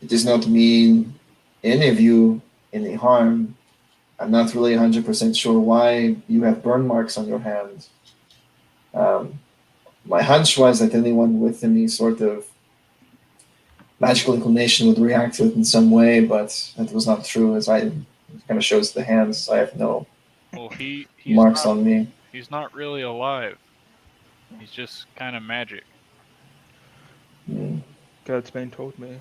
does not mean any of you any harm. I'm not really 100% sure why you have burn marks on your hand. My hunch was that anyone with any sort of magical inclination would react to it in some way, but that was not true. As it kind of shows the hands, I have no Well, he's marks not, on me. he's not really alive. He's just kind of magic. Hmm. Godsbane told me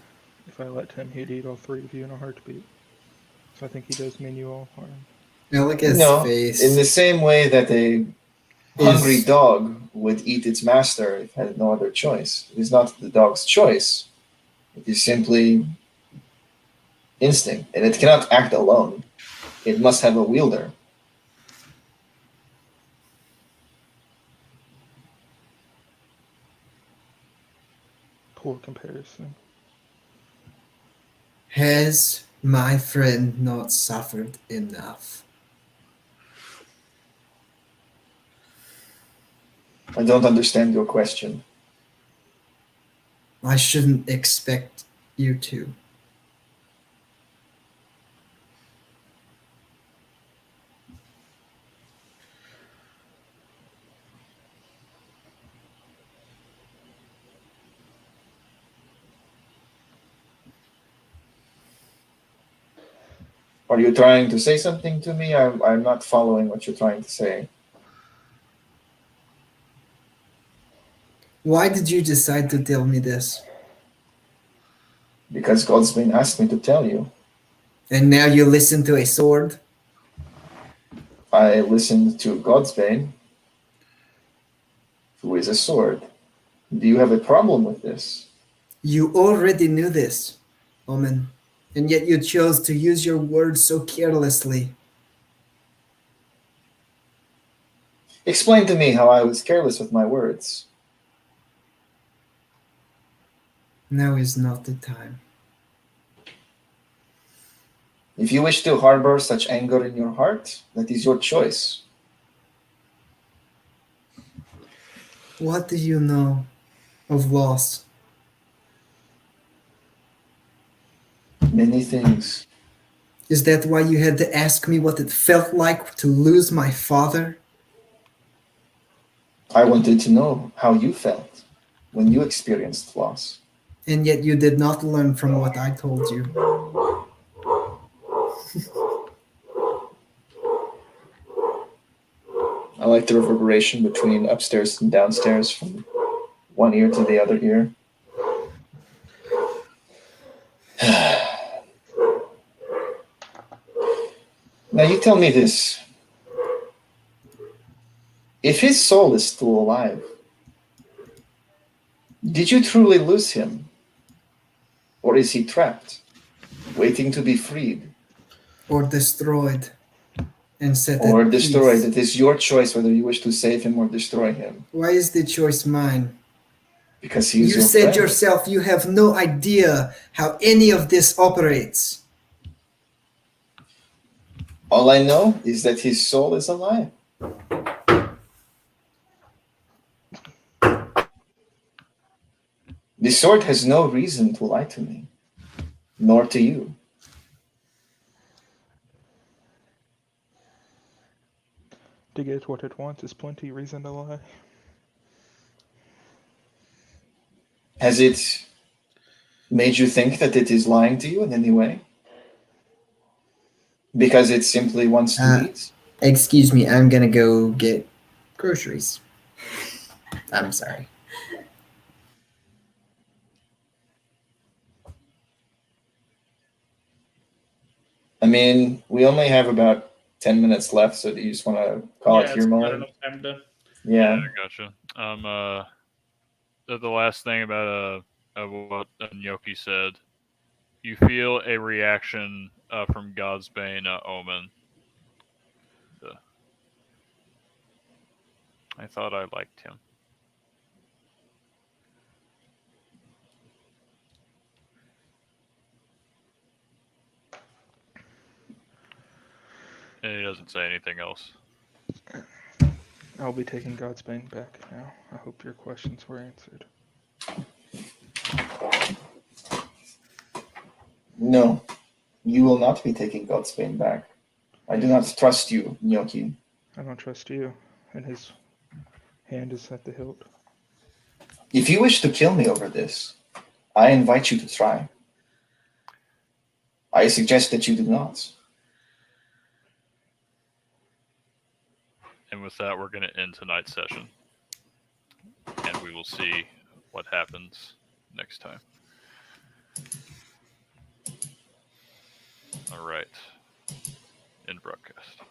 if I let him, he'd eat all three of you in a heartbeat. So I think he does mean you all harm. Now look at his No, face. in the same way that a hungry Is- dog would eat its master if it had no other choice. It is not the dog's choice. It is simply instinct, and it cannot act alone. It must have a wielder. Poor comparison. Has my friend not suffered enough? I don't understand your question. I shouldn't expect you to. Are you trying to say something to me? I'm not following what you're trying to say. Why did you decide to tell me this? Because Godsbane asked me to tell you. And now you listen to a sword? I listened to Godsbane, who is a sword. Do you have a problem with this? You already knew this, Omen, and yet you chose to use your words so carelessly. Explain to me how I was careless with my words. Now is not the time. If you wish to harbor such anger in your heart, that is your choice. What do you know of loss? Many things. Is that why you had to ask me what it felt like to lose my father? I wanted to know how you felt when you experienced loss. And yet you did not learn from what I told you. I like the reverberation between upstairs and downstairs from one ear to the other ear. Now you tell me this. If his soul is still alive, did you truly lose him? Or is he trapped, waiting to be freed? Or destroyed and set Or at destroyed? peace. It is your choice whether you wish to save him or destroy him. Why is the choice mine? Because he is You your said friend. yourself you have no idea how any of this operates. All I know is that his soul is alive. The sword has no reason to lie to me, nor to you. To get what it wants is plenty reason to lie. Has it made you think that it is lying to you in any way? Because it simply wants to eat? Excuse me, I'm gonna go get groceries. I'm sorry. I mean, we only have about 10 minutes left, so do you just want to call it here, it's not Mullen? enough time to. Yeah. I gotcha. The last thing about of what Nyoki said, you feel a reaction from Godsbane Omen. I thought I liked him. And he doesn't say anything else. I'll be taking Godsbane back now. I hope your questions were answered. No, you will not be taking Godsbane back. I do not trust you, Nyoki. I don't trust you, and his hand is at the hilt. If you wish to kill me over this, I invite you to try. I suggest that you do not. And with that, we're going to end tonight's session. And we will see what happens next time. All right. End broadcast.